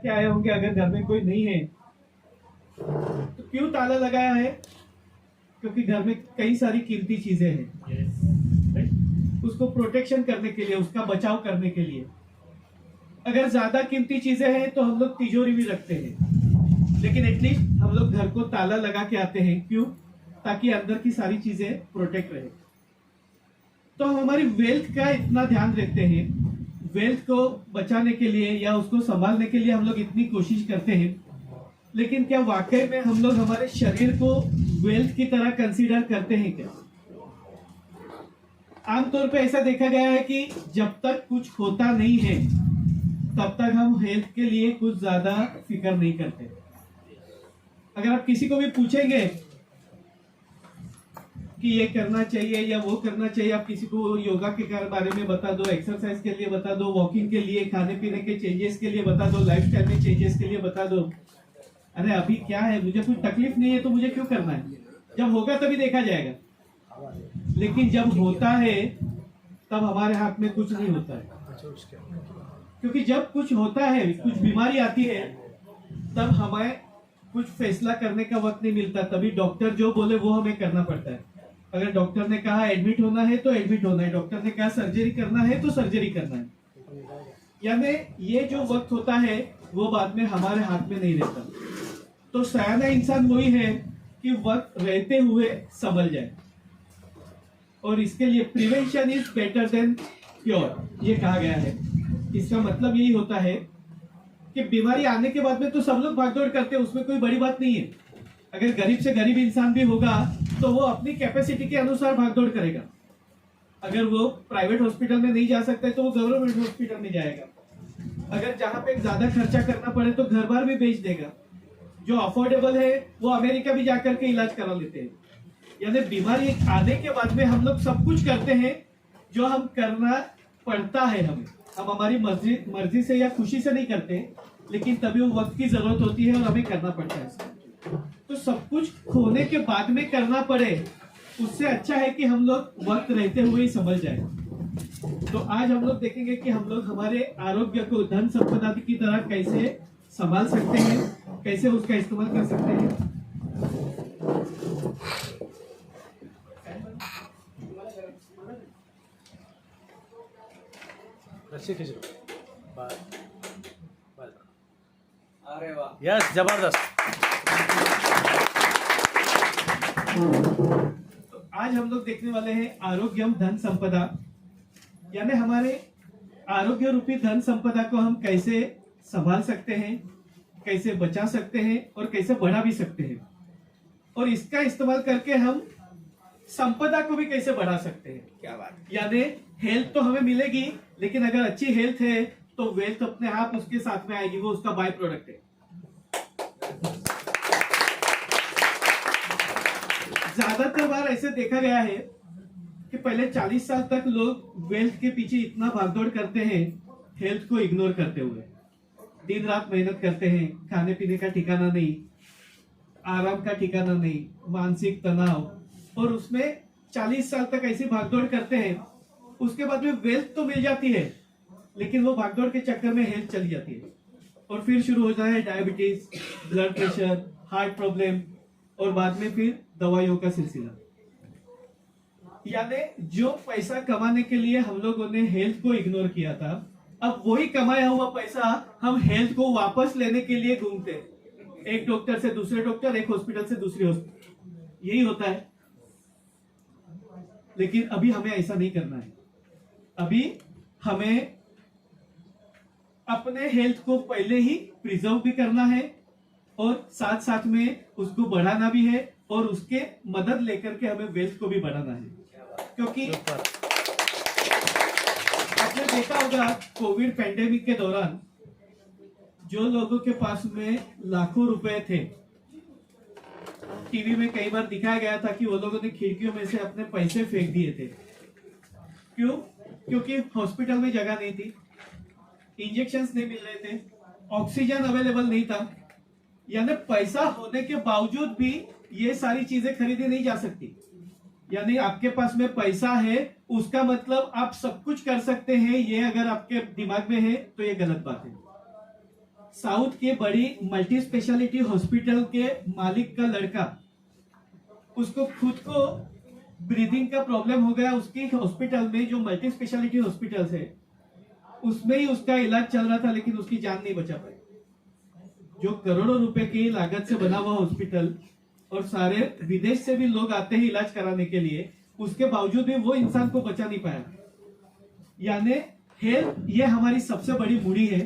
के आए होंगे, अगर घर में कोई नहीं है तो क्यों ताला लगाया है? क्योंकि घर में कई सारी कीमती चीजें हैं, उसको प्रोटेक्शन करने के लिए, उसका बचाव करने के लिए। अगर ज्यादा कीमती चीजें हैं तो हम लोग तिजोरी भी रखते हैं, लेकिन एटलीस्ट हम लोग घर को ताला लगा के आते हैं। क्यों? ताकि अंदर की सारी चीजें प्रोटेक्ट रहे। तो हम हमारी वेल्थ का इतना ध्यान रखते हैं, वेल्थ को बचाने के लिए या उसको संभालने के लिए हम लोग इतनी कोशिश करते हैं, लेकिन क्या वाकई में हम लोग हमारे शरीर को वेल्थ की तरह कंसीडर करते हैं क्या? आमतौर पे ऐसा देखा गया है कि जब तक कुछ होता नहीं है तब तक हम हेल्थ के लिए कुछ ज्यादा फिक्र नहीं करते। अगर आप किसी को भी पूछेंगे कि ये करना चाहिए या वो करना चाहिए, आप किसी को योगा के बारे में बता दो, एक्सरसाइज के लिए बता दो, वॉकिंग के लिए, खाने पीने के चेंजेस के लिए बता दो, लाइफस्टाइल में चेंजेस के लिए बता दो, अरे अभी क्या है, मुझे कुछ तकलीफ नहीं है तो मुझे क्यों करना है, जब होगा तभी देखा जाएगा। लेकिन जब होता है तब हमारे हाथ में कुछ नहीं होता है, क्योंकि जब कुछ होता है, कुछ बीमारी आती है, तब हमें कुछ फैसला करने का वक्त नहीं मिलता। तभी डॉक्टर जो बोले वो हमें करना पड़ता है। अगर डॉक्टर ने कहा एडमिट होना है तो एडमिट होना है, डॉक्टर ने कहा सर्जरी करना है तो सर्जरी करना है। यानी ये जो वक्त होता है वो बाद में हमारे हाथ में नहीं रहता। तो सयाना इंसान वही है कि वक्त रहते हुए संभल जाए, और इसके लिए prevention is better than cure, ये कहा गया है। इसका मतलब यही होता है कि बीमारी आने के बाद में तो सब लोग भागदौड़ करते हैं, उसमें कोई बड़ी बात नहीं है। अगर गरीब से गरीब इंसान भी होगा तो वो अपनी कैपेसिटी के अनुसार भागदौड़ करेगा। अगर वो प्राइवेट हॉस्पिटल में नहीं जा सकता है तो वो गवर्नमेंट हॉस्पिटल में जाएगा। अगर जहां पे ज्यादा खर्चा करना पड़े तो घर बार भी बेच देगा। जो अफोर्डेबल है वो अमेरिका भी जाकर के इलाज करा लेते हैं। यानी बीमारी आने के बाद में हम लोग सब कुछ करते हैं जो हम करना पड़ता है हमें। हम हमारी मर्जी से या खुशी से नहीं करते, लेकिन तभी वो वक्त की जरूरत होती है और हमें करना पड़ता है। तो सब कुछ खोने के बाद में करना पड़े, उससे अच्छा है कि हम लोग वक्त रहते हुए ही समझ जाए। तो आज हम लोग देखेंगे कि हम लोग हमारे आरोग्य को धन संपदा की तरह कैसे संभाल सकते हैं, कैसे उसका इस्तेमाल कर सकते हैं। अरे वाह, यस, जबरदस्त। तो आज हम लोग देखने वाले हैं आरोग्यम धन संपदा, यानी हमारे आरोग्य रूपी धन संपदा को हम कैसे संभाल सकते हैं, कैसे बचा सकते हैं और कैसे बढ़ा भी सकते हैं, और इसका इस्तेमाल करके हम संपदा को भी कैसे बढ़ा सकते हैं। क्या बात। यानी हेल्थ तो हमें मिलेगी, लेकिन अगर अच्छी हेल्थ है तो वेल्थ अपने आप उसके साथ में आएगी, वो उसका बाय प्रोडक्ट है। ज्यादातर बार ऐसे देखा गया है कि पहले 40 साल तक लोग वेल्थ के पीछे इतना भागदौड़ करते हैं, हेल्थ को इग्नोर करते हुए दिन रात मेहनत करते हैं, खाने पीने का ठिकाना नहीं, आराम का ठिकाना नहीं, मानसिक तनाव, और उसमें 40 साल तक ऐसी भागदौड़ करते हैं। उसके बाद में वेल्थ तो मिल जाती है, लेकिन वो भागदौड़ के चक्कर में हेल्थ चली जाती है, और फिर शुरू हो जाता है diabetes, blood pressure, heart problem, और बाद में फिर दवाइयों का सिलसिला। यानी जो पैसा कमाने के लिए हम लोगों ने हेल्थ को इग्नोर किया था, अब वही कमाया हुआ पैसा हम हेल्थ को वापस लेने के लिए घूमते हैं, एक डॉक्टर से दूसरे डॉक्टर, एक हॉस्पिटल से दूसरी हॉस्पिटल, यही होता है। लेकिन अभी हमें ऐसा नहीं करना है। अभी हमें अपने हेल्थ को पहले ही प्रिजर्व भी करना है, और साथ साथ में उसको बढ़ाना भी है, और उसके मदद लेकर के हमें वेल्थ को भी बढ़ाना है। क्योंकि आपने देखा होगा कोविड पैंडेमिक के दौरान जो लोगों के पास में लाखों रुपए थे, टीवी में कई बार दिखाया गया था कि वो लोगों ने खिड़कियों में से अपने पैसे फेंक दिए थे। क्यों? क्योंकि हॉस्पिटल में जगह नहीं थी, इंजेक्शंस नहीं मिल रहे थे, ऑक्सीजन अवेलेबल नहीं था। यानी पैसा होने के बावजूद भी ये सारी चीजें खरीदी नहीं जा सकती। यानी आपके पास में पैसा है उसका मतलब आप सब कुछ कर सकते हैं, ये अगर आपके दिमाग में है तो ये गलत बात है। साउथ के बड़ी मल्टी स्पेशलिटी हॉस्पिटल के मालिक का लड़का, उसको खुद को ब्रीदिंग का प्रॉब्लम हो गया। उसके हॉस्पिटल में, जो मल्टी स्पेशलिटी हॉस्पिटल है, उसमें ही उसका इलाज चल रहा था, लेकिन उसकी जान नहीं बचा पाई। जो करोड़ों रुपए की लागत से बना हुआ हॉस्पिटल, और सारे विदेश से भी लोग आते हैं इलाज कराने के लिए, उसके बावजूद भी वो इंसान को बचा नहीं पाया। यानी हेल्थ ये हमारी सबसे बड़ी मूड़ी है,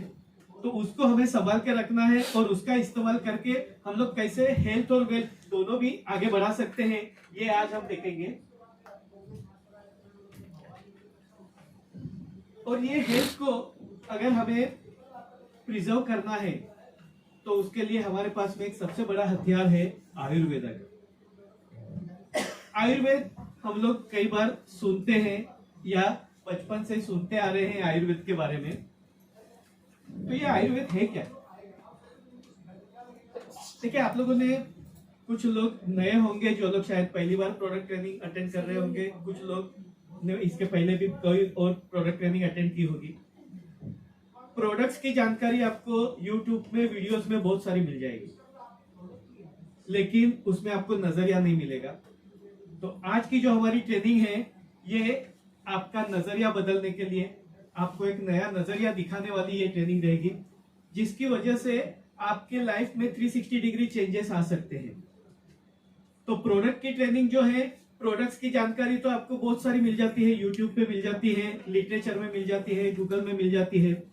तो उसको हमें संभाल के रखना है, और उसका इस्तेमाल करके हम लोग कैसे हेल्थ और वेल्थ दोनों भी आगे बढ़ा सकते हैं, ये आज हम देखेंगे। और ये हेल्थ को अगर हमें प्रिजर्व करना है, तो उसके लिए हमारे पास में एक सबसे बड़ा हथियार है आयुर्वेद। आयुर्वेद हम लोग कई बार सुनते हैं या बचपन से ही सुनते आ रहे हैं आयुर्वेद के बारे में। तो ये आयुर्वेद है क्या? देखिए, आप लोगों ने, कुछ लोग नए होंगे जो लोग शायद पहली बार प्रोडक्ट ट्रेनिंग अटेंड कर रहे होंगे, कुछ लोग ने इसके पहले भी कोई और प्रोडक्ट ट्रेनिंग अटेंड की होगी। प्रोडक्ट्स की जानकारी आपको यूट्यूब में, वीडियोस में बहुत सारी मिल जाएगी, लेकिन उसमें आपको नजरिया नहीं मिलेगा। तो आज की जो हमारी ट्रेनिंग है, ये आपका नजरिया बदलने के लिए, आपको एक नया नजरिया दिखाने वाली ये ट्रेनिंग रहेगी, जिसकी वजह से आपके लाइफ में 360 डिग्री चेंजेस आ सकते हैं। तो प्रोडक्ट की ट्रेनिंग जो है, प्रोडक्ट्स की जानकारी तो आपको बहुत सारी मिल जाती है, यूट्यूब पे मिल जाती है, लिटरेचर में मिल जाती है, गूगल में मिल जाती है,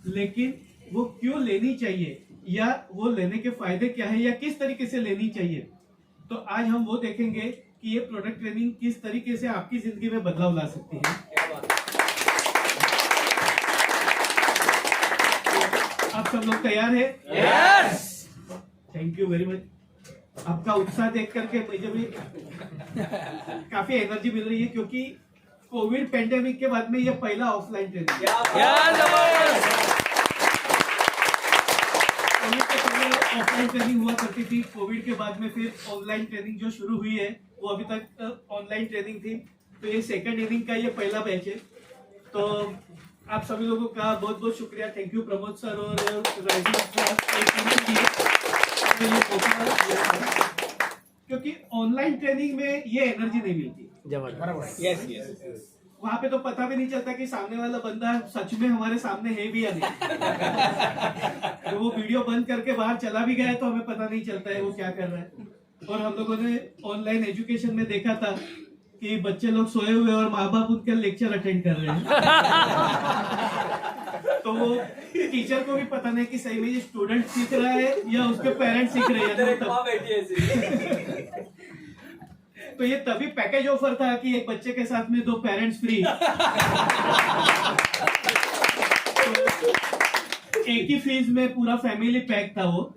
लेकिन वो क्यों लेनी चाहिए, या वो लेने के फायदे क्या है, या किस तरीके से लेनी चाहिए, तो आज हम वो देखेंगे कि ये प्रोडक्ट ट्रेनिंग किस तरीके से आपकी जिंदगी में बदलाव ला सकती है। आप सब लोग तैयार हैं? Yes. Thank you very much. आपका उत्साह देख करके मुझे भी काफी एनर्जी मिल रही है, क्योंकि कोविड पेंडेमिक के बाद में ये पहला ऑफलाइन ट्रेनिंग है। कोविड के पहले ऑफलाइन ट्रेनिंग हुआ करती थी, कोविड के बाद में फिर ऑनलाइन ट्रेनिंग जो शुरू हुई है, वो अभी तक ऑनलाइन ट्रेनिंग थी। तो ये सेकंड इनिंग का ये पहला बैच है। तो आप सभी लोगों का बहुत बहुत शुक्रिया। थैंक यू प्रमोद सर और राइजिंग क्योंकि ऑनलाइन ट्रेनिंग में ये एनर्जी नहीं मिलती। Yes yes. वहां पे तो पता भी नहीं चलता कि सामने वाला बंदा सच में हमारे सामने है भी या नहीं। तो वो वीडियो बंद करके बाहर चला भी गया है तो हमें पता नहीं चलता है वो क्या कर रहा है। और हम लोगों ने ऑनलाइन एजुकेशन में देखा था कि बच्चे लोग सोए हुए और माँ बाप उनके लेक्चर अटेंड कर रहे हैं। तो वो टीचर को भी पता नहीं कि सही में ये स्टूडेंट सीख रहा है या उसके पेरेंट्स सीख रहे हैं। तो ये तभी पैकेज ऑफर था कि एक बच्चे के साथ में 2 पेरेंट्स फ्री। तो एक ही फीस में पूरा फैमिली पैक था वो।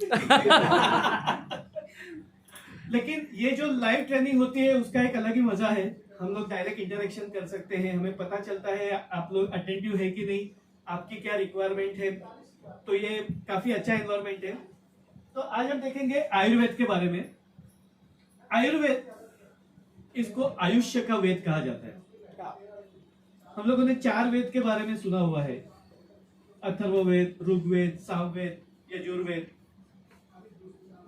लेकिन ये जो लाइव ट्रेनिंग होती है उसका एक अलग ही मजा है। हम लोग डायरेक्ट इंटरेक्शन कर सकते हैं, हमें पता चलता है आप लोग अटेंटिव है कि नहीं, आपकी क्या रिक्वायरमेंट है। तो ये काफी अच्छा एनवायरमेंट है। तो आज हम देखेंगे आयुर्वेद के बारे में। आयुर्वेद, इसको आयुष्य का वेद कहा जाता है। हम लोगों ने 4 वेद के बारे में सुना हुआ है, अथर्ववेद, ऋग्वेद, सामवेद, यजुर्वेद।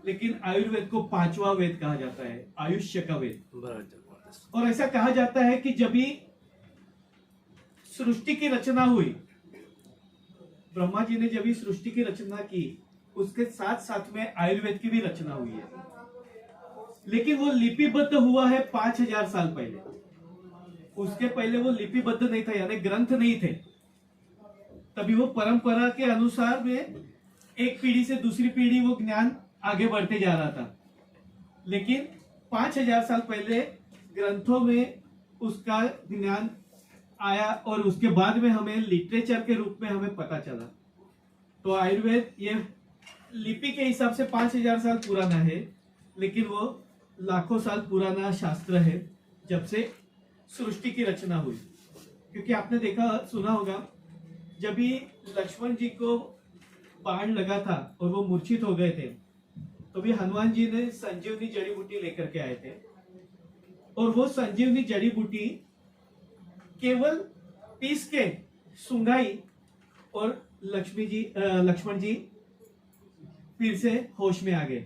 लेकिन आयुर्वेद को 5वां वेद कहा जाता है, आयुष्य का वेद। और ऐसा कहा जाता है कि जब भी सृष्टि की रचना हुई, ब्रह्मा जी ने जब भी सृष्टि की रचना की, उसके साथ साथ में आयुर्वेद की भी रचना हुई है। लेकिन वो लिपिबद्ध हुआ है 5000 साल पहले। उसके पहले वो लिपिबद्ध नहीं था, यानी ग्रंथ नहीं थे। तभी वो परंपरा के अनुसार में एक पीढ़ी से दूसरी पीढ़ी वो ज्ञान आगे बढ़ते जा रहा था। लेकिन 5000 साल पहले ग्रंथों में उसका ज्ञान आया और उसके बाद में हमें लिटरेचर के रूप में हमें पता चला। तो आयुर्वेद ये लिपि के हिसाब से 5000 साल पुराना है, लेकिन वो लाखों साल पुराना शास्त्र है, जब से सृष्टि की रचना हुई। क्योंकि आपने देखा सुना होगा, जब भी लक्ष्मण जी को बाण लगा था और वो मूर्छित हो गए थे, तो भी हनुमान जी ने संजीवनी जड़ी बूटी लेकर के आए थे। और वो संजीवनी जड़ी बूटी केवल पीस के सुंघाई और लक्ष्मण जी फिर से होश में आ गए।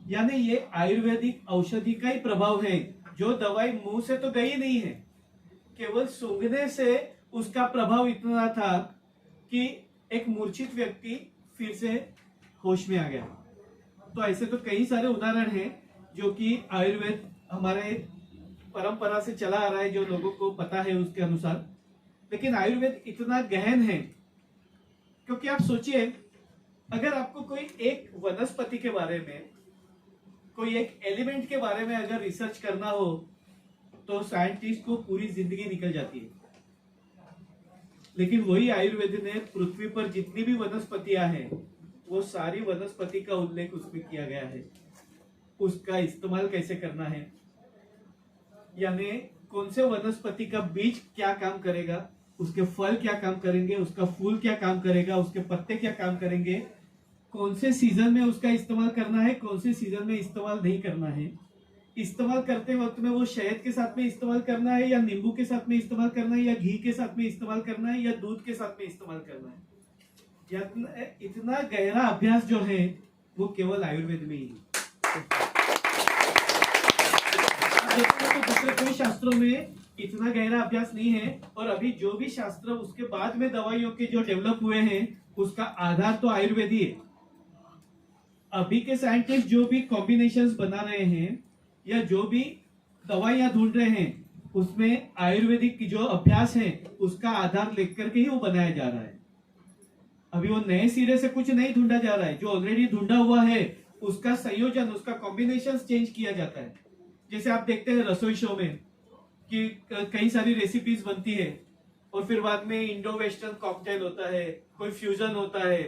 यानी ये आयुर्वेदिक औषधि का ही प्रभाव है, जो दवाई मुंह से तो गई नहीं है, केवल सूंघने से उसका प्रभाव इतना था कि एक मूर्छित व्यक्ति फिर से होश में आ गया। तो ऐसे तो कई सारे उदाहरण हैं जो कि आयुर्वेद हमारे परंपरा से चला आ रहा है, जो लोगों को पता है उसके अनुसार। लेकिन आयुर्वेद इतना गहन है, क्योंकि आप सोचिए, अगर आपको कोई एक वनस्पति के बारे में, कोई एक एलिमेंट के बारे में अगर रिसर्च करना हो, तो साइंटिस्ट को पूरी जिंदगी निकल जाती है। लेकिन वही आयुर्वेद ने पृथ्वी पर जितनी भी वनस्पतियां हैं, वो सारी वनस्पति का उल्लेख उसमें किया गया है। उसका इस्तेमाल कैसे करना है, यानी कौन से वनस्पति का बीज क्या काम करेगा, उसके फल क्या काम करेंगे, उसका फूल क्या काम करेगा, उसके पत्ते क्या काम करेंगे, कौन से सीजन में उसका इस्तेमाल करना है, कौन से सीजन में इस्तेमाल नहीं करना है, इस्तेमाल करते वक्त में वो शहद के साथ में इस्तेमाल करना है या नींबू के साथ में इस्तेमाल करना है या घी के साथ में इस्तेमाल करना है या दूध के साथ में इस्तेमाल करना है। इतना गहरा अभ्यास जो है वो केवल आयुर्वेद में ही है। तो दूसरे कोई शास्त्रों में इतना गहरा अभ्यास नहीं है। और अभी जो भी शास्त्र उसके बाद में दवाइयों के जो डेवलप हुए हैं, उसका आधार तो आयुर्वेद ही है। अभी के साइंटिस्ट जो भी कॉम्बिनेशंस बना रहे हैं या जो भी दवाइयां ढूंढ रहे हैं, उसमें आयुर्वेदिक की जो अभ्यास है उसका आधार लेकर के ही वो बनाया जा रहा है। अभी वो नए सिरे से कुछ नहीं ढूंढा जा रहा है, जो ऑलरेडी ढूंढा हुआ है उसका संयोजन, उसका कॉम्बिनेशन चेंज किया जाता है। जैसे आप देखते हैं रसोई शो में कि कई सारी रेसिपीज बनती है और फिर बाद में इंडो वेस्टर्न कॉकटेल होता है, कोई फ्यूजन होता है,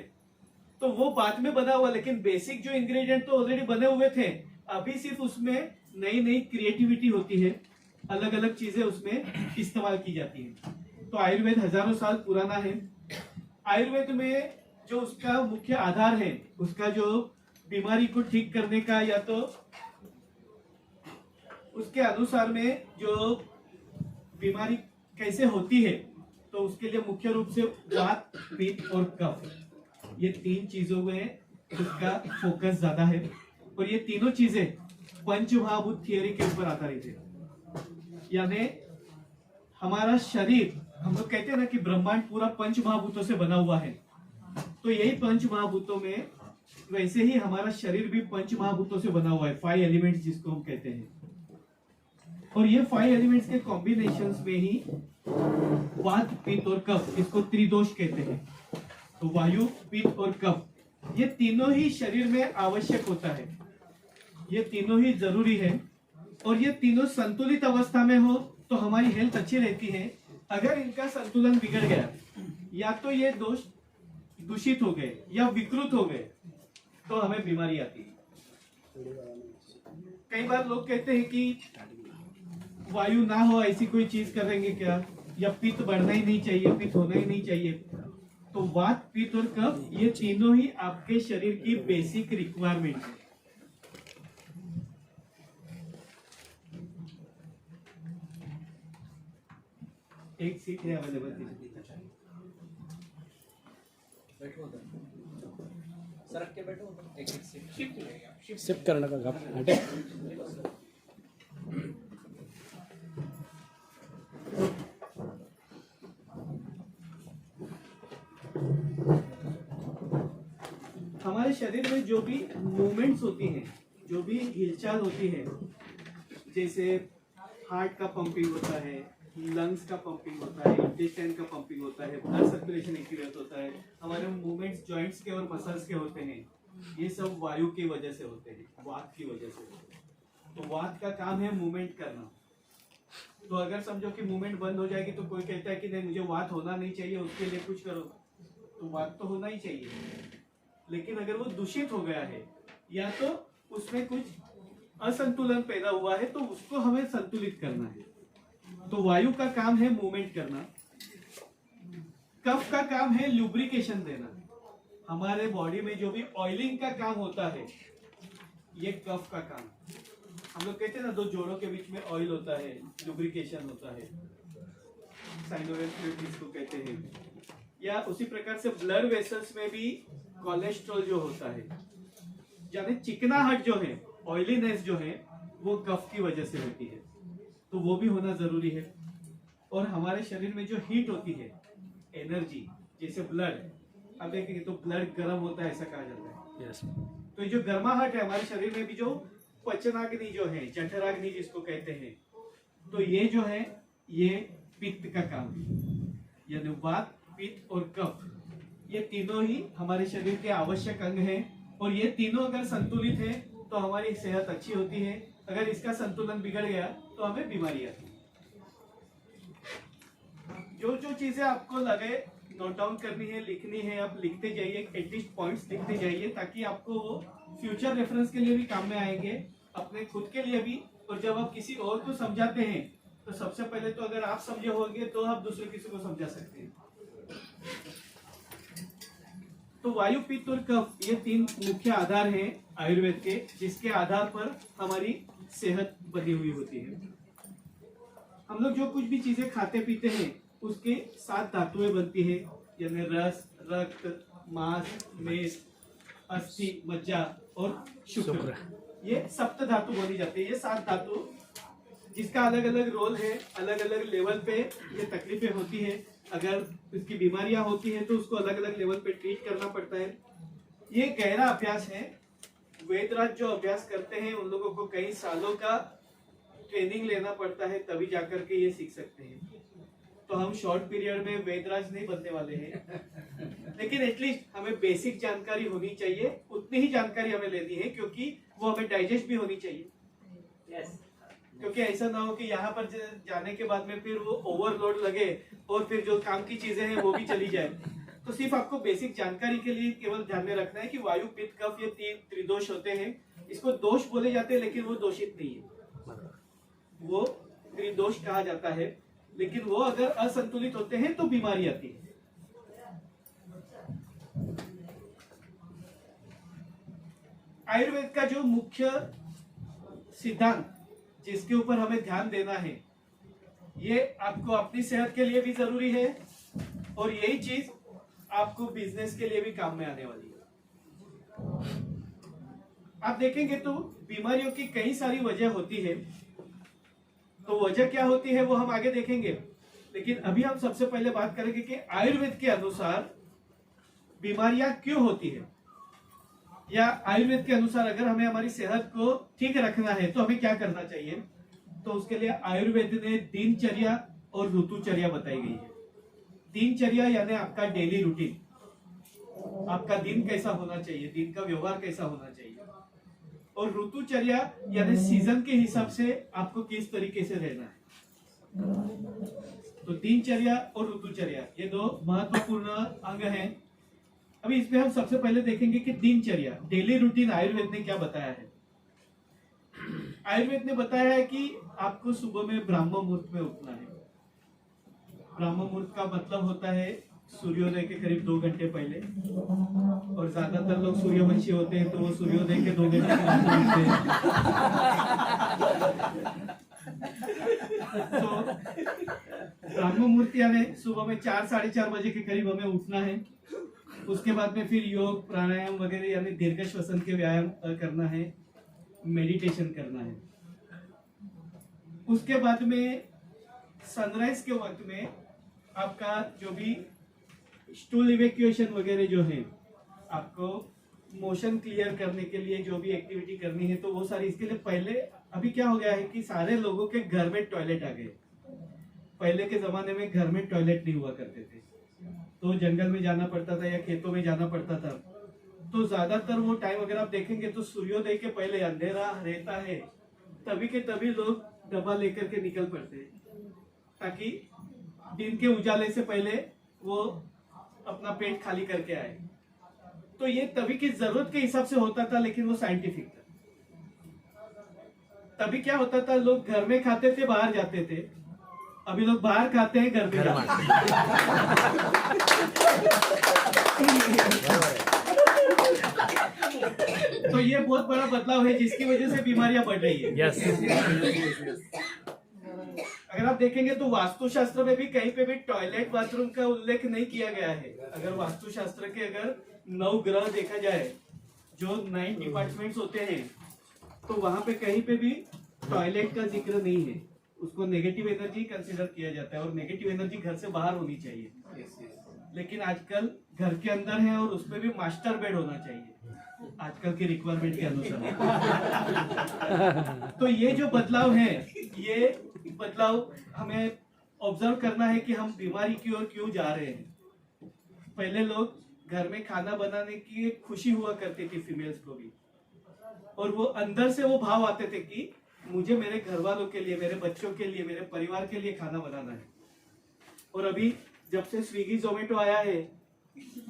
तो वो बाद में बना हुआ, लेकिन बेसिक जो इंग्रेडिएंट तो ऑलरेडी बने हुए थे। अभी सिर्फ उसमें नई नई क्रिएटिविटी होती है, अलग अलग चीजें उसमें इस्तेमाल की जाती है। तो आयुर्वेद हजारों साल पुराना है। आयुर्वेद में जो उसका मुख्य आधार है, उसका जो बीमारी को ठीक करने का, या तो उसके अनुसार में जो बीमारी कैसे होती है, तो उसके लिए मुख्य रूप से वात, पित्त और कफ, ये तीन चीजों में उसका फोकस ज्यादा है। और ये तीनों चीजें पंचमहाभूत थियरी के ऊपर आधारित है। यानी हमारा शरीर, हम लोग कहते हैं ना कि ब्रह्मांड पूरा पंचमहाभूतों से बना हुआ है, तो यही पंचमहाभूतों में वैसे ही हमारा शरीर भी पंचमहाभूतों से बना हुआ है, 5 एलिमेंट्स जिसको हम कहते हैं। और ये 5 एलिमेंट्स के कॉम्बिनेशंस में ही वात, पित्त और कफ, इसको त्रिदोष कहते हैं। तो वायु, पित्त और कफ, ये तीनों ही शरीर में आवश्यक होता है, ये तीनों ही जरूरी है। और ये तीनों संतुलित अवस्था में हो तो हमारी हेल्थ अच्छी रहती है। अगर इनका संतुलन बिगड़ गया, या तो ये दोष दूषित हो गए या विकृत हो गए, तो हमें बीमारी आती है। कई बार लोग कहते हैं कि वायु ना हो ऐसी कोई चीज करेंगे क्या, या पित्त बढ़ना ही नहीं चाहिए, पित्त होना ही नहीं चाहिए। तो वात, पित्त और कफ, ये तीनों ही आपके शरीर की बेसिक रिक्वायरमेंट है। एक सीट है अवेलेबल, सरक के बैठो, एक एक सीट शिफ्ट रहेगा, शिफ्ट करने का गप हटे। हमारे शरीर में जो भी मूवमेंट्स होती हैं, जो भी हिलचाल होती है, जैसे हार्ट का पंपिंग होता है, लंग्स का पंपिंग होता है, इंटेस्टाइन का पंपिंग होता है, ब्लड सर्कुलेशन एक्टिवेट होता है, हमारे मूवमेंट्स जॉइंट्स के और मसल्स के होते हैं, ये सब वायु की वजह से होते हैं, वात की वजह से होते हैं। तो वात का काम है मूवमेंट करना। तो अगर समझो कि मूवमेंट बंद हो जाएगी, तो कोई कहता है कि नहीं मुझे वात होना नहीं चाहिए, उसके लिए कुछ करो, तो वात तो होना ही चाहिए। लेकिन अगर वो दूषित हो गया है या तो उसमें कुछ असंतुलन पैदा हुआ है, तो उसको हमें संतुलित करना है। तो वायु का काम है मूवमेंट करना, कफ का काम है लुब्रिकेशन देना। हमारे बॉडी में जो भी ऑयलिंग का काम होता है, ये कफ का काम। हम लोग कहते हैं ना, दो जोड़ों के बीच में ऑयल होता है, लुब्रिकेशन होता है, साइनोवियल फ्लूइड जिसको कहते हैं। या उसी प्रकार से ब्लड वेसल्स में भी कोलेस्ट्रॉल जो होता है, यानी चिकनाहट जो है, ऑयलीनेस जो है, वो कफ की वजह से होती है, तो वो भी होना जरूरी है। और हमारे शरीर में जो हीट होती है, एनर्जी, जैसे ब्लड, अब देखेंगे तो ब्लड गर्म होता है ऐसा कहा जाता है। यस तो ये जो गर्माहट है हमारे शरीर में भी, जो पचनाग्नि जो है, जठराग्नि जिसको कहते हैं, तो ये जो है ये पित्त का काम है। यानी वात, पित्त और कफ, ये तीनों ही हमारे शरीर के आवश्यक अंग हैं, और ये तीनों अगर संतुलित है तो हमारी सेहत अच्छी होती है। अगर इसका संतुलन बिगड़ गया तो हमें बीमारी आती है। जो जो चीजें आपको लगे नोट डाउन करनी है, लिखनी है, आप लिखते जाइए, एटलीस्ट पॉइंट्स लिखते जाइए, ताकि आपको वो फ्यूचर रेफरेंस के लिए भी काम में आएंगे, अपने खुद के लिए भी। और जब आप किसी और को समझाते हैं तो सबसे पहले तो अगर आप समझे होंगे तो आप दूसरे किसी को समझा सकते हैं। तो वायु, पित्त और कफ, ये तीन मुख्य आधार हैं आयुर्वेद के, जिसके आधार पर हमारी सेहत बनी हुई होती है। हम लोग जो कुछ भी चीजें खाते पीते हैं उसके 7 धातुएं बनती है, यानी रस, रक्त, मांस, मेद, अस्थि, मज्जा और शुक्र। ये सप्त धातु बनी जाती है। ये 7 धातु, जिसका अलग अलग रोल है, अलग अलग लेवल पे ये तकलीफें होती है। अगर इसकी बीमारियां होती हैं तो उसको अलग अलग लेवल पे ट्रीट करना पड़ता है। ये गहरा अभ्यास है। वैदराज जो अभ्यास करते हैं उन लोगों को कई सालों का ट्रेनिंग लेना पड़ता है, तभी जाकर के ये सीख सकते हैं। तो हम शॉर्ट पीरियड में वैदराज नहीं बनने वाले हैं, लेकिन एटलीस्ट हमें बेसिक जानकारी होनी चाहिए। उतनी ही जानकारी हमें लेनी है, क्योंकि वो हमें डाइजेस्ट भी होनी चाहिए। यस क्योंकि ऐसा ना हो कि यहाँ पर जाने के बाद में फिर वो ओवरलोड लगे और फिर जो काम की चीजें हैं वो भी चली जाए। तो सिर्फ आपको बेसिक जानकारी के लिए केवल ध्यान में रखना है कि वायु, पित्त, कफ, ये 3 त्रिदोष होते हैं। इसको दोष बोले जाते हैं, लेकिन वो दोषित नहीं है, वो त्रिदोष कहा जाता है। लेकिन वो अगर असंतुलित होते हैं तो बीमारी आती है। आयुर्वेद का जो मुख्य सिद्धांत, जिसके ऊपर हमें ध्यान देना है, ये आपको अपनी सेहत के लिए भी जरूरी है, और यही चीज आपको बिजनेस के लिए भी काम में आने वाली है। आप देखेंगे तो बीमारियों की कई सारी वजह होती है। तो वजह क्या होती है वो हम आगे देखेंगे, लेकिन अभी हम सबसे पहले बात करेंगे कि आयुर्वेद के अनुसार बीमारियां क्यों होती है, या आयुर्वेद के अनुसार अगर हमें हमारी सेहत को ठीक रखना है तो हमें क्या करना चाहिए। तो उसके लिए आयुर्वेद ने दिनचर्या और ऋतुचर्या बताई गई है। दिनचर्या यानी आपका डेली रूटीन, आपका दिन कैसा होना चाहिए, दिन का व्यवहार कैसा होना चाहिए। और ऋतुचर्या यानी सीजन के हिसाब से आपको किस तरीके से रहना है। तो दिनचर्या और ऋतुचर्या ये 2 महत्वपूर्ण अंग हैं। अभी इसमें हम सबसे पहले देखेंगे कि दिनचर्या, डेली रूटीन, आयुर्वेद ने क्या बताया है। आयुर्वेद ने बताया है कि आपको सुबह में ब्राह्म मुहूर्त में उठना है। ब्राह्म मुहूर्त का मतलब होता है सूर्योदय के करीब 2 घंटे पहले, और ज्यादातर लोग सूर्यवंशी होते हैं तो वो सूर्योदय के 2 घंटे पहले उठते हैं। तो ब्राह्म मुहूर्त यानी सुबह में 4, 4:30 बजे के करीब हमें उठना है। उसके बाद में फिर योग, प्राणायाम वगैरह यानी दीर्घ श्वसन के व्यायाम करना है, मेडिटेशन करना है। उसके बाद में सनराइज के वक्त में आपका जो भी स्टूल इवैक्यूएशन वगैरह जो है, आपको मोशन क्लियर करने के लिए जो भी एक्टिविटी करनी है, तो वो सारी इसके लिए पहले, अभी क्या हो गया है कि सारे लोगों के घर में टॉयलेट आ गए। पहले के जमाने में घर में टॉयलेट नहीं हुआ करते थे, तो जंगल में जाना पड़ता था या खेतों में जाना पड़ता था। तो ज्यादातर वो टाइम अगर आप देखेंगे तो सूर्योदय के पहले अंधेरा रहता है, तभी के तभी लोग डब्बा लेकर के निकल पड़ते हैं, ताकि दिन के उजाले से पहले वो अपना पेट खाली करके आए। तो ये तभी की जरूरत के हिसाब से होता था, लेकिन वो साइंटिफिक था। तभी क्या होता था, लोग घर में खाते थे, बाहर जाते थे। अभी लोग बाहर खाते हैं, घर में जाते हैं। तो ये बहुत बड़ा बदलाव है, जिसकी वजह से बीमारियां बढ़ रही है। अगर आप देखेंगे तो वास्तुशास्त्र में भी कहीं पे भी टॉयलेट, बाथरूम का उल्लेख नहीं किया गया है। अगर वास्तुशास्त्र के अगर 9 ग्रह देखा जाए, जो 9 डिपार्टमेंट्स होते हैं, तो वहां पे कहीं पे भी टॉयलेट का जिक्र नहीं है। उसको नेगेटिव एनर्जी कंसिडर किया जाता है और नेगेटिव एनर्जी घर से बाहर होनी चाहिए। लेकिन आजकल घर के अंदर है और उसमें भी मास्टर बेड होना चाहिए आजकल के रिक्वायरमेंट के अनुसार। तो ये जो बदलाव है, ये बदलाव हमें ऑब्जर्व करना है कि हम बीमारी की ओर क्यों जा रहे हैं। पहले लोग घर में खाना बनाने की एक खुशी हुआ करती थी फीमेल्स को भी, और वो अंदर से वो भाव आते थे कि मुझे मेरे घर वालों के लिए, मेरे बच्चों के लिए, मेरे परिवार के लिए खाना बनाना है। और अभी जब से स्विगी जोमेटो आया है,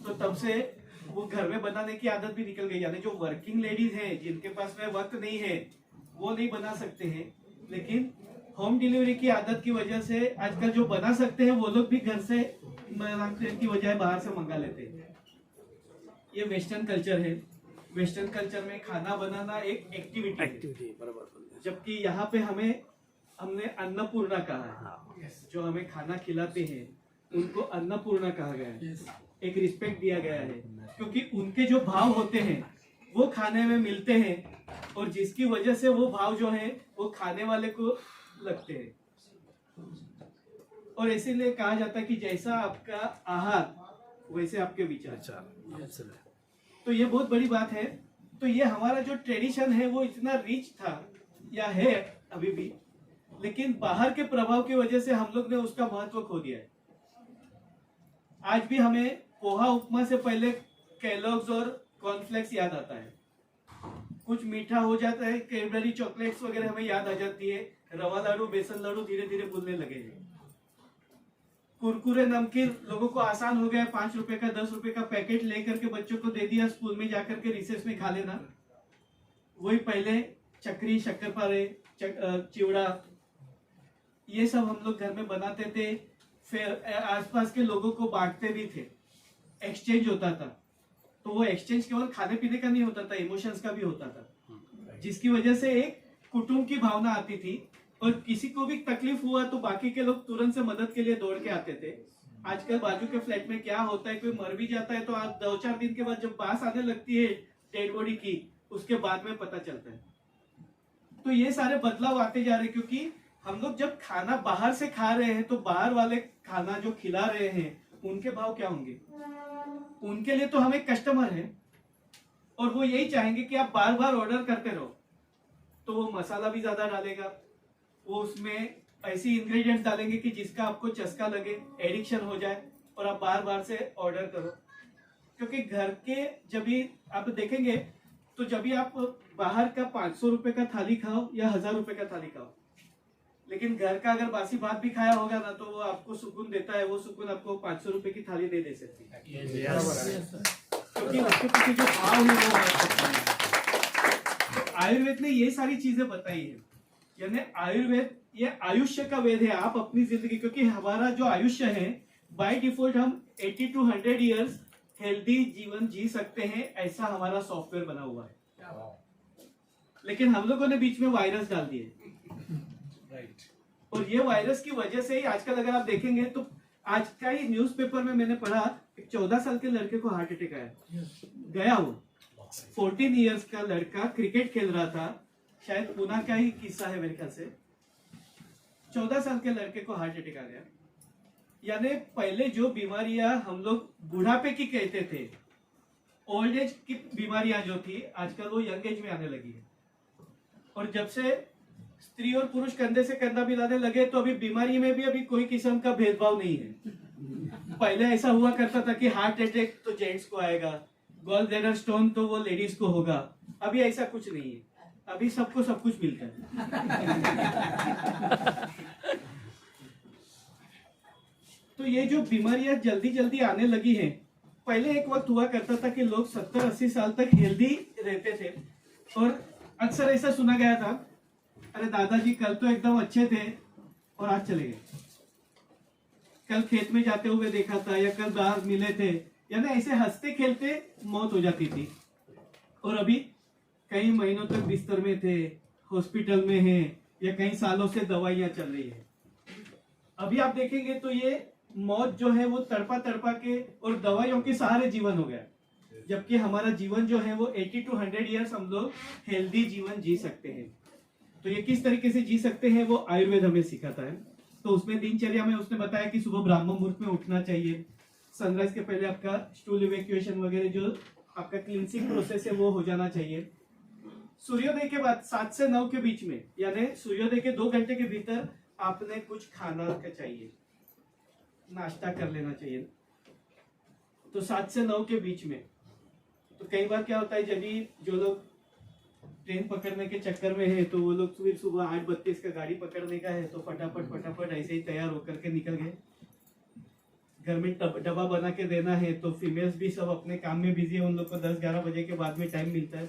तो तब से वो घर में बनाने की आदत भी निकल गई। यानी जो वर्किंग लेडीज हैं, जिनके पास में वक्त नहीं है, वो नहीं बना सकते हैं, लेकिन होम डिलीवरी की आदत की वजह से आजकल जो बना सकते हैं वो लोग भी घर से बनाने की बजाय बाहर से मंगा लेते हैं। ये वेस्टर्न कल्चर है। वेस्टर्न कल्चर में खाना बनाना एक एक्टिविटी है, जबकि यहाँ पे हमने अन्नपूर्णा कहा है। जो हमें खाना खिलाते हैं उनको अन्नपूर्णा कहा गया है, एक रिस्पेक्ट दिया गया है, क्योंकि उनके जो भाव होते हैं वो खाने में मिलते हैं, और जिसकी वजह से वो भाव जो है वो खाने वाले को लगते हैं। और इसीलिए कहा जाता है कि जैसा आपका आहार वैसे आपके विचार। तो ये बहुत बड़ी बात है। तो ये हमारा जो ट्रेडिशन है वो इतना रिच था या है अभी भी, लेकिन बाहर के प्रभाव की वजह से हम लोग ने उसका महत्व खो दिया है। आज भी हमें पोहा उपमा से पहले कैलॉग्स और कॉर्नफ्लेक्स याद आता है। कुछ मीठा हो जाता है, कैडबरी चॉकलेट्स वगैरह हमें याद आ जाती है। रवा लाडू, बेसन लाडू धीरे धीरे भूलने लगे हैं। कुरकुरे नमकीन लोगों को आसान हो गया, 5 रुपए का 10 रुपए का पैकेट लेकर के बच्चों को दे दिया, स्कूल में जाकर के रिसेस में खा लेना। वही पहले चकरी, शक्करपारे, चिवड़ा, ये सब हम लोग घर में बनाते थे, फिर आसपास के लोगों को बांटते भी थे, एक्सचेंज होता था। तो वो एक्सचेंज केवल खाने पीने का नहीं होता था, इमोशंस का भी होता था, जिसकी वजह से एक कुटुंब की भावना आती थी। और किसी को भी तकलीफ हुआ तो बाकी के लोग तुरंत से मदद के लिए दौड़ के आते थे। आजकल बाजू के फ्लैट में क्या होता है, कोई मर भी जाता है तो आज 2-4 दिन के बाद जब बास आने लगती है डेड बॉडी की, उसके बाद में पता चलता है। तो ये सारे बदलाव आते जा रहे हैं, क्योंकि हम लोग जब खाना बाहर से खा रहे हैं तो बाहर वाले खाना जो खिला रहे हैं उनके भाव क्या होंगे। उनके लिए तो हम एक कस्टमर है और वो यही चाहेंगे कि आप बार बार ऑर्डर करते रहो। तो वो मसाला भी ज्यादा डालेगा, वो उसमें ऐसी इंग्रेडिएंट्स डालेंगे कि जिसका आपको चस्का लगे, एडिक्शन हो जाए और आप बार बार से ऑर्डर करो। क्योंकि घर के जब भी आप देखेंगे तो जब भी आप बाहर का 500 रुपए का थाली खाओ या 1000 रुपए का थाली खाओ, लेकिन घर का अगर बासी भात भी खाया होगा ना तो वो आपको सुकून देता है। वो सुकून आपको 500 रुपए की थाली दे सकती है, क्योंकि उसके पीछे जो भाव है वो तो आयुर्वेद ने ये सारी चीजें बताई है। यानी आयुर्वेद ये आयुष्य का वेद है। आप अपनी जिंदगी, क्योंकि हमारा जो आयुष्य है बाय डिफॉल्ट हम 80 to 100 ईयर्स हेल्दी जीवन जी सकते हैं, ऐसा हमारा सॉफ्टवेयर बना हुआ है। लेकिन हम लोगों ने बीच में वायरस डाल दिए, और ये वायरस की वजह से ही आजकल अगर आप देखेंगे तो आज का ही न्यूज़पेपर में मैंने पढ़ा, एक 14 साल के लड़के को हार्ट अटैक आया गया। वो 14 इयर्स का लड़का क्रिकेट खेल रहा था, शायद पुणे का ही किस्सा है मेरे ख्याल से। 14 साल के लड़के को हार्ट अटैक आ गया। यानी पहले जो बीमारियां हम लोग बुढ़ापे की कहते थे, ओल्ड एज की बीमारियां जो थी, आजकल वो यंग एज में आने लगी है। और जब से स्त्री और पुरुष कंधे से कंधा मिलाने लगे तो अभी बीमारी में भी अभी कोई किस्म का भेदभाव नहीं है। पहले ऐसा हुआ करता था कि हार्ट अटैक तो जेंट्स को आएगा, गॉल ब्लैडर स्टोन तो वो लेडीज को होगा। अभी ऐसा कुछ नहीं है, अभी सबको सब कुछ मिलता है। तो ये जो बीमारियां जल्दी जल्दी आने लगी हैं, पहले एक वक्त हुआ करता था कि लोग 70-80 साल तक हेल्दी रहते थे, और अक्सर ऐसा सुना गया था, अरे दादाजी कल तो एकदम अच्छे थे और आज चले गए, कल खेत में जाते हुए देखा था, या कल बाहर मिले थे। यानी ऐसे हंसते खेलते मौत हो जाती थी। और अभी कई महीनों तक बिस्तर में थे, हॉस्पिटल में हैं, या कई सालों से दवाइयां चल रही है। अभी आप देखेंगे तो ये मौत जो है वो तड़पा तड़पा के और दवाइयों के सहारे जीवन हो गया। जबकि हमारा जीवन जो है वो 80 to 100 ईयर्स हम लोग हेल्दी जीवन जी सकते हैं। तो ये किस तरीके से जी सकते हैं वो आयुर्वेद हमें सिखाता है। तो उसमें दिनचर्या में उसने बताया कि सुबह ब्राह्म मुहूर्त में उठना चाहिए, सनराइज के पहले आपका स्टूल इवैक्यूएशन वगैरह जो आपका क्लींसिंग प्रोसेस है वो हो जाना चाहिए। सूर्योदय के बाद 7 से 9 के बीच में, यानी सूर्योदय के 2 घंटे के भीतर आपने कुछ खाना चाहिए, नाश्ता कर लेना चाहिए। तो 7 से 9 के बीच में। तो कई बार क्या होता है, जब जो लोग ट्रेन पकड़ने के चक्कर में है तो वो लोग फिर सुबह 8:32 का गाड़ी पकड़ने का है तो फटाफट ऐसे ही तैयार होकर के निकल गए। घर में डब्बा बना के देना है तो फीमेल्स भी सब अपने काम में बिजी है, उन लोग को 10-11 बजे के बाद में टाइम मिलता है।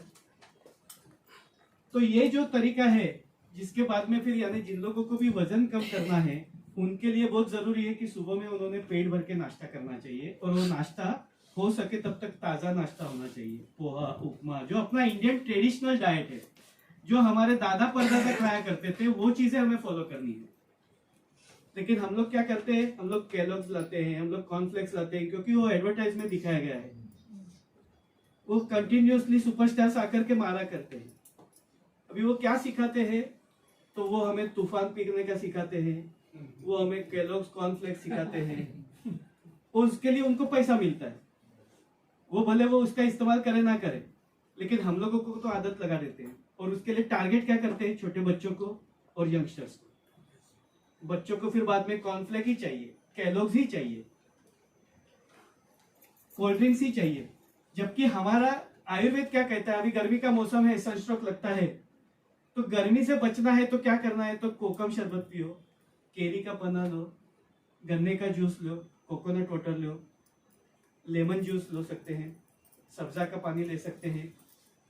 तो ये जो तरीका है जिसके बाद में फिर यानी जिन लोगों को भी वजन कम करना है उनके लिए बहुत जरूरी है कि सुबह में उन्होंने पेट भर के नाश्ता करना चाहिए, और वो नाश्ता हो सके तब तक ताजा नाश्ता होना चाहिए। पोहा, उपमा, जो अपना इंडियन ट्रेडिशनल डाइट है, जो हमारे दादा परदादा खाया करते थे, वो चीजें हमें फॉलो करनी है। लेकिन हम लोग क्या करते हैं, हम लोग कैलॉग्स लाते हैं, हम लोग कॉर्नफ्लेक्स लाते हैं, क्योंकि वो एडवर्टाइज में दिखाया गया है। वो कंटिन्यूअसली सुपरस्टार्स आकर के मारा करते हैं। अभी वो क्या सिखाते हैं, तो वो हमें तूफान पीने का सिखाते हैं, वो हमें कैलॉग्स कॉर्नफ्लेक्स सिखाते हैं, और उसके लिए उनको पैसा मिलता है। वो भले वो उसका इस्तेमाल करे ना करे, लेकिन हम लोगों को तो आदत लगा देते हैं, और उसके लिए टारगेट क्या करते हैं, छोटे बच्चों को और यंगस्टर्स को। बच्चों को फिर बाद में कॉर्नफ्लेक ही चाहिए, कैलॉग्स ही चाहिए, कोल्ड ड्रिंक्स ही चाहिए। जबकि हमारा आयुर्वेद क्या कहता है, अभी गर्मी का मौसम है, सनस्ट्रोक लगता है, तो गर्मी से बचना है तो क्या करना है, तो कोकम शरबत पियो, केरी का पन्ना लो, गन्ने का जूस लो, कोकोनट वाटर लो, लेमन जूस लो सकते हैं, सब्जा का पानी ले सकते हैं,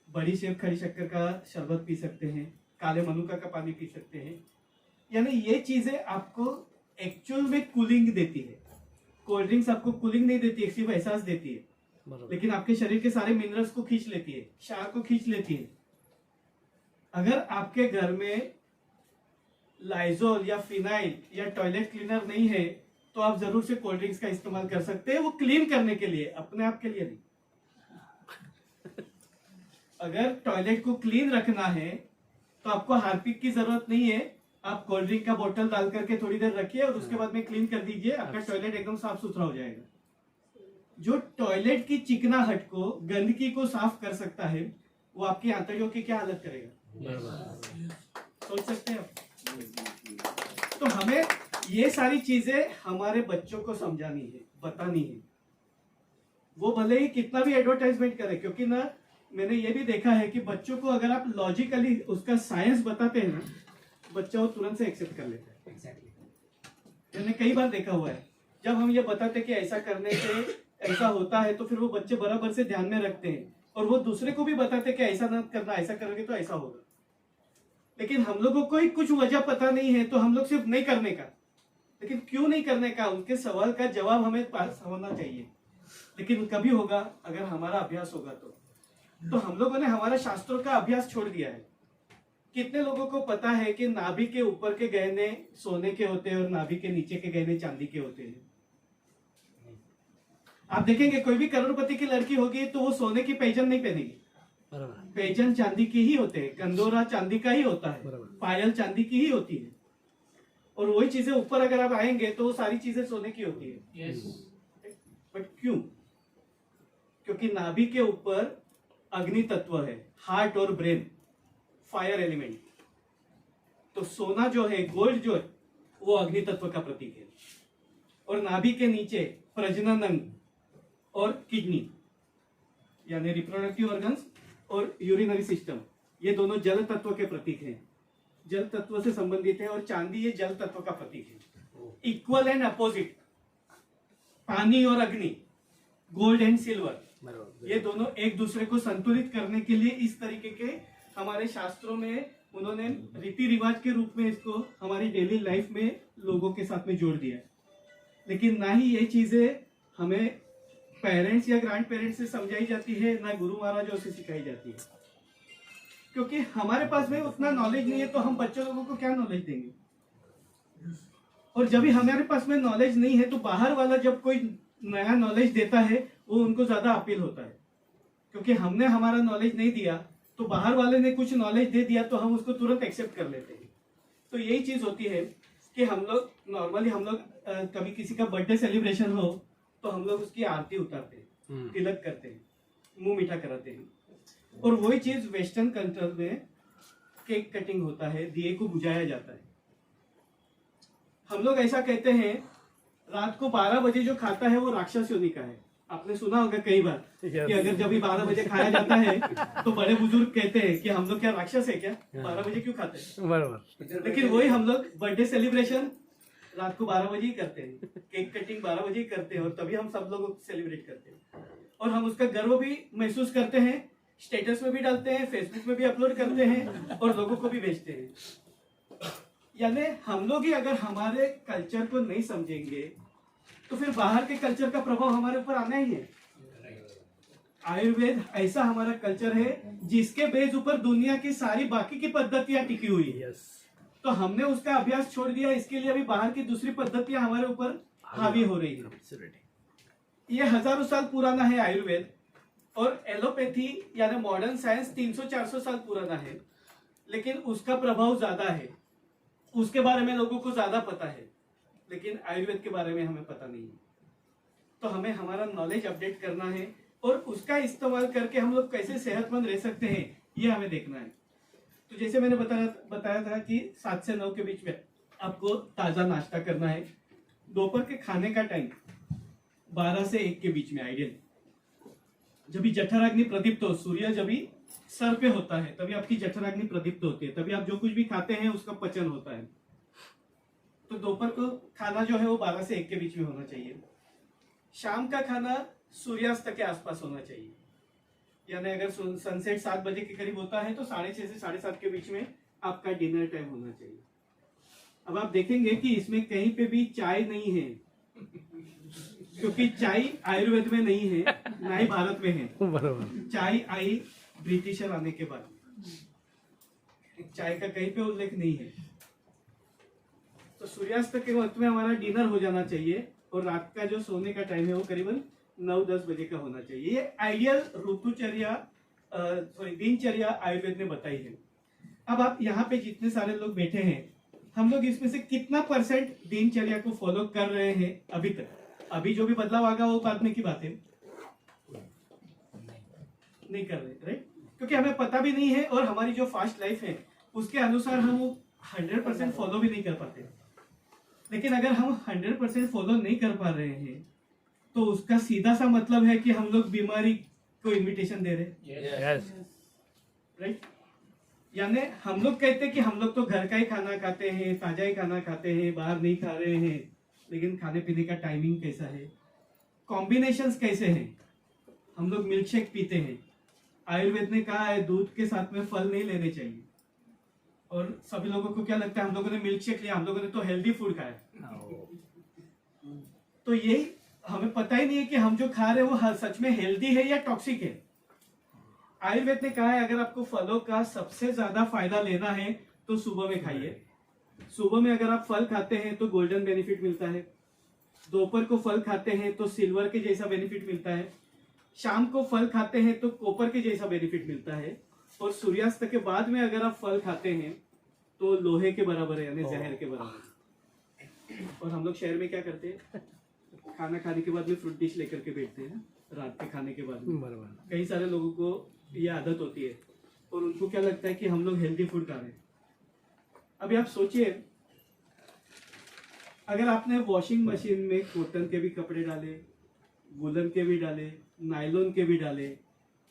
बड़ी सेब खड़ी शक्कर का शरबत पी सकते हैं, काले मनुका का पानी पी सकते हैं। यानी ये चीजें आपको एक्चुअल में कूलिंग देती है। कोल्ड ड्रिंक्स आपको कूलिंग नहीं देती है, सिर्फ एहसास देती है, लेकिन आपके शरीर के सारे मिनरल्स को खींच लेती है, क्षार को खींच लेती है। अगर आपके घर में लाइजोल या फिनाइल या टॉयलेट क्लीनर नहीं है तो आप जरूर से कोल्ड ड्रिंक्स का इस्तेमाल कर सकते हैं, वो क्लीन करने के लिए, अपने आप के लिए नहीं। अगर टॉयलेट को क्लीन रखना है तो आपको हार्पिक की जरूरत नहीं है, आप कोल्ड ड्रिंक का बोतल डाल करके थोड़ी देर रखिए और उसके बाद में क्लीन कर दीजिए, आपका टॉयलेट एकदम साफ सुथरा हो जाएगा। जो टॉयलेट की चिकनाहट को, गंदगी को साफ कर सकता है, वो आपकी आंतड़ियों की क्या हालत करेगा, सोच सकते हैं आप। तो हमें ये सारी चीजें हमारे बच्चों को समझानी है, बतानी है। वो भले ही कितना भी एडवर्टाइजमेंट करे, क्योंकि ना मैंने ये भी देखा है कि बच्चों को अगर आप लॉजिकली उसका साइंस बताते हैं ना, बच्चा वो तुरंत से एक्सेप्ट कर लेता है। एग्जैक्टली। मैंने कई बार देखा हुआ है, जब हम ये बताते कि ऐसा करने से ऐसा होता है, तो फिर वो बच्चे बराबर से ध्यान में रखते हैं, और वो दूसरे को भी बताते कि ऐसा ना करना, ऐसा करोगे तो ऐसा होगा। लेकिन हम लोगों को ही कुछ वजह पता नहीं है, तो हम लोग सिर्फ नहीं करने का, लेकिन क्यों नहीं करने का, उनके सवाल का जवाब हमें पास होना चाहिए। लेकिन कभी होगा अगर हमारा अभ्यास होगा तो हम लोगों ने हमारा शास्त्रों का अभ्यास छोड़ दिया है। कितने लोगों को पता है कि नाभि के ऊपर के गहने सोने के होते हैं और नाभि के नीचे के गहने चांदी के होते हैं। आप देखेंगे कोई भी करोड़पति की लड़की होगी तो वो सोने की पैजन नहीं पहनेगी, पैजन चांदी की ही होते हैं, कंदोरा चांदी का ही होता है, पायल चांदी की ही होती है, और वही चीजें ऊपर अगर आप आएंगे तो वो सारी चीजें सोने की होती है। बट क्यों? क्योंकि नाभि के ऊपर अग्नि तत्व है, हार्ट और ब्रेन, फायर एलिमेंट। तो सोना जो है, गोल्ड जो है, वो अग्नि तत्व का प्रतीक है, और नाभि के नीचे प्रजनन अंग और किडनी यानी रिप्रोडक्टिव ऑर्गन्स और यूरिनरी सिस्टम, ये दोनों जल तत्व के प्रतीक हैं, जल तत्व से संबंधित है, और चांदी ये जल तत्व का प्रतीक है। इक्वल एंड अपोजिट, पानी और अग्नि, गोल्ड एंड सिल्वर, ये दोनों एक दूसरे को संतुलित करने के लिए इस तरीके के हमारे शास्त्रों में उन्होंने रीति रिवाज के रूप में इसको हमारी डेली लाइफ में लोगों के साथ में जोड़ दिया। लेकिन ना ही ये चीजें हमें पेरेंट्स या ग्रैंड पेरेंट्स से समझाई जाती है, ना गुरु महाराजों से सिखाई जाती है, क्योंकि हमारे पास में उतना नॉलेज नहीं है, तो हम बच्चों लोगों को क्या नॉलेज देंगे। और जब भी हमारे पास में नॉलेज नहीं है तो बाहर वाला जब कोई नया नॉलेज देता है वो उनको ज्यादा अपील होता है। क्योंकि हमने हमारा नॉलेज नहीं दिया तो बाहर वाले ने कुछ नॉलेज दे दिया तो हम उसको तुरंत एक्सेप्ट कर लेते हैं। तो यही चीज होती है कि हम लोग नॉर्मली कभी किसी का बर्थडे सेलिब्रेशन हो तो हम लोग उसकी आरती उतारते हैं, तिलक करते हैं, मुंह मीठा कराते हैं। और वही चीज वेस्टर्न कल्चर में केक कटिंग होता है, दिए को बुझाया जाता है। हम लोग ऐसा कहते हैं रात को 12 बजे जो खाता है वो राक्षस योनि का है। आपने सुना होगा कई बार कि अगर जब भी 12 बजे खाया जाता है तो बड़े बुजुर्ग कहते हैं कि हम लोग क्या राक्षस है क्या, 12 बजे क्यों खाते हैं। बराबर। लेकिन वही हम लोग बर्थडे सेलिब्रेशन रात को 12 बजे ही करते हैं, केक कटिंग 12 बजे ही करते हैं और तभी हम सब लोग सेलिब्रेट करते हैं। और हम उसका गर्व भी महसूस करते हैं, स्टेटस में भी डालते हैं, फेसबुक में भी अपलोड करते हैं और लोगों को भी भेजते हैं। यानी हम लोग ही अगर हमारे कल्चर को नहीं समझेंगे तो फिर बाहर के कल्चर का प्रभाव हमारे ऊपर आना ही है। आयुर्वेद ऐसा हमारा कल्चर है जिसके बेस ऊपर दुनिया की सारी बाकी की पद्धतियां टिकी हुई है। तो हमने उसका अभ्यास छोड़ दिया, इसके लिए अभी बाहर की दूसरी पद्धतियां हमारे ऊपर हावी हो रही है। ये हजारों साल पुराना है आयुर्वेद, और एलोपैथी यानी मॉडर्न साइंस 300-400 साल पुराना है, लेकिन उसका प्रभाव ज्यादा है, उसके बारे में लोगों को ज्यादा पता है, लेकिन आयुर्वेद के बारे में हमें पता नहीं है। तो हमें हमारा नॉलेज अपडेट करना है और उसका इस्तेमाल करके हम लोग कैसे सेहतमंद रह सकते हैं ये हमें देखना है। तो जैसे मैंने बताया था कि 7 से 9 के बीच में आपको ताजा नाश्ता करना है। दोपहर के खाने का टाइम 12 से 1 के बीच में आइडियल, जब भी जठराग्नि प्रदीप्त हो, सूर्य जब भी सर पे होता है तभी आपकी जठराग्नि प्रदीप्त होती है, तभी आप जो कुछ भी खाते हैं उसका पचन होता है। तो दोपहर को खाना जो है वो 12 से 1 के बीच में होना चाहिए। शाम का खाना सूर्यास्त के आसपास होना चाहिए, यानी अगर सनसेट 7 बजे के करीब होता है तो 6:30 से 7:30 के बीच में आपका डिनर टाइम होना चाहिए। अब आप देखेंगे कि इसमें कहीं पे भी चाय नहीं है, क्योंकि चाय आयुर्वेद में नहीं है, ना ही भारत में है। बराबर। चाय आई ब्रिटिशर आने के बाद, चाय का कहीं पे उल्लेख नहीं है। तो सूर्यास्त के वक्त में हमारा डिनर हो जाना चाहिए और रात का जो सोने का टाइम है वो करीबन 9-10 बजे का होना चाहिए। ये आइडियल ऋतुचर्या दिनचर्या आयुर्वेद ने बताई है। अब आप यहाँ पे जितने सारे लोग बैठे हैं, हम लोग इसमें से कितना परसेंट दिनचर्या को फॉलो कर रहे हैं अभी तक? अभी जो भी बदलाव आएगा वो बाद में की बात है, नहीं कर रहे, राइट? क्योंकि हमें पता भी नहीं है और हमारी जो फास्ट लाइफ है उसके अनुसार हम 100% फॉलो भी नहीं कर पाते। लेकिन अगर हम 100% फॉलो नहीं कर पा रहे हैं तो उसका सीधा सा मतलब है कि हम लोग बीमारी को इन्विटेशन दे रहे हैं, राइट? यानी हम लोग कहते हैं कि हम लोग तो घर का ही खाना खाते हैं, ताजा ही खाना खाते हैं, बाहर नहीं खा रहे हैं, लेकिन खाने पीने का टाइमिंग कैसा है, कॉम्बिनेशंस कैसे हैं? हम लोग मिल्क शेक पीते हैं, आयुर्वेद ने कहा है दूध के साथ में फल नहीं लेने चाहिए, और सभी लोगों को क्या लगता है हम लोगों ने मिल्क शेक लिया, हम लोगों ने तो हेल्दी फूड खाया। तो यही हमें पता ही नहीं है कि हम जो खा रहे हैं वो सच में हेल्दी है या टॉक्सिक है। आयुर्वेद ने कहा है अगर आपको फलों का सबसे ज्यादा फायदा लेना है तो सुबह में खाइए। सुबह में अगर आप फल खाते हैं तो गोल्डन बेनिफिट मिलता है, दोपहर को फल खाते हैं तो सिल्वर के जैसा बेनिफिट मिलता है, शाम को फल खाते हैं तो कॉपर के जैसा बेनिफिट मिलता है, और सूर्यास्त के बाद में अगर आप फल खाते हैं तो लोहे के बराबर है, यानी जहर के बराबर। और हम लोग शहर में क्या करते हैं, खाना खाने के बाद में फ्रूट डिश लेकर के बैठते हैं रात के खाने के बाद में। बराबर। कई सारे लोगों को ये आदत होती है और उनको क्या लगता है कि हम लोग हेल्दी फूड खा रहे हैं। अभी आप सोचिए अगर आपने वॉशिंग मशीन में कॉटन के भी कपड़े डाले, वुलन के भी डाले, नायलॉन के भी डाले,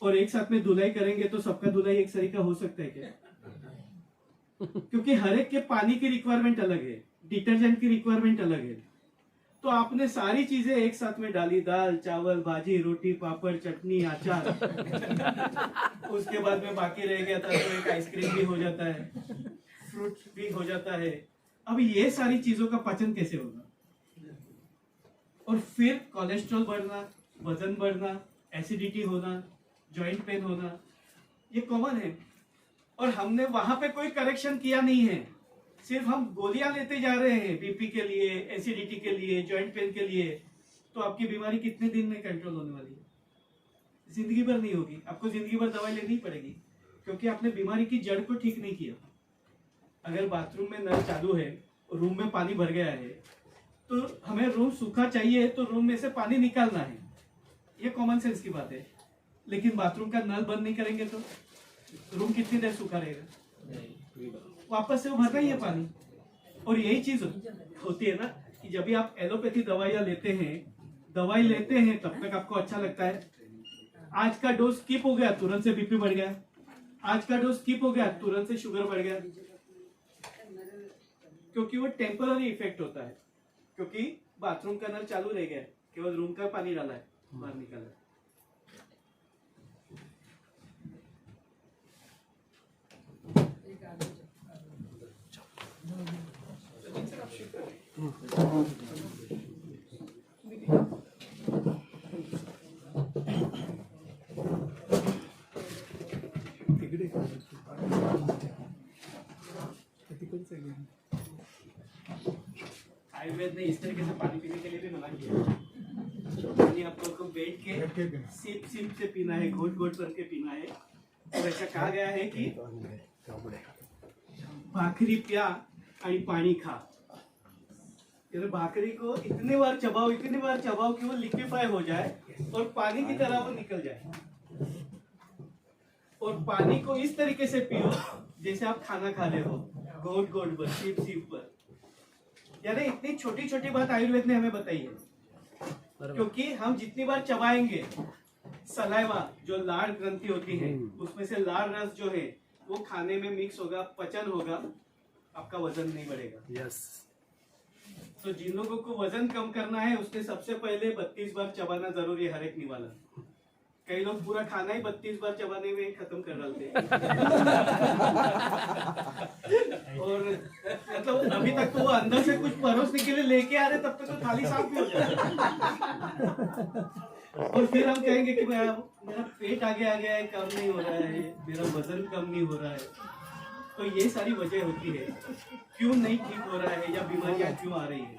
और एक साथ में धुलाई करेंगे तो सबका धुलाई एक तरीका हो सकता है क्या? क्योंकि हर एक के पानी की रिक्वायरमेंट अलग है, डिटर्जेंट की रिक्वायरमेंट अलग है। तो आपने सारी चीजें एक साथ में डाली, दाल चावल भाजी रोटी पापड़ चटनी अचार उसके बाद में बाकी रह गया था तो एक आइसक्रीम भी हो जाता है, फ्रूट भी हो जाता है। अब ये सारी चीजों का पाचन कैसे होगा? और फिर कोलेस्ट्रॉल बढ़ना, वजन बढ़ना, एसिडिटी होना, जॉइंट पेन होना, ये कॉमन है। और हमने वहां पे कोई करेक्शन किया नहीं है, सिर्फ हम गोलियां लेते जा रहे हैं बीपी के लिए, एसिडिटी के लिए, जॉइंट पेन के लिए। तो आपकी बीमारी कितने दिन में कंट्रोल होने वाली है? जिंदगी भर नहीं होगी, आपको जिंदगी भर दवाई लेनी पड़ेगी, क्योंकि आपने बीमारी की जड़ को ठीक नहीं किया। अगर बाथरूम में नल चालू है, रूम में पानी भर गया है, तो हमें रूम सूखा चाहिए तो रूम में से पानी निकालना है, ये कॉमन सेंस की बात है। लेकिन बाथरूम का नल बंद नहीं करेंगे तो रूम कितनी देर सूखा रहेगा, वापस से वो भरना ही है पानी। और यही चीज होती है ना कि जब भी आप एलोपैथी दवाइयां लेते हैं, दवाई लेते हैं तब तक आपको अच्छा लगता है, आज का डोज स्किप हो गया तुरंत से बीपी बढ़ गया, आज का डोज स्किप हो गया तुरंत से शुगर बढ़ गया, क्योंकि वो टेम्पररी इफेक्ट होता है, क्योंकि बाथरूम का नल चालू रह गया, केवल रूम का पानी डाला है, बाहर निकाला है। आयुर्वेद ने इस तरीके से पानी पीने के लिए भी मना किया, पानी आपको बैठ के सिप सिप से पीना है, घोट घोट करके पीना है। और ऐसा कहा गया है कि भाकरी प्या आणि पानी खा, यानी भाकरी को इतने बार चबाओ कि वो लिक्विफाई हो जाए और पानी की तरह वो निकल जाए, और पानी को इस तरीके से पियो जैसे आप खाना खा रहे हो, घोट घोट पर, सिप सिप पर। यानी इतनी छोटी छोटी बात आयुर्वेद ने हमें बताई है, क्योंकि हम जितनी बार चबाएंगे, सलाइवा जो लाड़ ग्रंथि होती है उसमें से लाड़ रस जो है वो खाने में मिक्स होगा, पचन होगा, आपका वजन नहीं बढ़ेगा। यस। तो जिन लोगों को वजन कम करना है उसने सबसे पहले 32 बार चबाना जरूरी है, हर एक निवाला। कई लोग पूरा खाना ही 32 बार चबाने में खत्म कर डालते हैं। और मतलब अभी तक तो वो अंदर से कुछ परोसने के लिए लेके आ रहे, तब तक तो थाली साफ भी हो जाए। और फिर हम कहेंगे कि मेरा पेट आगे आ गया है, कम नहीं हो रहा है, मेरा वजन कम नहीं हो रहा है। तो ये सारी वजह होती है क्यों नहीं ठीक हो रहा है या बीमारियां क्यों आ रही है।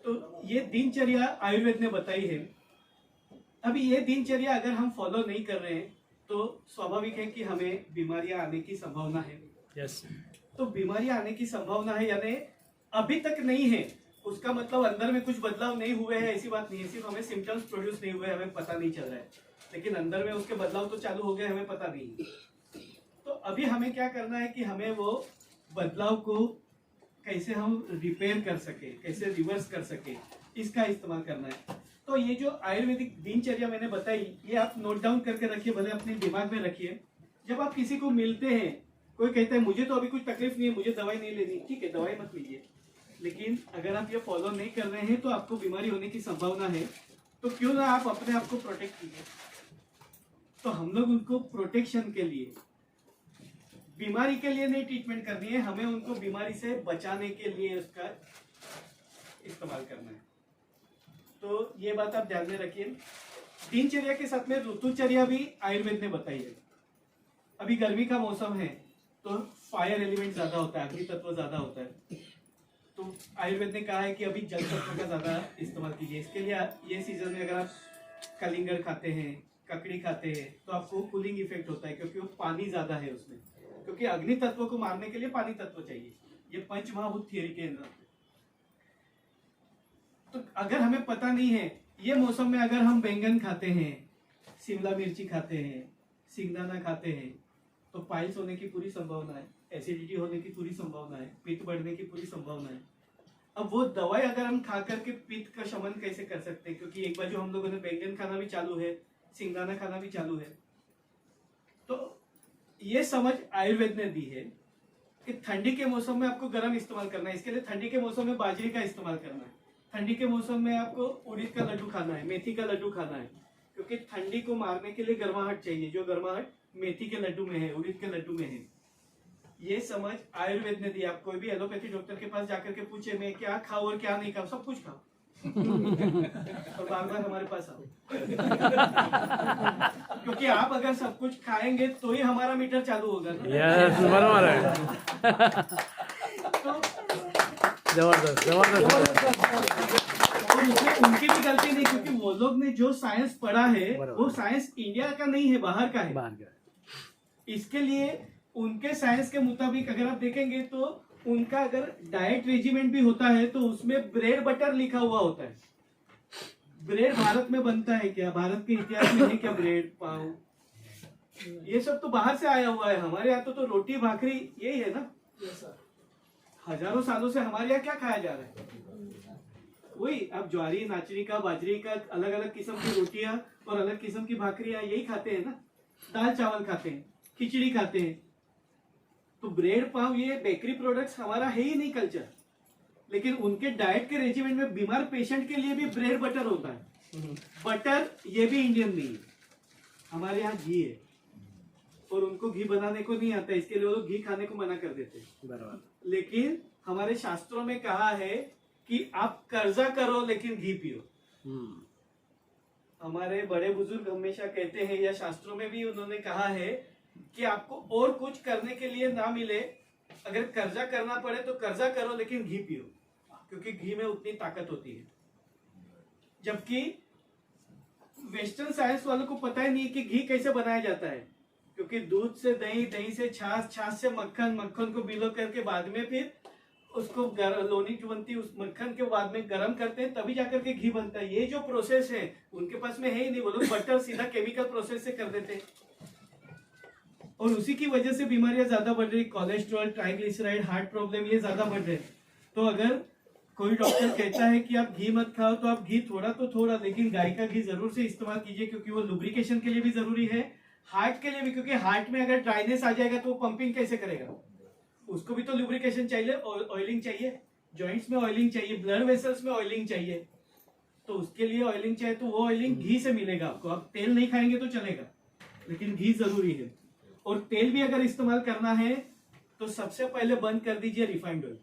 तो ये दिनचर्या आयुर्वेद ने बताई है। अभी ये दिनचर्या अगर हम फॉलो नहीं कर रहे हैं तो स्वाभाविक है कि हमें बीमारियां आने की संभावना है। यस। तो बीमारियां आने की संभावना है, यानी अभी तक नहीं है, उसका मतलब अंदर में कुछ बदलाव नहीं हुए हैं ऐसी बात नहीं है। सिर्फ हमें सिम्टम्स प्रोड्यूस नहीं हुए, हमें पता नहीं चल रहा है, लेकिन अंदर में उसके बदलाव तो चालू हो गए, हमें पता नहीं। तो अभी हमें क्या करना है कि हमें वो बदलाव को कैसे हम रिपेयर कर सके, कैसे रिवर्स कर सके, इसका इस्तेमाल करना है। तो ये जो आयुर्वेदिक दिनचर्या मैंने बताई, ये आप नोट डाउन करके रखिए, भले अपने दिमाग में रखिए। जब आप किसी को मिलते हैं, कोई कहता है मुझे तो अभी कुछ तकलीफ नहीं है, मुझे दवाई नहीं लेनी, ठीक है दवाई मत लीजिए, लेकिन अगर आप ये फॉलो नहीं कर रहे हैं तो आपको बीमारी होने की संभावना है। तो क्यों ना आप अपने आप को प्रोटेक्ट कीजिए। तो हम लोग उनको प्रोटेक्शन के लिए, बीमारी के लिए नहीं ट्रीटमेंट करनी है, हमें उनको बीमारी से बचाने के लिए उसका इस्तेमाल करना है। तो ये बात आप ध्यान में रखिए। दिनचर्या के साथ में ऋतुचर्या भी आयुर्वेद ने बताई है। अभी गर्मी का मौसम है तो फायर एलिमेंट ज्यादा होता है, अग्नि तत्व ज्यादा होता है। तो आयुर्वेद ने कहा है कि अभी जल तत्व का ज्यादा इस्तेमाल कीजिए। इसके लिए ये सीजन में अगर आप कलिंगर खाते हैं, ककड़ी खाते हैं, तो आपको कूलिंग इफेक्ट होता है, क्योंकि वो पानी ज्यादा है उसमें, क्योंकि अग्नि तत्व को मारने के लिए पानी तत्व चाहिए। ये पंचमहाभूत थियरी के अंदर। तो अगर हमें पता नहीं है, ये मौसम में अगर हम बैंगन खाते हैं, शिमला मिर्ची खाते हैं, सिंगदाना खाते हैं, तो पाइल्स होने की पूरी संभावना है, एसिडिटी होने की पूरी संभावना है, पित्त बढ़ने की पूरी संभावना है। अब वो दवाई अगर हम खा करके पित्त का शमन कैसे कर सकते हैं, क्योंकि एक बार जो हम लोगों ने बैंगन खाना भी चालू है, सिंगदाना खाना भी चालू है। तो ये समझ आयुर्वेद ने दी है कि ठंडी के मौसम में आपको गर्म इस्तेमाल करना है। इसके लिए ठंडी के मौसम में बाजरे का इस्तेमाल करना है, ठंडी के मौसम में आपको उड़द का लड्डू खाना है, मेथी का लड्डू खाना है, क्योंकि ठंडी को मारने के लिए गर्माहट चाहिए, जो गर्माहट मेथी के लड्डू में है, उड़द के लड्डू में है। ये समझ आयुर्वेद ने दिया। आप कोई भी एलोपैथी डॉक्टर के पास जाकर के पूछे मैं क्या खाऊं और क्या नहीं खाऊं, सब कुछ खाओ और बार बार हमारे पास आओ। क्योंकि आप अगर सब कुछ खाएंगे तो ही हमारा मीटर चालू होगा ना। यस, बराबर है। तो जबरदस्त जबरदस्त और उसमें उनकी भी गलती नहीं, क्योंकि वो लोग ने जो साइंस पढ़ा है बराबर। वो साइंस इंडिया का नहीं है, बाहर का है। बाहर का इसके लिए उनके साइंस के मुताबिक अगर आप देखेंगे तो उनका अगर डाइट रेजिमेंट भी होता है तो उसमें ब्रेड बटर लिखा हुआ होता है। ब्रेड भारत में बनता है क्या? भारत के इतिहास में है क्या ब्रेड पाव? ये सब तो बाहर से आया हुआ है। हमारे यहाँ तो रोटी भाकरी यही है ना। हजारों सालों से हमारे यहाँ क्या खाया जा रहा है? वही, अब ज्वारी नाचनी का बाजरी का अलग अलग किस्म की रोटियां और अलग किस्म की भाकरियां यही खाते हैं ना। दाल चावल खाते हैं, खिचड़ी खाते हैं। तो ब्रेड पाव ये बेकरी प्रोडक्ट्स हमारा है ही नहीं कल्चर। लेकिन उनके डाइट के रेजिमेंट में बीमार पेशेंट के लिए भी ब्रेड बटर होता है। बटर ये भी इंडियन नहीं है, हमारे यहाँ घी है और उनको घी बनाने को नहीं आता, इसके लिए वो लोग घी खाने को मना कर देते हैं। बराबर लेकिन हमारे शास्त्रों में कहा है कि आप कर्जा करो लेकिन घी पियो। हमारे बड़े बुजुर्ग हमेशा कहते हैं, या शास्त्रों में भी उन्होंने कहा है कि आपको और कुछ करने के लिए ना मिले, अगर कर्जा करना पड़े तो कर्जा करो लेकिन घी पियो, क्योंकि घी में उतनी ताकत होती है। जबकि वेस्टर्न साइंस वालों को पता ही नहीं कि घी कैसे बनाया जाता है, क्योंकि दूध से दही, दही से छाछ, छाछ से मक्खन, मक्खन को बिलो करके बाद में फिर उसको लोनी जो बनती है उस मक्खन के बाद में गर्म करते हैं, तभी जाकर के घी बनता है। ये जो प्रोसेस है उनके पास में है ही नहीं। वो लोग बटर सीधा केमिकल प्रोसेस से कर देते हैं और उसी की वजह से बीमारियां ज्यादा बढ़ रही। कोलेस्ट्रॉल, ट्राइग्लिसराइड, हार्ट प्रॉब्लम ये ज्यादा बढ़ रहे हैं। तो अगर कोई डॉक्टर कहता है कि आप घी मत खाओ तो आप घी थोड़ा तो थोड़ा, लेकिन गाय का घी जरूर से इस्तेमाल कीजिए, क्योंकि वो लुब्रिकेशन के लिए भी जरूरी है, हार्ट के लिए भी। क्योंकि हार्ट में अगर ड्राइनेस आ जाएगा तो वो पंपिंग कैसे करेगा? उसको भी तो लुब्रिकेशन चाहिए, ऑयलिंग चाहिए, जॉइंट्स में ऑयलिंग चाहिए, ब्लड वेसल्स में ऑयलिंग चाहिए। तो उसके लिए ऑयलिंग चाहिए, तो वो ऑयलिंग घी से मिलेगा आपको। आप तेल नहीं खाएंगे तो चलेगा, लेकिन घी जरूरी है। और तेल भी अगर इस्तेमाल करना है तो सबसे पहले बंद कर दीजिए रिफाइंड ऑयल।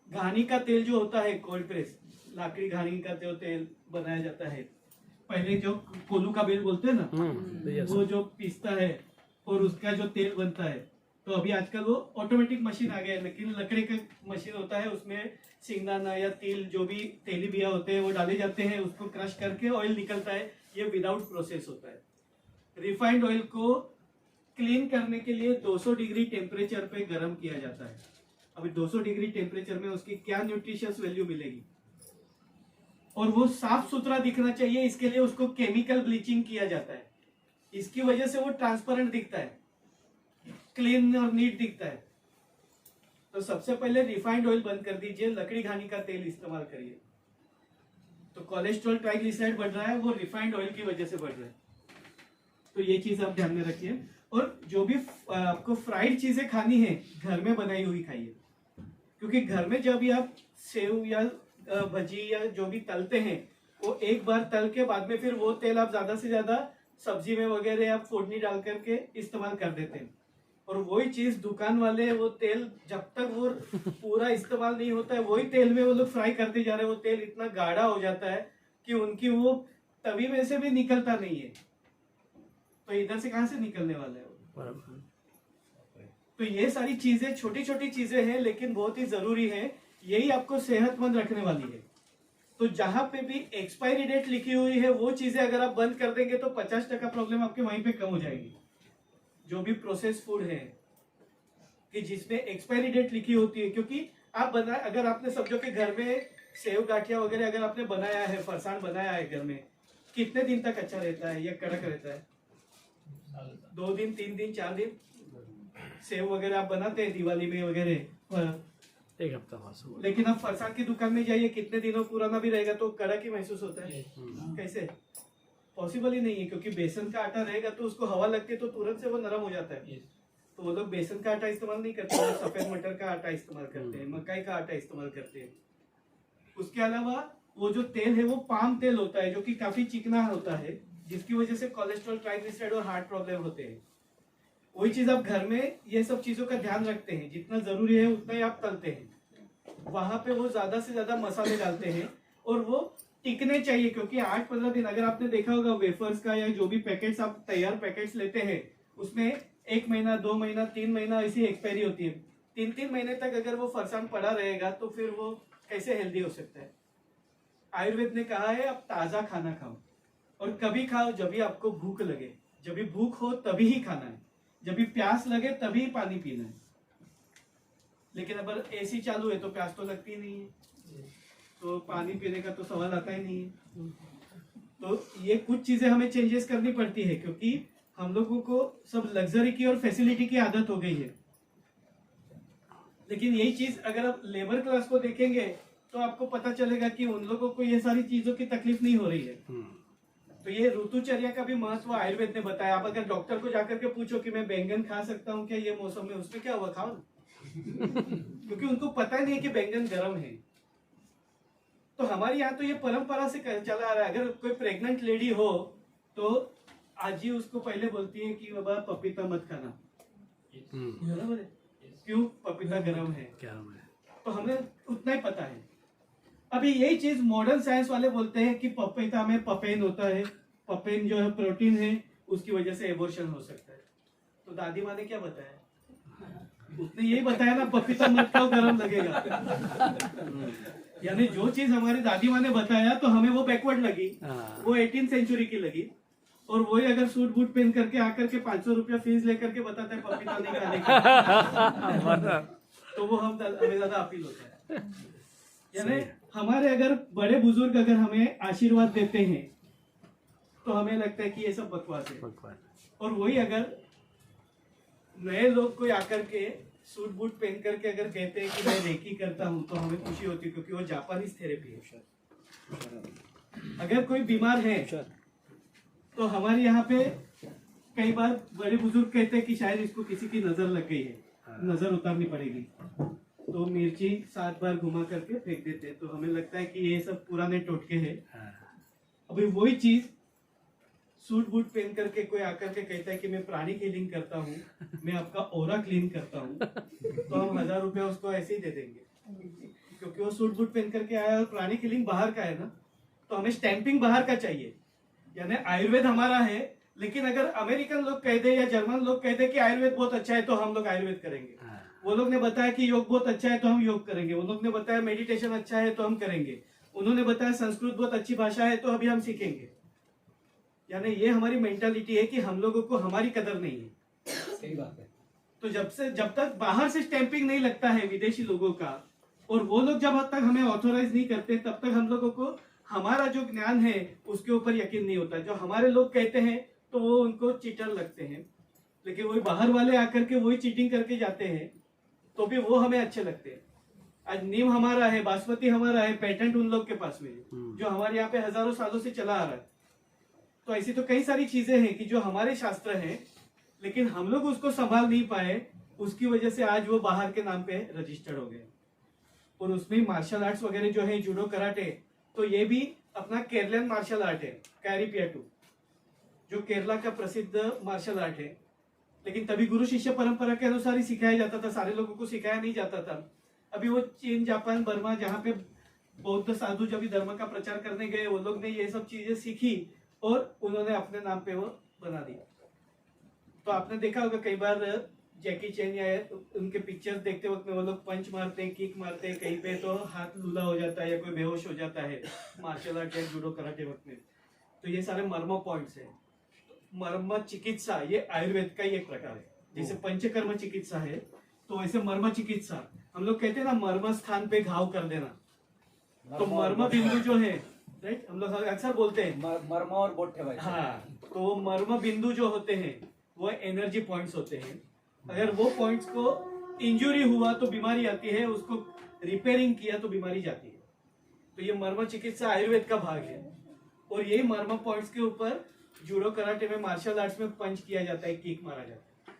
घानी का तेल जो होता है, कोल्ड प्रेस लाकड़ी घानी का जो तेल बनाया जाता है, पहले जो कोलू का बेल बोलते हैं ना, वो जो पीसता है और उसका जो तेल बनता है। तो अभी आजकल वो ऑटोमेटिक मशीन आ गया है, लेकिन लकड़ी का मशीन होता है, उसमें सिंगदाना या तिल जो भी तेली बिया होते हैं वो डाले जाते हैं, उसको क्रश करके ऑयल निकलता है। ये विदाउट प्रोसेस होता है। रिफाइंड ऑयल को क्लीन करने के लिए 200 डिग्री टेम्परेचर पे गर्म किया जाता है। अभी 200 डिग्री टेम्परेचर में उसकी क्या न्यूट्रिशियस वैल्यू मिलेगी? और वो साफ सुथरा दिखना चाहिए, इसके लिए उसको केमिकल ब्लीचिंग किया जाता है। इसकी वजह से वो ट्रांसपेरेंट दिखता है, क्लीन और नीट दिखता है। तो सबसे पहले रिफाइंड ऑयल बंद कर दीजिए, लकड़ी घानी का तेल इस्तेमाल करिए। तो कोलेस्ट्रॉल, ट्राइग्लिसराइड बढ़ रहा है, वो रिफाइंड ऑयल की वजह से बढ़ रहा है। तो ये चीज आप ध्यान में रखिए। और जो भी आपको फ्राइड चीजें खानी है, घर में बनाई हुई खाइए, क्योंकि घर में जब भी आप सेव या भजी या जो भी तलते हैं, वो एक बार तल के बाद में फिर वो तेल आप ज्यादा से ज्यादा सब्जी में वगैरह आप फोड़नी डाल करके इस्तेमाल कर देते हैं। और वही चीज दुकान वाले वो तेल जब तक वो पूरा इस्तेमाल नहीं होता है, वही तेल में वो लोग फ्राई करते जा रहे हैं। वो तेल इतना गाढ़ा हो जाता है कि उनकी वो तवी में से भी निकलता नहीं है। तो इधर से कहां से निकलने वाला है वो? तो ये सारी चीजें छोटी छोटी चीजें हैं, लेकिन बहुत ही जरूरी है। यही आपको सेहतमंद रखने वाली है। तो जहां पे भी एक्सपायरी डेट लिखी हुई है वो चीजें अगर आप बंद कर देंगे तो 50% प्रॉब्लम आपके वहीं पे कम हो जाएगी। जो भी प्रोसेस फूड है कि जिसमें एक्सपायरी डेट लिखी होती है, क्योंकि आप बना, अगर आपने समझो कि घर में सेव गाठिया वगैरह अगर आपने बनाया है, फरसाण बनाया है घर में, कितने दिन तक अच्छा रहता है या कड़क रहता है? 2 दिन, 3 दिन, 4 दिन। सेव वगैरह आप बनाते हैं दिवाली में वगैरह, 1 हफ्ता बाद। लेकिन आप फरसाण की दुकान में जाइए, कितने दिनों पुराना भी रहेगा तो कड़क ही महसूस होता है। कैसे? पॉसिबल ही नहीं है, क्योंकि बेसन का आटा रहेगा तो उसको हवा लगती है तो तुरंत से वो नरम हो जाता है। तो वो लोग बेसन का आटा इस्तेमाल नहीं करते, वो सफेद मटर का आटा इस्तेमाल करते हैं, मकई का आटा इस्तेमाल करते हैं। उसके अलावा वो जो तेल है वो पाम तेल होता है, जो कि काफी चिकना होता है, जिसकी वजह से कोलेस्ट्रॉल, ट्राइग्लिसराइड और हार्ट प्रॉब्लम होते हैं। वही चीज आप घर में ये सब चीजों का ध्यान रखते हैं, जितना जरूरी है उतना ही आप तलते हैं। वहां पे वो ज्यादा से ज्यादा मसाले डालते हैं और वो टिकने चाहिए, क्योंकि 8-15 दिन, अगर आपने देखा होगा वेफर्स का या जो भी पैकेट्स आप तैयार पैकेट्स लेते हैं, उसमें 1 महीना, 2 महीना, 3 महीना ऐसी एक्सपायरी होती है। 3-3 महीने तक अगर वो फरसान पड़ा रहेगा तो फिर वो कैसे हेल्दी हो सकता है। आयुर्वेद ने कहा है आप ताजा खाना खाओ और कभी खाओ जब भी आपको भूख लगे, जब भी भूख हो तभी ही खाना है, जब भी प्यास लगे तभी पानी पीना है। लेकिन अगर एसी चालू है तो प्यास तो लगती नहीं है, तो पानी पीने का तो सवाल आता ही नहीं है। तो ये कुछ चीजें हमें चेंजेस करनी पड़ती है क्योंकि हम लोगों को सब लग्जरी की और फैसिलिटी की आदत हो गई है। लेकिन यही चीज अगर आप लेबर क्लास को देखेंगे तो आपको पता चलेगा कि उन लोगों को ये सारी चीजों की तकलीफ नहीं हो रही है। तो ये ऋतुचर्या का भी महत्व आयुर्वेद ने बताया। आप अगर डॉक्टर को जाकर के पूछो कि मैं बैंगन खा सकता हूँ क्या ये मौसम में, उसमें क्या हुआ, खाओ ना। क्योंकि उनको पता नहीं है कि बैंगन गर्म है। तो हमारे यहाँ तो ये परंपरा से चला आ रहा है। अगर कोई प्रेग्नेंट लेडी हो तो आज ही उसको पहले बोलती है कि बाबा पपीता मत खाना, बराबर है? क्यों? पपीता गर्म है। क्या नाम है? तो हमें उतना ही पता है। अभी यही चीज मॉडर्न साइंस वाले बोलते हैं कि पपीता में पपेन होता है, पपेन जो है प्रोटीन है, उसकी वजह से एबॉर्शन हो सकता है। तो दादी माँ ने क्या बताया? उसने यही बताया ना, पपीता मत खाओ गर्म लगेगा। यानी जो चीज हमारी दादी माँ ने बताया तो हमें वो बैकवर्ड लगी, वो 18th सेंचुरी की लगी। और वही अगर सूट बूट पहन करके आकर के 500 रुपया फीस लेकर के बताता है पपीता नहीं खाने का, तो वो हमें ज्यादा अपील होता है। यानी हमारे अगर बड़े बुजुर्ग अगर हमें आशीर्वाद देते हैं तो हमें लगता है कि ये सब बकवास है। और वही अगर नए लोग कोई आकर के सूट बूट पहन करके अगर कहते हैं कि मैं रेकी करता हूँ तो हमें खुशी होती है, क्योंकि वो जापानीज थेरेपी है। अगर कोई बीमार है तो हमारे यहाँ पे कई बार बड़े बुजुर्ग कहते हैं कि शायद इसको किसी की नजर लग गई है, नजर उतारनी पड़ेगी, तो मिर्ची 7 बार घुमा करके फेंक देते हैं। तो हमें लगता है कि ये सब पुराने टोटके हैं। अभी वही चीज सूट बूट पहन करके कोई आकर के कहता है कि मैं प्राणी क्लीनिंग करता हूँ, मैं आपका ओरा क्लीन करता हूँ, तो हम 1000 रुपया उसको ऐसे ही दे देंगे, क्योंकि वो सूट बूट पहन करके आया और प्राणी क्लीनिंग बाहर का है ना। तो हमें स्टैंपिंग बाहर का चाहिए। यानी आयुर्वेद हमारा है, लेकिन अगर अमेरिकन लोग कह दे या जर्मन लोग कह दे कि आयुर्वेद बहुत अच्छा है तो हम लोग आयुर्वेद करेंगे। वो लोग ने बताया कि योग बहुत अच्छा है तो हम योग करेंगे। वो लोग ने बताया मेडिटेशन अच्छा है तो हम करेंगे। उन्होंने बताया संस्कृत बहुत अच्छी भाषा है तो अभी हम सीखेंगे। यानी ये हमारी मेंटालिटी है कि हम लोगों को हमारी कदर नहीं है। सही बात है। तो जब तक बाहर से स्टैंपिंग नहीं लगता है विदेशी लोगों का, और वो लोग जब तक हमें ऑथोराइज नहीं करते, तब तक हम लोगों को हमारा जो ज्ञान है उसके ऊपर यकीन नहीं होता। जो हमारे लोग कहते हैं तो वो उनको चीटर लगते हैं, लेकिन वही बाहर वाले आकर के वही चीटिंग करके जाते हैं तो भी वो हमें अच्छे लगते हैं। आज नीम हमारा है, बासमती हमारा है, पेटेंट उन लोग के पास में है जो हमारे यहाँ पे हजारों सालों से चला आ रहा है। तो ऐसी तो कई सारी चीजें हैं कि जो हमारे शास्त्र हैं, लेकिन हम लोग उसको संभाल नहीं पाए, उसकी वजह से आज वो बाहर के नाम पे रजिस्टर्ड हो गए। और उसमें मार्शल आर्ट्स वगैरह जो है, जूडो कराटे, तो ये भी अपना केरलियन मार्शल आर्ट है, कैरीपियाटू, जो केरला का प्रसिद्ध मार्शल आर्ट है। लेकिन तभी गुरु शिष्य परंपरा के अनुसार ही सिखाया जाता था, सारे लोगों को सिखाया नहीं जाता था। अभी वो चीन, जापान, बर्मा, जहाँ पे बौद्ध साधु जब धर्म का प्रचार करने गए, वो लोग ने ये सब चीजें सीखी और उन्होंने अपने नाम पे वो बना दी। तो आपने देखा होगा कई बार जैकी चैन या उनके पिक्चर्स देखते वक्त में वो लोग पंच मारते हैं, किक मारते हैं, कहीं पे तो हाथ लूला हो जाता है या कोई बेहोश हो जाता है मार्शल आर्ट या जूडो कराटे वक्त में। तो ये सारे मर्म पॉइंट्स है। मर्म चिकित्सा ये आयुर्वेद का ही एक प्रकार है। जैसे पंचकर्म चिकित्सा है तो वैसे मर्म चिकित्सा, हम लोग कहते हैं ना मर्म स्थान पे घाव कर देना, तो मर्म बिंदु जो है, राइट, हम लोग अक्सर बोलते हैं मर्म और बोट ठेवायचे। हाँ, तो मर्म बिंदु जो होते हैं वो एनर्जी पॉइंट्स होते हैं। अगर वो पॉइंट्स को इंजुरी हुआ तो बीमारी आती है, उसको रिपेयरिंग किया तो बीमारी जाती है। तो ये मर्म चिकित्सा आयुर्वेद का भाग है। और यही मर्म पॉइंट्स के ऊपर जूडो कराटे में, मार्शल आर्ट्स में पंच किया जाता है, किक मारा जाता है।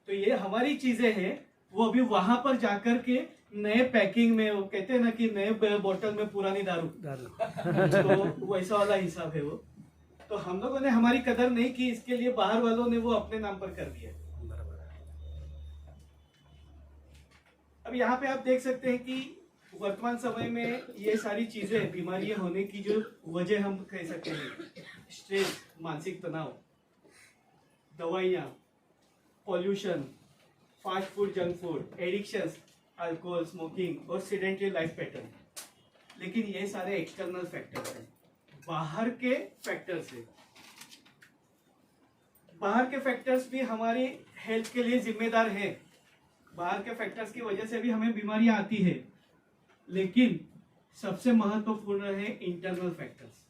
तो ये हमारी चीजें हैं, वो अभी वहां पर जाकर के नए पैकिंग में, वो कहते हैं ना कि नए बोतल में पुरानी दारू तो वैसा वाला हिसाब है वो। तो हम लोगों ने हमारी कदर नहीं की, इसके लिए बाहर वालों ने वो अपने नाम पर कर दिया। अब यहाँ पे आप देख सकते हैं कि वर्तमान समय में ये सारी चीजें, बीमारियां होने की जो वजह हम कह सकते हैं, स्ट्रेस, मानसिक तनाव, दवाइयाँ, pollution, fast food, junk food, addictions, alcohol, smoking और सीडेंटरी लाइफ पैटर्न। लेकिन ये सारे एक्सटर्नल फैक्टर्स हैं, बाहर के फैक्टर्स हैं। बाहर के फैक्टर्स भी हमारी हेल्थ के लिए जिम्मेदार हैं। बाहर के फैक्टर्स की वजह से भी हमें बीमारियां आती है, लेकिन सबसे महत्वपूर्ण है इंटरनल फैक्टर्स।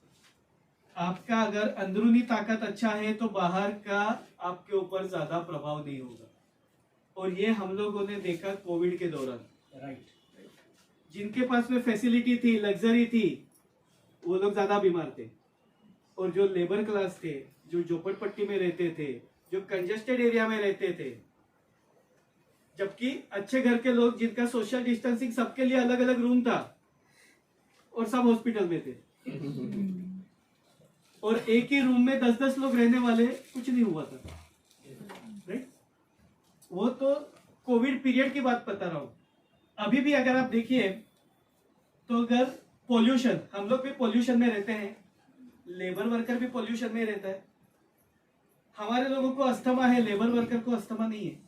आपका अगर अंदरूनी ताकत अच्छा है तो बाहर का आपके ऊपर ज्यादा प्रभाव नहीं होगा। और ये हम लोगों ने देखा कोविड के दौरान। राइट। जिनके पास में फैसिलिटी थी, लग्जरी थी, वो लोग ज्यादा बीमार थे। और जो लेबर क्लास थे, जो झोपड़पट्टी में रहते थे, जो कंजेस्टेड एरिया में रहते थे, जबकि अच्छे घर के लोग जिनका सोशल डिस्टेंसिंग सबके लिए अलग अलग रूम था और सब हॉस्पिटल में थे, और एक ही रूम में 10-10 लोग रहने वाले, कुछ नहीं हुआ था। राइट? वो तो कोविड पीरियड की बात बता रहा हूं। अभी भी अगर आप देखिए तो अगर पोल्यूशन, हम लोग भी पोल्यूशन में रहते हैं, लेबर वर्कर भी पोल्यूशन में रहता है। हमारे लोगों को अस्थमा है, लेबर वर्कर को अस्थमा नहीं है।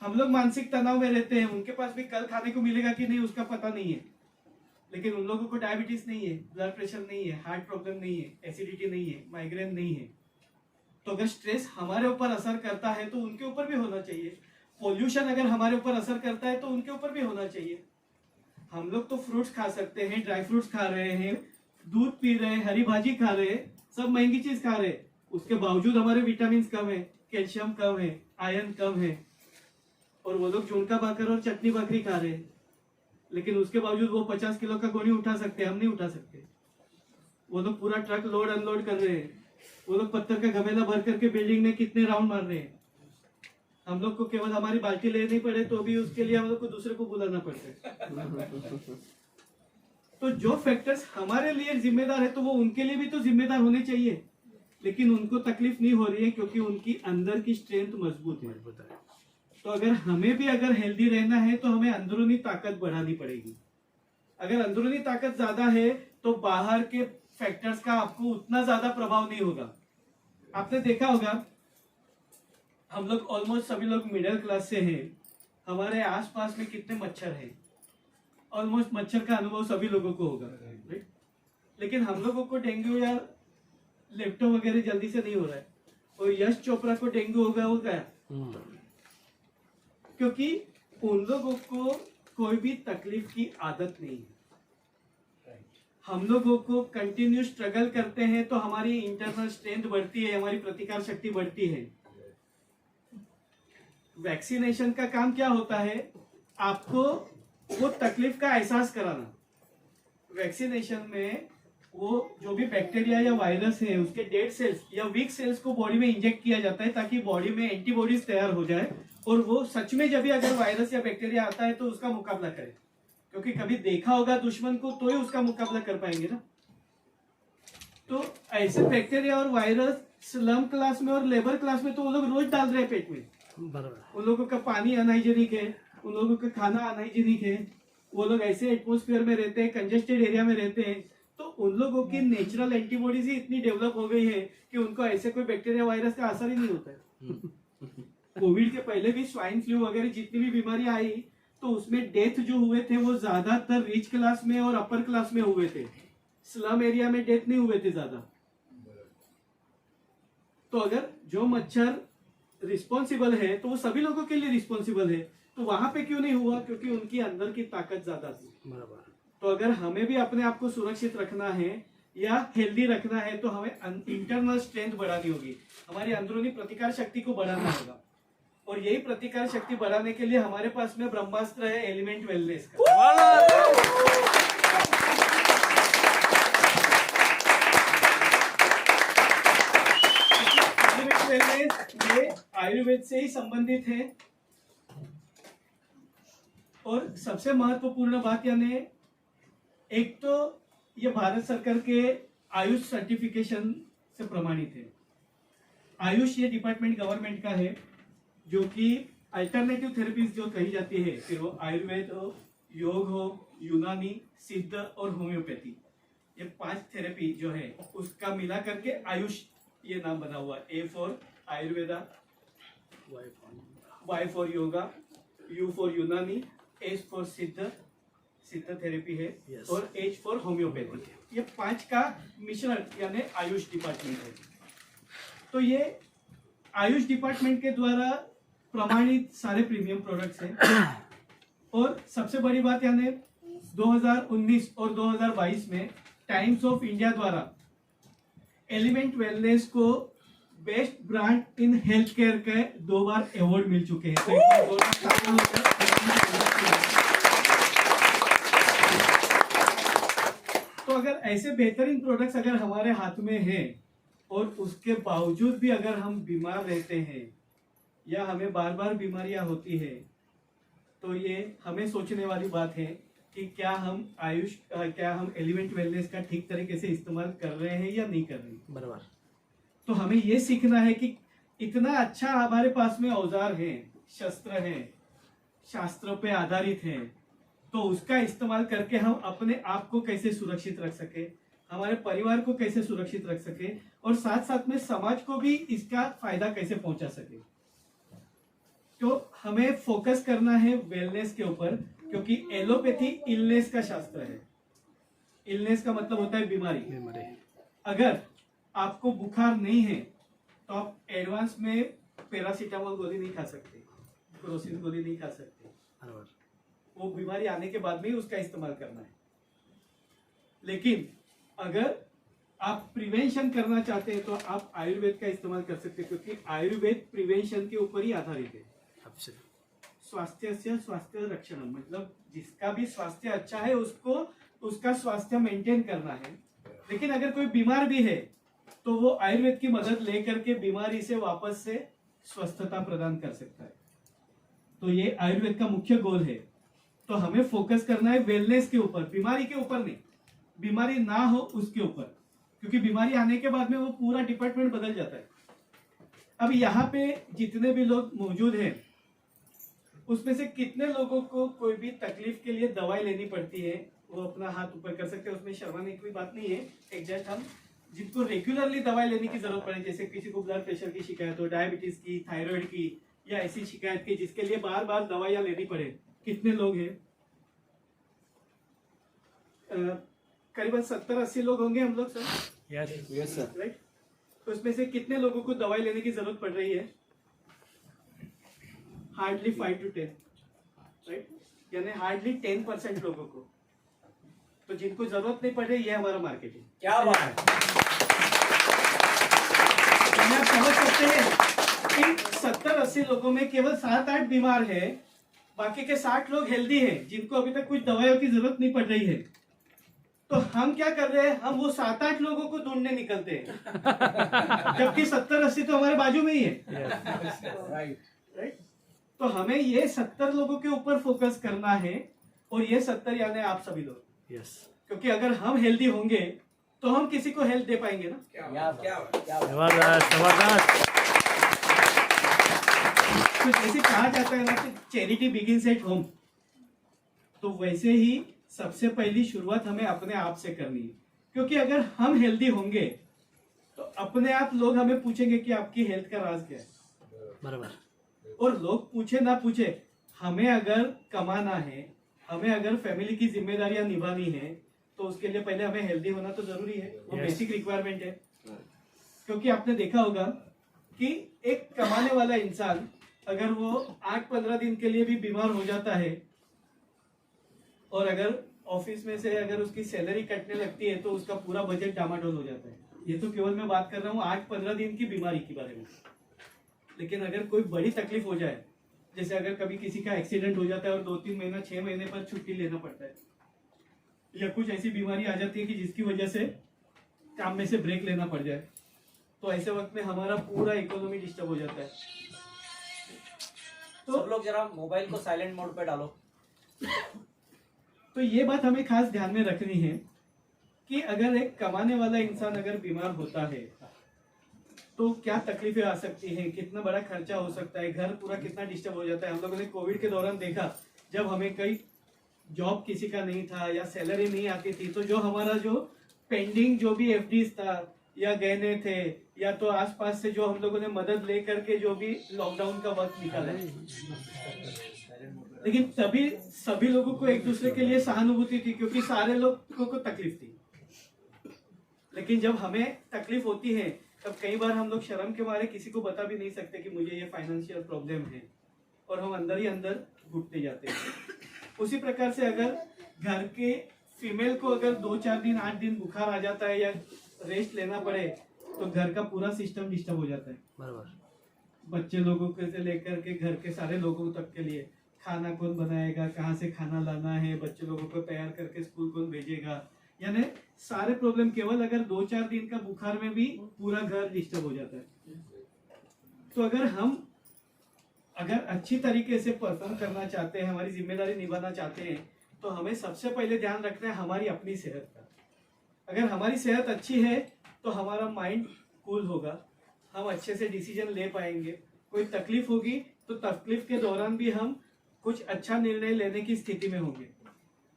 हम लोग मानसिक तनाव में रहते हैं, उनके पास भी कल खाने को मिलेगा कि नहीं उसका पता नहीं है। लेकिन उन लोगों को डायबिटीज नहीं है, ब्लड प्रेशर नहीं है, हार्ट प्रॉब्लम नहीं है, एसिडिटी नहीं है, माइग्रेन नहीं है। तो अगर स्ट्रेस हमारे ऊपर असर करता है तो उनके ऊपर भी होना चाहिए। पोल्यूशन अगर हमारे ऊपर असर करता है तो उनके ऊपर भी होना चाहिए। हम लोग तो फ्रूट्स खा सकते हैं, ड्राई फ्रूट्स खा रहे हैं, दूध पी रहे हैं, हरी भाजी खा रहे हैं, सब महंगी चीज खा रहे हैं, उसके बावजूद हमारे विटामिन कम है, कैल्शियम कम है, आयरन कम है। और वो लोग झुणका भाकर और चटनी भाकरी खा रहे हैं, लेकिन उसके बावजूद वो 50 किलो का गोनी उठा सकते हैं, हम नहीं उठा सकते। वो लोग पूरा ट्रक लोड अनलोड कर रहे हैं, वो लोग पत्थर का घमेला भर करके बिल्डिंग में कितने राउंड मार रहे हैं। हम लोग को केवल हमारी बाल्टी लेनी पड़े तो भी उसके लिए हम लोग को दूसरे को बुलाना पड़ता है। तो जो फैक्टर्स हमारे लिए जिम्मेदार है तो वो उनके लिए भी तो जिम्मेदार होने चाहिए, लेकिन उनको तकलीफ नहीं हो रही है क्योंकि उनकी अंदर की स्ट्रेंथ मजबूत है। तो अगर हमें भी अगर हेल्दी रहना है तो हमें अंदरूनी ताकत बढ़ानी पड़ेगी। अगर अंदरूनी ताकत ज्यादा है तो बाहर के फैक्टर्स का आपको उतना ज्यादा प्रभाव नहीं होगा। आपने देखा होगा हम लोग ऑलमोस्ट सभी लोग मिडिल क्लास से हैं, हमारे आसपास में कितने मच्छर हैं, ऑलमोस्ट मच्छर का अनुभव सभी लोगों को होगा। राइट? लेकिन हम लोगों को डेंगू या लेप्टो वगैरह जल्दी से नहीं हो रहा है, और यश चोपड़ा को डेंगू होगा वो गया, क्योंकि उन लोगों को कोई भी तकलीफ की आदत नहीं है। हम लोगों को कंटिन्यू स्ट्रगल करते हैं तो हमारी इंटरनल स्ट्रेंथ बढ़ती है, हमारी प्रतिकार शक्ति बढ़ती है। वैक्सीनेशन का काम क्या होता है? आपको वो तकलीफ का एहसास कराना। वैक्सीनेशन में वो जो भी बैक्टीरिया या वायरस है उसके डेड सेल्स या वीक सेल्स को बॉडी में इंजेक्ट किया जाता है ताकि बॉडी में एंटीबॉडीज तैयार हो जाए और वो सच में जब भी अगर वायरस या बैक्टीरिया आता है तो उसका मुकाबला करे। क्योंकि कभी देखा होगा दुश्मन को तो ही उसका मुकाबला कर पाएंगे ना। तो ऐसे बैक्टीरिया और वायरस स्लम क्लास में और लेबर क्लास में तो वो लोग रोज डाल रहे हैं पेट में। उन लोगों का पानी अनहाइजेनिक है, उन लोगों का खाना अनहाइजेनिक है, वो लोग ऐसे एटमोस्फेयर में रहते हैं, कंजेस्टेड एरिया में रहते हैं, तो उन लोगों की नेचुरल एंटीबॉडीज ही इतनी डेवलप हो गई है कि उनको ऐसे कोई बैक्टीरिया वायरस का असर ही नहीं होता है। कोविड के पहले भी स्वाइन फ्लू वगैरह जितनी भी बीमारियां आई तो उसमें डेथ जो हुए थे वो ज्यादातर रिच क्लास में और अपर क्लास में हुए थे, स्लम एरिया में डेथ नहीं हुए थे ज्यादा। तो अगर जो मच्छर रिस्पॉन्सिबल है तो वो सभी लोगों के लिए रिस्पॉन्सिबल है, तो वहां पे क्यों नहीं हुआ? क्योंकि उनकी अंदर की ताकत ज्यादा थी। तो अगर हमें भी अपने आप को सुरक्षित रखना है या हेल्दी रखना है तो हमें इंटरनल स्ट्रेंथ बढ़ानी होगी, हमारी अंदरूनी प्रतिकार शक्ति को बढ़ाना होगा। और यही प्रतिकार शक्ति बढ़ाने के लिए हमारे पास में ब्रह्मास्त्र है एलिमेंट वेलनेस का। एलिमेंट वेलनेस ये आयुर्वेद से ही संबंधित है। और सबसे महत्वपूर्ण बात यानी एक तो ये भारत सरकार के आयुष सर्टिफिकेशन से प्रमाणित है। आयुष ये डिपार्टमेंट गवर्नमेंट का है जो कि अल्टरनेटिव थेरेपीज जो कही जाती है, फिर वो आयुर्वेद हो, योग हो, यूनानी, सिद्ध और होम्योपैथी, ये 5 थेरेपी जो है उसका मिला करके आयुष ये नाम बना हुआ है। A for Ayurveda, Y for yoga, U for यूनानी, S फॉर सिद्ध थेरेपी है, Yes. और H फॉर होम्योपैथी। ये 5 का मिश्रण यानी आयुष डिपार्टमेंट है। तो ये आयुष डिपार्टमेंट के द्वारा प्रमाणित सारे प्रीमियम प्रोडक्ट्स हैं। और सबसे बड़ी बात यानी 2019 और 2022 में टाइम्स ऑफ इंडिया द्वारा एलिमेंट वेलनेस को best brand in health care के 2 बार अवार्ड मिल चुके हैं। तो एक बार जोरदार तालियां होकर। तो अगर ऐसे बेहतरीन प्रोडक्ट्स अगर हमारे हाथ में हैं और उसके बावजूद भी अगर हम बीमार रहते हैं या हमें बार बार बीमारियां होती है, तो ये हमें सोचने वाली बात है कि क्या हम एलिमेंट वेलनेस का ठीक तरीके से इस्तेमाल कर रहे हैं या नहीं कर रहे हैं। बराबर। तो हमें ये सीखना है कि इतना अच्छा हमारे पास में औजार है, शस्त्र है, शास्त्रों पे आधारित है, तो उसका इस्तेमाल करके हम अपने आप को कैसे सुरक्षित रख सके, हमारे परिवार को कैसे सुरक्षित रख सके, और साथ साथ में समाज को भी इसका फायदा कैसे पहुंचा सके। तो हमें फोकस करना है वेलनेस के ऊपर, क्योंकि एलोपैथी इलनेस का शास्त्र है। इलनेस का मतलब होता है बीमारी। अगर आपको बुखार नहीं है तो आप एडवांस में पैरासीटामोल गोली नहीं खा सकते, क्रोसिन गोली नहीं खा सकते। बराबर। वो बीमारी आने के बाद में ही उसका इस्तेमाल करना है। लेकिन अगर आप प्रिवेंशन करना चाहते हैं तो आप आयुर्वेद का इस्तेमाल कर सकते हैं, क्योंकि आयुर्वेद प्रिवेंशन के ऊपर ही आधारित है। स्वास्थ्य से स्वास्थ्य रक्षण, मतलब जिसका भी स्वास्थ्य अच्छा है उसको उसका स्वास्थ्य मेंटेन करना है। लेकिन अगर कोई बीमार भी है तो वो आयुर्वेद की मदद लेकर के बीमारी से वापस से स्वस्थता प्रदान कर सकता है। तो ये आयुर्वेद का मुख्य गोल है। तो हमें फोकस करना है वेलनेस के ऊपर, बीमारी के ऊपर नहीं। बीमारी ना हो उसके ऊपर, क्योंकि बीमारी आने के बाद में वो पूरा डिपार्टमेंट बदल जाता है। अब यहाँ पे जितने भी लोग मौजूद हैं उसमें से कितने लोगों को कोई भी तकलीफ के लिए दवाई लेनी पड़ती है, वो अपना हाथ ऊपर कर सकते हैं। उसमें शर्माने की बात नहीं है। एग्जैक्ट हम जिनको रेगुलरली दवाई लेने की जरूरत पड़े, जैसे किसी को ब्लड प्रेशर की शिकायत हो, डायबिटीज की, थायराइड की, या ऐसी शिकायत की जिसके लिए बार बार दवाइयां लेनी पड़े, कितने लोग हैं? करीबन 70-80 लोग होंगे हम लोग सर। Yes sir. राइट। तो उसमें से कितने लोगों को दवाई लेने की जरूरत पड़ रही है? हार्डली 5 to 10, राइट, यानी हार्डली 10% लोगों को। तो जिनको जरूरत नहीं पड़ रही, ये हमारा मार्केट है। क्या बात है। आप समझ सकते हैं कि 70-80 लोगों में केवल 7-8 बीमार है, बाकी के 60 लोग हेल्दी हैं जिनको अभी तक कुछ दवाइयों की जरूरत नहीं पड़ रही है। तो हम क्या कर रहे हैं, हम वो 7-8 लोगों को ढूंढने निकलते हैं, जबकि 70-80 तो हमारे बाजू में ही है। राइट। तो हमें ये 70 लोगों के ऊपर फोकस करना है, और ये 70 यानी आप सभी लोग। यस। क्योंकि अगर हम हेल्दी होंगे तो हम किसी को हेल्थ दे पाएंगे ना। तो जैसे कहा जाता है ना कि चैरिटी बिगिंस एट होम, तो वैसे ही सबसे पहली शुरुआत हमें अपने आप से करनी है। क्योंकि अगर हम हेल्दी होंगे तो अपने आप लोग हमें पूछेंगे कि आपकी हेल्थ का राज क्या है। बराबर। और लोग पूछे ना पूछे, हमें अगर कमाना है, हमें अगर फैमिली की जिम्मेदारियां निभानी है, तो उसके लिए पहले हमें हेल्दी होना तो जरूरी है। वो बेसिक रिक्वायरमेंट है। क्योंकि आपने देखा होगा कि एक कमाने वाला इंसान अगर वो 8-15 दिन के लिए भी बीमार हो जाता है, और अगर ऑफिस में से अगर उसकी सैलरी कटने लगती है, तो उसका पूरा बजट डामाडोल हो जाता है। ये तो केवल मैं बात कर रहा हूँ 8-15 दिन की बीमारी के बारे में। लेकिन अगर कोई बड़ी तकलीफ हो जाए, जैसे अगर कभी किसी का एक्सीडेंट हो जाता है और 2-3 महीना 6 महीने पर छुट्टी लेना पड़ता है, या कुछ ऐसी बीमारी आ जाती है कि जिसकी वजह से काम में से ब्रेक लेना पड़ जाए, तो ऐसे वक्त में हमारा पूरा इकोनॉमी डिस्टर्ब हो जाता है। तो सब लोग जरा मोबाइल को साइलेंट मोड पे डालो। तो ये बात हमें खास ध्यान में रखनी है कि अगर एक कमाने वाला इंसान अगर बीमार होता है तो क्या तकलीफें आ सकती हैं, कितना बड़ा खर्चा हो सकता है, घर पूरा कितना डिस्टर्ब हो जाता है। हम लोगों ने कोविड के दौरान देखा, जब हमें कई जॉब किसी का नहीं था या सैलरी नहीं आती थी, तो जो हमारा जो पेंडिंग जो भी एफडीज था, या गहने थे, या तो आसपास से जो हम लोगों ने मदद ले करके जो भी लॉकडाउन का वक्त निकाला। लेकिन तभी सभी लोगों को एक दूसरे के लिए सहानुभूति थी, क्योंकि सारे लोगों को तकलीफ थी। लेकिन जब हमें तकलीफ होती है तब कई बार हम लोग शर्म के मारे किसी को बता भी नहीं सकते कि मुझे ये फाइनेंशियल प्रॉब्लम है, और हम अंदर ही अंदर घुटते जाते हैं। उसी प्रकार से अगर घर के फीमेल को अगर 2-4 दिन 8 दिन बुखार आ जाता है या रेस्ट लेना पड़े तो घर का पूरा सिस्टम डिस्टर्ब हो जाता है। बराबर। बच्चे लोगों के से लेकर के घर के सारे लोगों तक के लिए खाना कौन बनाएगा, कहाँ से खाना लाना है, बच्चे लोगों को तैयार करके स्कूल कौन भेजेगा, यानी सारे प्रॉब्लम केवल अगर 2-4 दिन का बुखार में भी पूरा घर डिस्टर्ब हो जाता है। तो अगर अच्छी तरीके से परफॉर्म करना चाहते हैं, हमारी जिम्मेदारी निभाना चाहते हैं, तो हमें सबसे पहले ध्यान रखना है हमारी अपनी सेहत का। अगर हमारी सेहत अच्छी है तो हमारा माइंड कूल होगा, हम अच्छे से डिसीजन ले पाएंगे। कोई तकलीफ होगी तो तकलीफ के दौरान भी हम कुछ अच्छा निर्णय लेने की स्थिति में होंगे,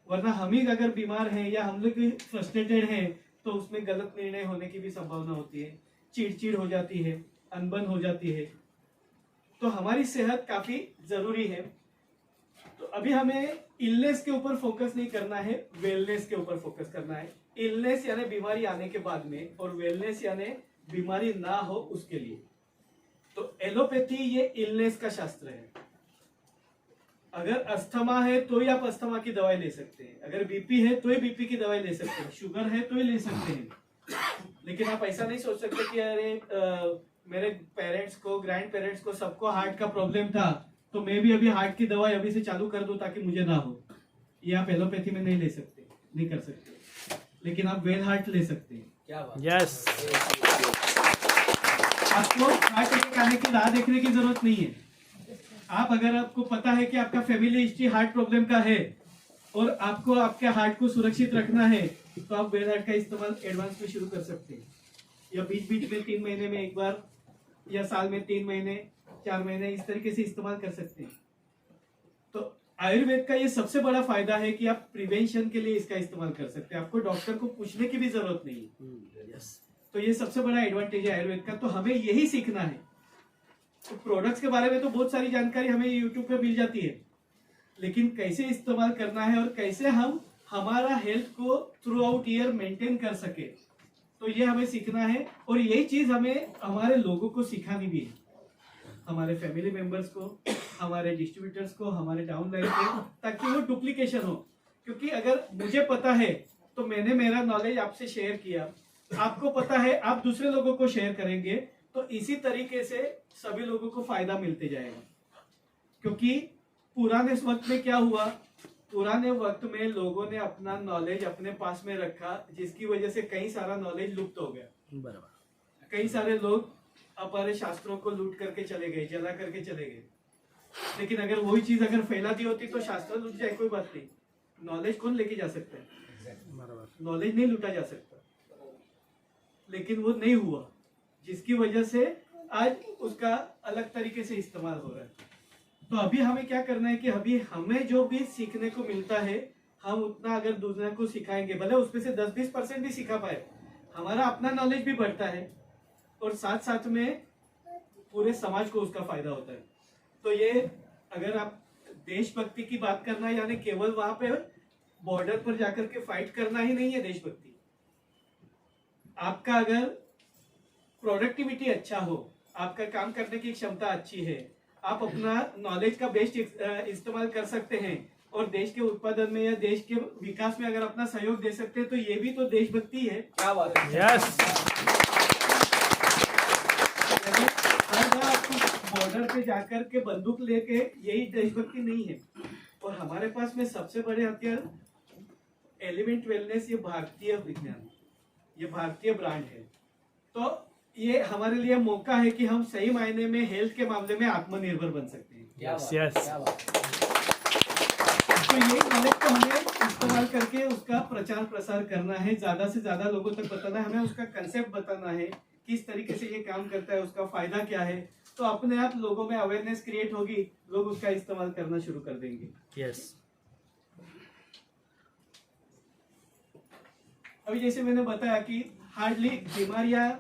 वरना हम ही अगर बीमार हैं या हम लोग फ्रस्ट्रेटेड हैं तो उसमें गलत निर्णय होने की भी संभावना होती है, चिड़चिड़ हो जाती है, अनबन हो जाती है। तो हमारी सेहत काफी जरूरी है। तो अभी हमें इलनेस के ऊपर फोकस नहीं करना है, वेलनेस के ऊपर फोकस करना है। इलनेस यानी बीमारी आने के बाद में, और वेलनेस यानी बीमारी ना हो उसके लिए। तो एलोपैथी ये इलनेस का शास्त्र है। अगर अस्थमा है तो ही आप अस्थमा की दवाई ले सकते हैं, अगर बीपी है तो ही बीपी की दवाई ले सकते हैं, शुगर है तो ही ले सकते हैं। लेकिन आप ऐसा नहीं सोच सकते कि अरे मेरे पेरेंट्स को, ग्रैंड पेरेंट्स को सबको हार्ट का प्रॉब्लम था तो मैं भी अभी हार्ट की दवाई अभी से चालू कर दूं ताकि मुझे ना हो। ये आप एलोपैथी में नहीं ले सकते, नहीं कर सकते। लेकिन आप वेल हार्ट ले सकते हैं। क्या बात। यस। आपको हार्ट अटैक आने की राह देखने की जरूरत नहीं है। अगर आपको पता है कि आपका फैमिली हिस्ट्री हार्ट प्रॉब्लम का है और आपको आपके हार्ट को सुरक्षित रखना है, तो आप वेल हार्ट का इस्तेमाल एडवांस में शुरू कर सकते हैं, या बीच बीच में 3 महीने में एक बार, या साल में 3 महीने, 4 महीने, इस तरीके से इस्तेमाल कर सकते हैं। तो आयुर्वेद का ये सबसे बड़ा फायदा है कि आप प्रिवेंशन के लिए इसका इस्तेमाल कर सकते हैं, आपको डॉक्टर को पूछने की भी जरूरत नहीं है। यस। तो ये सबसे बड़ा एडवांटेज है आयुर्वेद का। तो हमें यही सीखना है। तो प्रोडक्ट्स के बारे में तो बहुत सारी जानकारी हमें यूट्यूब पे मिल जाती है, लेकिन कैसे इस्तेमाल करना है और कैसे हम हमारा हेल्थ को थ्रू आउट ईयर मेंटेन कर सके, तो ये हमें सीखना है। और यही चीज हमें हमारे लोगों को सिखानी भी है, हमारे फैमिली मेंबर्स को, हमारे डिस्ट्रीब्यूटर्स को, हमारे डाउनलाइन को, ताकि वो डुप्लीकेशन हो। क्योंकि अगर मुझे पता है तो मैंने मेरा नॉलेज आपसे शेयर किया, आपको पता है आप दूसरे लोगों को शेयर करेंगे, तो इसी तरीके से सभी लोगों को फायदा मिलते जाएगा। क्योंकि पुराने वक्त में क्या हुआ, पुराने वक्त में लोगों ने अपना नॉलेज अपने पास में रखा, जिसकी वजह से कई सारा नॉलेज लुप्त हो गया। बराबर। कई सारे लोग हमारे शास्त्रों को लूट करके चले गए, जला करके चले गए। लेकिन अगर वही चीज अगर फैला दी होती तो शास्त्र लूट जाए, कोई बात नहीं, नॉलेज कौन लेके जा सकता है? बराबर। नॉलेज नहीं लूटा जा सकता। लेकिन वो नहीं हुआ, जिसकी वजह से आज उसका अलग तरीके से इस्तेमाल हो रहा है। तो अभी हमें क्या करना है कि अभी हमें जो भी सीखने को मिलता है, हम उतना अगर दूसरे को सिखाएंगे, भले उसमें से 10-20% भी सिखा पाए, हमारा अपना नॉलेज भी बढ़ता है और साथ साथ में पूरे समाज को उसका फायदा होता है। तो ये अगर आप देशभक्ति की बात करना है, यानी केवल वहां पे बॉर्डर पर जाकर के फाइट करना ही नहीं है देशभक्ति। आपका अगर प्रोडक्टिविटी अच्छा हो, आपका काम करने की क्षमता अच्छी है, आप अपना नॉलेज का बेस्ट इस्तेमाल कर सकते हैं और देश के उत्पादन में या देश के विकास में अगर अपना सहयोग दे सकते हैं, तो ये भी तो देशभक्ति है। क्या बात है। यस। बॉर्डर पे जाकर के बंदूक लेके यही देशभक्ति नहीं है। और हमारे पास में सबसे बड़े हथियार एलिमेंट वेलनेस, ये भारतीय विज्ञान, ये भारतीय ब्रांड है। तो ये हमारे लिए मौका है कि हम सही मायने में हेल्थ के मामले में आत्मनिर्भर बन सकते हैं। क्या बात, Yes. क्या बात। तो ये नॉलेज को हमें इस्तेमाल करके उसका प्रचार प्रसार करना है, ज्यादा से ज्यादा लोगों तक बताना है, हमें उसका कंसेप्ट बताना है, किस तरीके से ये काम करता है, उसका फायदा क्या है। तो अपने आप लोगों में अवेयरनेस क्रिएट होगी, लोग उसका इस्तेमाल करना शुरू कर देंगे। यस। अभी जैसे मैंने बताया कि हार्डली बीमारियां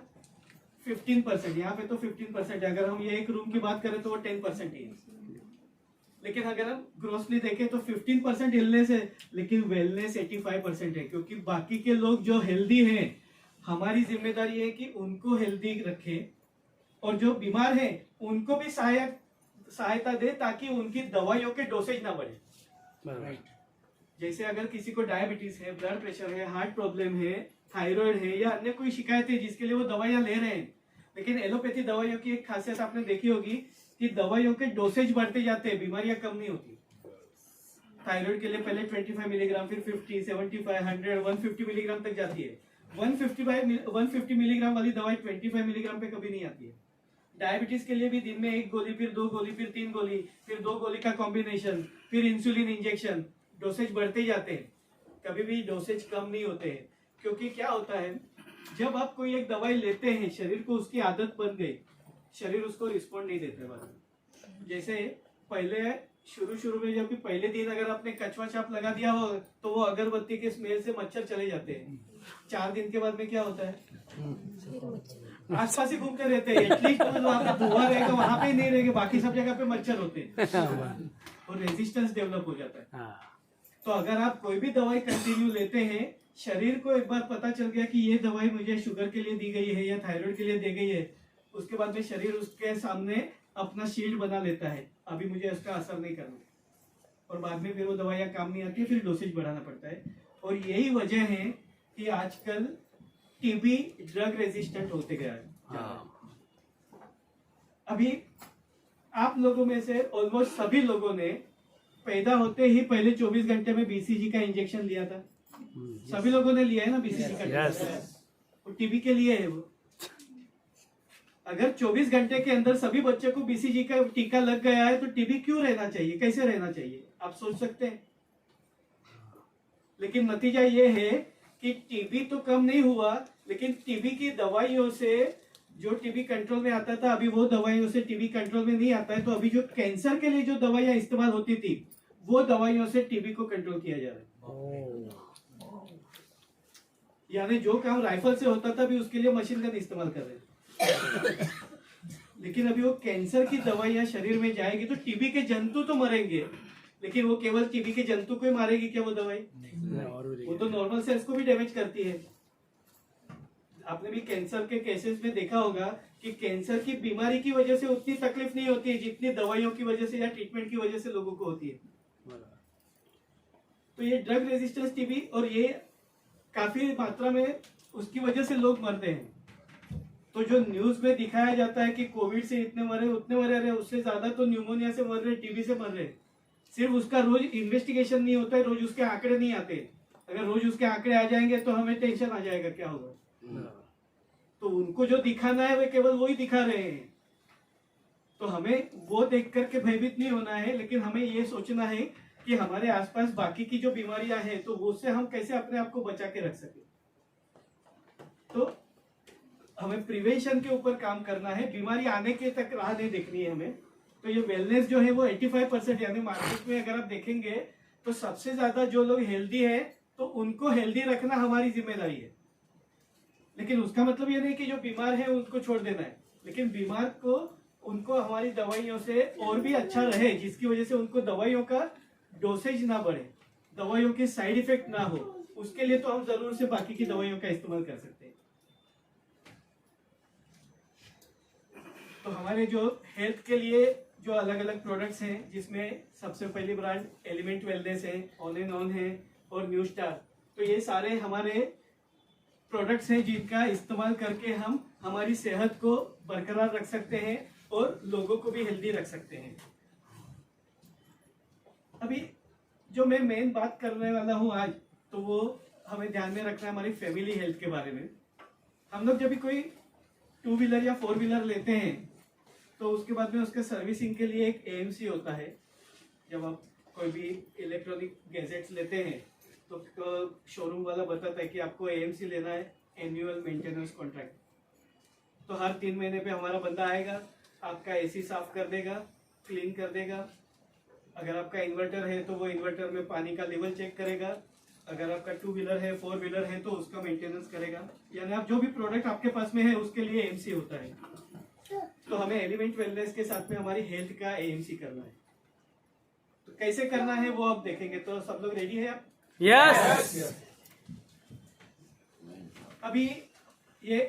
15%, यहाँ पे तो 15% है। अगर हम ये एक रूम की बात करें तो वो 10% ही है। लेकिन अगर हम ग्रोसली देखें तो 15% इलनेस है, लेकिन वेलनेस 85% है, क्योंकि बाकी के लोग जो हेल्दी हैं, हमारी जिम्मेदारी है कि उनको हेल्दी रखें, और जो बीमार हैं उनको भी सहायता दे, ताकि उनकी दवाइयों के डोसेज ना बढ़े। बराबर। जैसे अगर किसी को डायबिटीज है, ब्लड प्रेशर है, हार्ट प्रॉब्लम है, थायराइड है, या अन्य कोई शिकायत है जिसके लिए वो दवाइयां ले रहे हैं, लेकिन एलोपैथी दवाइयों की एक खासियत आपने देखी होगी कि दवाइयों के डोसेज बढ़ते जाते हैं, बीमारियां कम नहीं होती। थायराइड के लिए पहले 25 मिलीग्राम, फिर 50, 75, 100, 150 मिलीग्राम तक जाती है। 150 मिलीग्राम वाली दवाई 25 मिलीग्राम पे कभी नहीं आती है। डायबिटीज के लिए भी दिन में 1 गोली, फिर 2 गोली, फिर 3 गोली, फिर 2 गोली का कॉम्बिनेशन, फिर इंसुलिन इंजेक्शन, डोसेज बढ़ते ही जाते हैं, कभी भी डोसेज कम नहीं होते हैं। क्योंकि क्या होता है, जब आप कोई एक दवाई लेते हैं, शरीर को उसकी आदत बन गई, शरीर उसको रिस्पॉन्ड नहीं देते बाद में। जैसे पहले शुरू में जब पहले दिन अगर आपने कछुआ छाप लगा दिया हो, तो वो अगरबत्ती के स्मेल से मच्छर चले जाते हैं। 4 दिन के बाद में क्या होता है, आसपास ही घूमते रहते हैं। एटलीस्ट वहां पे धुआं रहेगा, वहां पे ही नहीं रहेंगे, बाकी सब जगह पे मच्छर होते हैं और रेजिस्टेंस डेवलप हो जाता है। हाँ। तो अगर आप कोई भी दवाई कंटिन्यू लेते हैं, शरीर को एक बार पता चल गया कि ये दवाई मुझे शुगर के लिए दी गई है या थायराइड के लिए दी गई है, उसके बाद में शरीर उसके सामने अपना शील्ड बना लेता है, अभी मुझे उसका असर नहीं करना, और बाद में फिर वो दवाइयां काम नहीं आती, फिर डोसेज बढ़ाना पड़ता है। और यही वजह है कि आजकल टीबी ड्रग रेजिस्टेंट होते गया है। हाँ। अभी आप लोगों में से ऑलमोस्ट सभी लोगों ने पैदा होते ही पहले 24 घंटे में बीसीजी का इंजेक्शन लिया था। सभी लोगों ने लिया है ना बीसीजी का। Yes. वो टीबी के लिए है। वो अगर 24 घंटे के अंदर सभी बच्चे को बीसीजी का टीका लग गया है, तो टीबी क्यों रहना चाहिए, कैसे रहना चाहिए, आप सोच सकते हैं। लेकिन नतीजा ये है कि टीबी तो कम नहीं हुआ, लेकिन टीबी की दवाइयों से जो टीबी कंट्रोल में आता था, अभी वो दवाइयों से टीबी कंट्रोल में नहीं आता है। तो अभी जो कैंसर के लिए जो दवाइयां इस्तेमाल होती थी, वो दवाइयों से टीबी को कंट्रोल किया जा रहा है। यानी जो काम राइफल से होता था, अभी उसके लिए मशीन गन इस्तेमाल कर रहे हैं। लेकिन अभी वो कैंसर की दवाइयां शरीर में जाएगी तो टीबी के जंतु तो मरेंगे, लेकिन वो केवल टीबी के जंतु को ही मारेगी क्या वो दवाई? वो तो नॉर्मल सेल्स को भी डैमेज करती है। आपने भी कैंसर के केसेस में देखा होगा कि कैंसर की बीमारी की वजह से उतनी तकलीफ नहीं होती है जितनी दवाइयों की वजह से या ट्रीटमेंट की वजह से लोगों को होती है। तो ये ड्रग रेजिस्टेंस टीबी, और ये काफी मात्रा में उसकी वजह से लोग मरते हैं। तो जो न्यूज में दिखाया जाता है कि कोविड से इतने मरे उतने मरे रहे, उससे ज्यादा तो न्यूमोनिया से मर रहे, टीबी से मर रहे। सिर्फ उसका रोज इन्वेस्टिगेशन नहीं होता है, रोज उसके आंकड़े नहीं आते। अगर रोज उसके आंकड़े आ जाएंगे तो हमें टेंशन आ जाएगा क्या होगा। तो उनको जो दिखाना है वे केवल वही दिखा रहे हैं। तो हमें वो देख करके भयभीत नहीं होना है, लेकिन हमें ये सोचना है कि हमारे आसपास बाकी की जो बीमारियां हैं, तो उससे हम कैसे अपने आप को बचा के रख सके। तो हमें प्रिवेंशन के ऊपर काम करना है, बीमारी आने के तक राह नहीं देखनी है हमें। तो ये वेलनेस जो है वो 85%, यानी मार्केट में अगर आप देखेंगे तो सबसे ज्यादा जो लोग हेल्दी है, तो उनको हेल्दी रखना हमारी जिम्मेदारी है। लेकिन उसका मतलब ये नहीं कि जो बीमार है उनको छोड़ देना है, लेकिन बीमार को उनको हमारी दवाइयों से और भी अच्छा रहे, जिसकी वजह से उनको दवाइयों का डोसेज ना बढ़े, दवाइयों के साइड इफेक्ट ना हो, उसके लिए तो हम जरूर से बाकी की दवाइयों का इस्तेमाल कर सकते हैं। तो हमारे जो हेल्थ के लिए जो अलग अलग प्रोडक्ट्स हैं, जिसमें सबसे पहली ब्रांड एलिमेंट वेलनेस है, ऑन एंड ऑन है, और न्यू स्टार। तो ये सारे हमारे प्रोडक्ट्स हैं जिनका इस्तेमाल करके हम हमारी सेहत को बरकरार रख सकते हैं और लोगों को भी हेल्दी रख सकते हैं। अभी जो मैं मेन बात करने वाला हूं आज, तो वो हमें ध्यान में रखना है हमारी फैमिली हेल्थ के बारे में। हम लोग जब भी कोई 2 व्हीलर या 4 व्हीलर लेते हैं, तो उसके बाद में उसके सर्विसिंग के लिए एक एएमसी होता है। जब आप कोई भी इलेक्ट्रॉनिक गैजेट्स लेते हैं, तो शोरूम वाला बताता है कि आपको एएमसी लेना है, एनुअल मेंटेनेंस कॉन्ट्रैक्ट। तो हर 3 महीने पे हमारा बंदा आएगा, आपका एसी साफ कर देगा, क्लीन कर देगा। अगर आपका इन्वर्टर है तो वो इन्वर्टर में पानी का लेवल चेक करेगा, अगर आपका 2 व्हीलर है, 4 व्हीलर है तो उसका मेंटेनेंस करेगा। यानी आप जो भी प्रोडक्ट आपके पास में है उसके लिए एएमसी होता है। तो हमें एलिमेंट वेलनेस के साथ में हमारी हेल्थ का एएमसी करना है। तो कैसे करना है वो आप देखेंगे। तो सब लोग रेडी है आप? यस अभी ये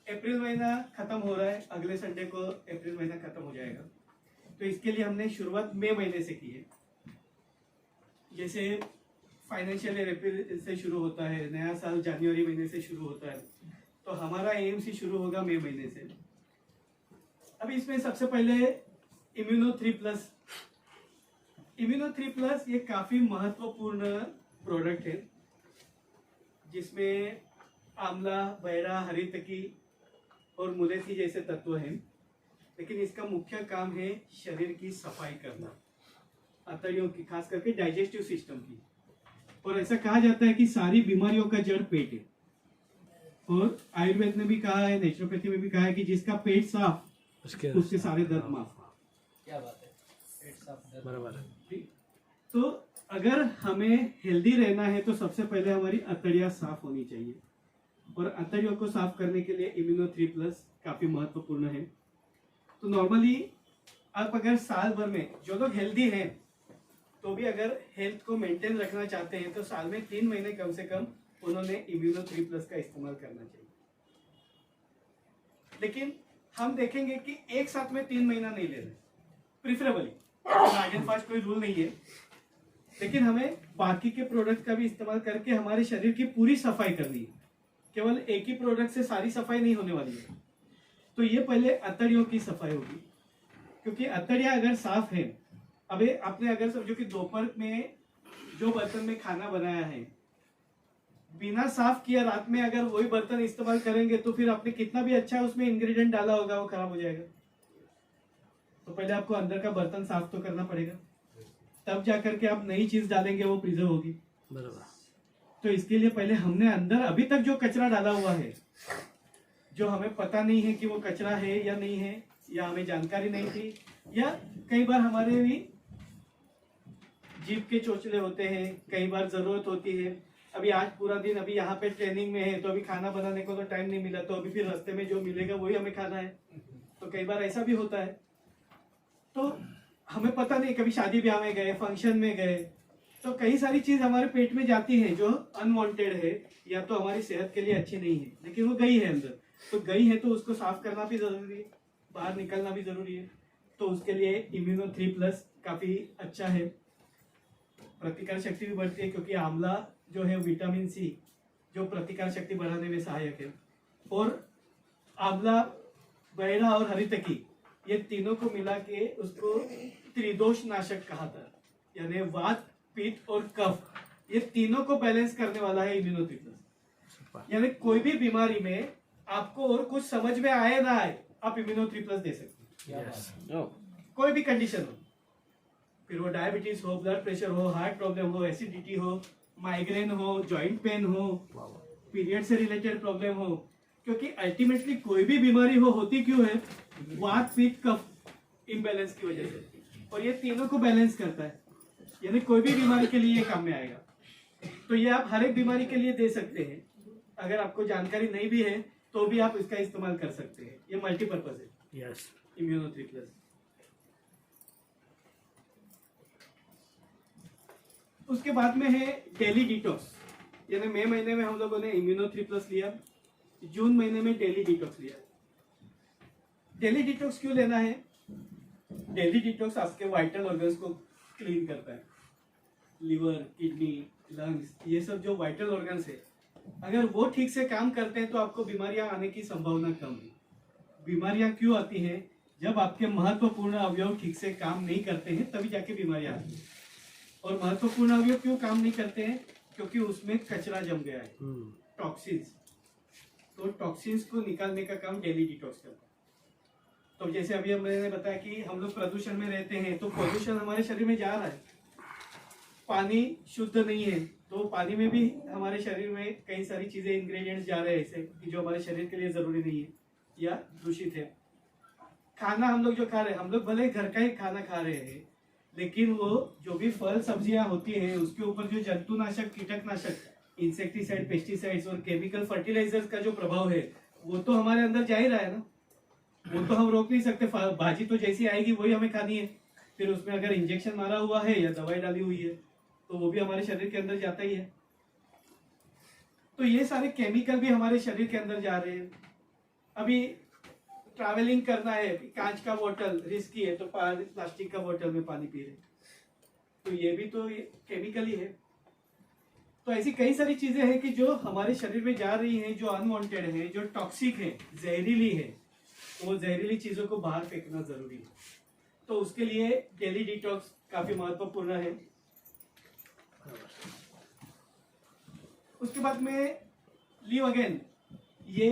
अप्रैल महीना खत्म हो रहा है, अगले संडे को अप्रैल महीना खत्म हो जाएगा। तो इसके लिए हमने शुरुआत मई महीने से की है। जैसे फाइनेंशियल ईयर अप्रैल से शुरू होता है, नया साल जनवरी महीने से शुरू होता है, तो हमारा एएमसी शुरू होगा मई महीने से। अभी इसमें सबसे पहले इम्यूनो 3+। इम्यूनो 3+ ये काफी महत्वपूर्ण प्रोडक्ट है, जिसमें आंवला, बैरा, हरितकी और मुलेसी जैसे तत्व हैं। लेकिन इसका मुख्य काम है शरीर की सफाई करना, आंतड़ियों की, खास करके डाइजेस्टिव सिस्टम की। और ऐसा कहा जाता है कि सारी बीमारियों का जड़ पेट है। और आयुर्वेद ने भी कहा है, नेचुरोपैथी में भी कहा है कि जिसका पेट साफ उसके सारे दर्द माफ। क्या बात है, पेट साफ दर्द। बराबर है। ठीक। तो अगर हमें हेल्दी रहना है तो सबसे पहले हमारी अतड़ियाँ साफ होनी चाहिए। और अतड़ियों को साफ करने के लिए इम्यूनो 3+ काफी महत्वपूर्ण है। तो नॉर्मली आप अगर साल भर में, जो लोग हेल्दी हैं तो भी अगर हेल्थ को मेंटेन रखना चाहते हैं तो साल में 3 महीने कम से कम उन्होंने इम्यूनो 3+ का इस्तेमाल करना चाहिए। लेकिन हम देखेंगे कि एक साथ में 3 महीना नहीं ले रहे, प्रिफरेबली। हार्ड एंड फास्ट कोई रूल नहीं है, लेकिन हमें बाकी के प्रोडक्ट का भी इस्तेमाल करके हमारे शरीर की पूरी सफाई करनी है। केवल एक ही प्रोडक्ट से सारी सफाई नहीं होने वाली है। तो ये पहले अतड़ियों की सफाई होगी, क्योंकि अतड़ियां अगर साफ है, अबे आपने अगर समझो कि दोपहर में जो बर्तन में खाना बनाया है बिना साफ किया रात में अगर वही बर्तन इस्तेमाल करेंगे तो फिर आपने कितना भी अच्छा उसमें इंग्रेडिएंट डाला होगा वो खराब हो जाएगा। तो पहले आपको अंदर का बर्तन साफ तो करना पड़ेगा, तब जाकर के आप नई चीज डालेंगे वो प्रिजर्व होगी। बराबर। तो इसके लिए पहले हमने अंदर अभी तक जो कचरा डाला हुआ है, जो हमें पता नहीं है कि वो कचरा है या नहीं है, या हमें जानकारी नहीं थी, या कई बार हमारे भी जीभ के चोचले होते हैं, कई बार जरूरत होती है। अभी आज पूरा दिन अभी यहाँ पे ट्रेनिंग में है तो अभी खाना बनाने को तो टाइम नहीं मिला, तो अभी फिर रास्ते में जो मिलेगा वही हमें खाना है। तो कई बार ऐसा भी होता है। तो हमें पता नहीं, कभी शादी ब्याह में गए, फंक्शन में गए, तो कई सारी चीज हमारे पेट में जाती है जो अनवांटेड है या तो हमारी सेहत के लिए अच्छी नहीं है, लेकिन वो गई है अंदर। तो गई है तो उसको साफ करना भी जरूरी है, बाहर निकलना भी जरूरी है। तो उसके लिए इम्यूनो 3+ काफी अच्छा है। प्रतिकार शक्ति भी बढ़ती है, क्योंकि आंवला जो है विटामिन सी जो प्रतिकार शक्ति बढ़ाने में सहायक है। और आंवला, बैरा और हरितकी ये तीनों को मिला के उसको त्रिदोष नाशक कहा था। यानी वात, पित्त और कफ, ये तीनों को बैलेंस करने वाला है इम्यूनो 3+। यानी कोई भी बीमारी में आपको और कुछ समझ में आए ना आए, आप इम्यूनो 3+ दे सकते हैं। यस। कोई भी कंडीशन हो, फिर वो डायबिटीज हो, ब्लड प्रेशर हो, हार्ट प्रॉब्लम हो, एसिडिटी हो, माइग्रेन हो, जॉइंट पेन हो, पीरियड से रिलेटेड प्रॉब्लम हो। क्योंकि अल्टीमेटली कोई भी बीमारी हो, होती क्यों है? वात, पित्त, कफ इम्बैलेंस की वजह से। और ये तीनों को बैलेंस करता है, यानी कोई भी बीमारी के लिए ये काम में आएगा। तो ये आप हर एक बीमारी के लिए दे सकते हैं। अगर आपको जानकारी नहीं भी है तो भी आप इसका इस्तेमाल कर सकते हैं। ये मल्टीपर्पज है यस। इम्यूनो 3+। उसके बाद में है डेली डिटॉक्स। यानी मई महीने में हम लोगों ने इम्यूनो 3+ लिया, जून महीने में डेली डिटॉक्स लिया। डेली डिटॉक्स क्यों लेना है? डेली डिटॉक्स आपके वाइटल ऑर्गन्स को क्लीन करता है। लिवर, किडनी, लंग्स, ये सब जो वाइटल ऑर्गन्स है, अगर वो ठीक से काम करते हैं तो आपको बीमारियां आने की संभावना कम है। बीमारियां क्यों आती हैं? जब आपके महत्वपूर्ण अवयव ठीक से काम नहीं करते हैं तभी जाके बीमारियां आती हैं। और महत्वपूर्ण अवयव क्यों काम नहीं करते हैं? क्योंकि उसमें कचरा जम गया है, टॉक्सिन्स। तो टॉक्सिन्स को निकालने का काम डेली डिटॉक्स करता है। तो जैसे अभी मैंने बताया कि हम लोग प्रदूषण में रहते हैं, तो प्रदूषण हमारे शरीर में जा रहा है। पानी शुद्ध नहीं है तो पानी में भी हमारे शरीर में कई सारी चीजें, इंग्रेडिएंट्स जा रहे हैं ऐसे कि जो हमारे शरीर के लिए जरूरी नहीं है या दूषित है। खाना हम लोग जो खा रहे हैं, हम लोग भले घर का ही खाना खा रहे हैं, लेकिन वो जो भी फल सब्जियां होती है उसके ऊपर जो जंतुनाशक कीटकनाशक इंसेक्टिसाइड पेस्टिसाइड्स और केमिकल फर्टिलाइजर्स का जो प्रभाव है वो तो हमारे अंदर जा ही रहा है ना, वो तो हम रोक नहीं सकते। भाजी तो जैसी आएगी वही हमें खानी है, फिर उसमें अगर इंजेक्शन मारा हुआ है या दवाई डाली हुई है तो वो भी हमारे शरीर के अंदर जाता ही है। तो ये सारे केमिकल भी हमारे शरीर के अंदर जा रहे हैं। अभी ट्रैवलिंग करना है, कांच का बोतल रिस्की है तो प्लास्टिक का बोतल में पानी पी रहे, तो ये भी तो केमिकल ही है। तो ऐसी कई सारी चीजें हैं कि जो हमारे शरीर में जा रही हैं, जो अनवांटेड है, जो टॉक्सिक है, जहरीली है, तो वो जहरीली चीजों को बाहर फेंकना जरूरी है। तो उसके लिए डेली डिटॉक्स काफी महत्वपूर्ण है। उसके बाद में लीव अगेन, ये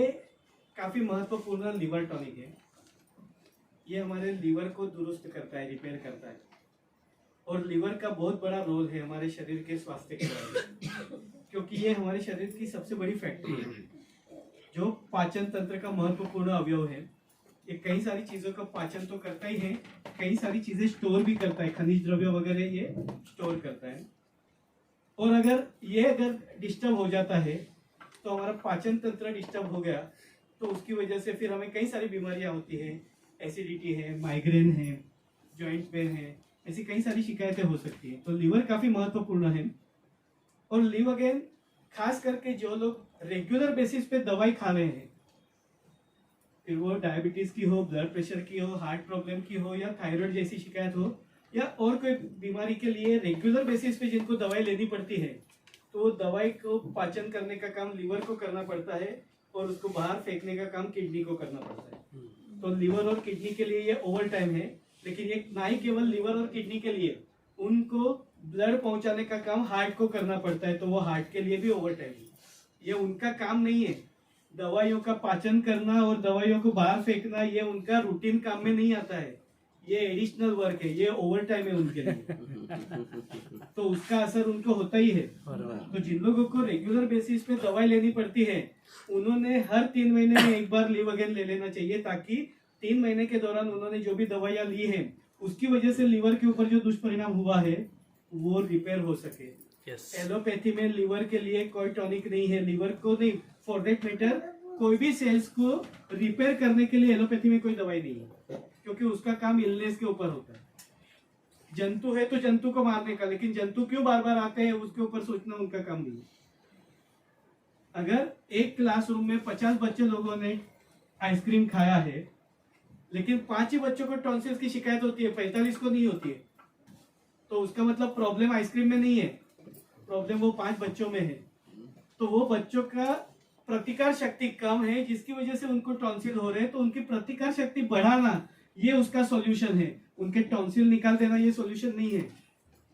काफी महत्वपूर्ण लिवर टॉनिक है। ये हमारे लीवर को दुरुस्त करता है, रिपेयर करता है, और लीवर का बहुत बड़ा रोल है हमारे शरीर के स्वास्थ्य के बारे में, क्योंकि ये हमारे शरीर की सबसे बड़ी फैक्ट्री है जो पाचन तंत्र का महत्वपूर्ण अवयव है। ये कई सारी चीजों का पाचन तो करता ही है, कई सारी चीजें स्टोर भी करता है, खनिज द्रव्य वगैरह ये स्टोर करता है। और अगर डिस्टर्ब हो जाता है तो हमारा पाचन तंत्र डिस्टर्ब हो गया तो उसकी वजह से फिर हमें कई सारी बीमारियां होती है, एसिडिटी है, माइग्रेन है, जॉइंट पेन है, ऐसी कई सारी शिकायतें हो सकती है। तो लीवर काफी महत्वपूर्ण है। और लीव अगेन खास करके जो लोग रेगुलर बेसिस पे दवाई खा रहे हैं, फिर वो डायबिटीज की हो, ब्लड प्रेशर की हो, हार्ट प्रॉब्लम की हो, या थायराइड जैसी शिकायत हो, या और कोई बीमारी के लिए रेगुलर बेसिस पे जिनको दवाई लेनी पड़ती है, तो दवाई को पाचन करने का काम लीवर को करना पड़ता है और उसको बाहर फेंकने का काम किडनी को करना पड़ता है। तो लीवर और किडनी के लिए ये ओवर टाइम है, लेकिन ये ना ही केवल लीवर और किडनी के लिए, उनको ब्लड पहुंचाने का काम हार्ट को करना पड़ता है, तो वो हार्ट के लिए भी ओवर टाइम है। ये उनका काम नहीं है, दवाइयों का पाचन करना और दवाइयों को बाहर फेंकना ये उनका रूटीन काम में नहीं आता है, ये एडिशनल वर्क है, ये ओवर टाइम है उनके लिए। तो उसका असर उनको होता ही है। तो जिन लोगों को रेगुलर बेसिस पे दवाई लेनी पड़ती है उन्होंने हर 3 महीने में एक बार लीव अगेन ले लेना चाहिए, ताकि 3 महीने के दौरान उन्होंने जो भी दवाइयां ली है उसकी वजह से लीवर के ऊपर जो दुष्परिणाम हुआ है वो रिपेयर हो सके। एलोपैथी में लीवर के लिए कोई टॉनिक नहीं है, लीवर को नहीं, फॉर दैट मैटर कोई भी सेल्स को रिपेयर करने के लिए एलोपैथी में कोई दवाई नहीं है, क्योंकि उसका काम इलनेस के ऊपर होता है। जंतु है तो जंतु को मारने का, लेकिन जंतु क्यों बार बार आते हैं उसके ऊपर सोचना उनका काम नहीं है। अगर एक क्लासरूम में 50 बच्चे लोगों ने आइसक्रीम खाया है, लेकिन 5 ही बच्चों को टॉन्सिल्स की शिकायत होती है, 45 को नहीं होती है, तो उसका मतलब प्रॉब्लम आइसक्रीम में नहीं है, प्रॉब्लम वो 5 बच्चों में है। तो वो बच्चों का प्रतिकार शक्ति कम है जिसकी वजह से उनको टॉन्सिल हो रहे हैं, तो उनकी प्रतिकार शक्ति बढ़ाना ये उसका सॉल्यूशन है, उनके टॉन्सिल निकाल देना ये सॉल्यूशन नहीं है।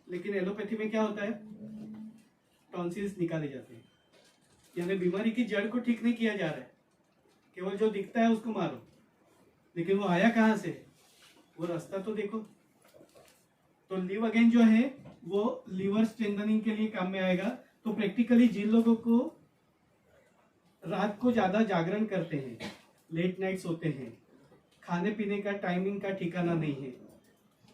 लेकिन एलोपैथी में क्या होता है, टॉन्सिल्स निकाले जाते हैं, यानी बीमारी की जड़ को ठीक नहीं किया जा रहा है, केवल जो दिखता है उसको मारो, लेकिन वो आया कहां से, वो रास्ता तो देखो। तो लीव अगेन जो है वो लीवर स्ट्रेंथनिंग के लिए काम में आएगा। तो प्रैक्टिकली जिन लोगों को रात को ज्यादा जागरण करते हैं, लेट नाइट्स होते हैं, खाने पीने का टाइमिंग का ठिकाना नहीं है,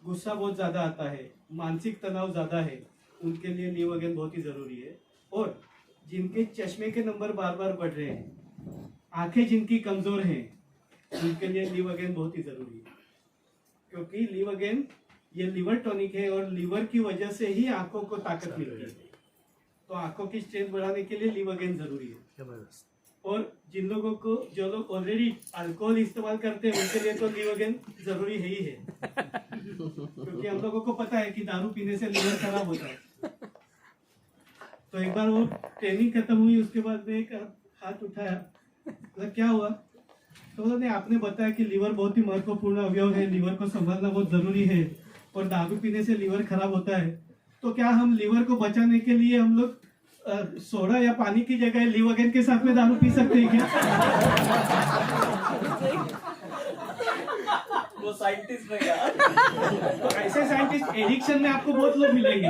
गुस्सा बहुत ज्यादा आता है, मानसिक तनाव ज्यादा है, उनके लिए लीव अगेन बहुत ही जरूरी है। और जिनके चश्मे के नंबर बार बार बढ़ रहे हैं, आंखें जिनकी कमजोर हैं, उनके लिए लीव अगेन बहुत ही जरूरी है, क्योंकि लीव अगेन ये लिवर टॉनिक है और लिवर की वजह से ही आंखों को ताकत मिलती है। तो आंखों की स्ट्रेंथ बढ़ाने के लिए लीव अगेन जरूरी है। और जिन लोगों को, जो लोग ऑलरेडी अल्कोहल इस्तेमाल करते हैं, उनके लिए तो लीव अगेन जरूरी है ही है, क्योंकि हम लोगों को पता है कि दारू पीने से लीवर खराब होता है। तो एक बार वो ट्रेनिंग खत्म हुई, उसके बाद में एक हाथ उठाया, मतलब क्या हुआ, तो उन्होंने आपने बताया कि लीवर बहुत ही महत्वपूर्ण अवयव है, लीवर को संभालना बहुत जरूरी है और दारू पीने से लीवर खराब होता है, तो क्या हम लीवर को बचाने के लिए हम लोग सोडा या पानी की जगह लीव अगेन के साथ में दारू पी सकते हैं क्या? वो साइंटिस्ट है यार। तो ऐसे साइंटिस्ट एडिक्शन में आपको बहुत लोग मिलेंगे।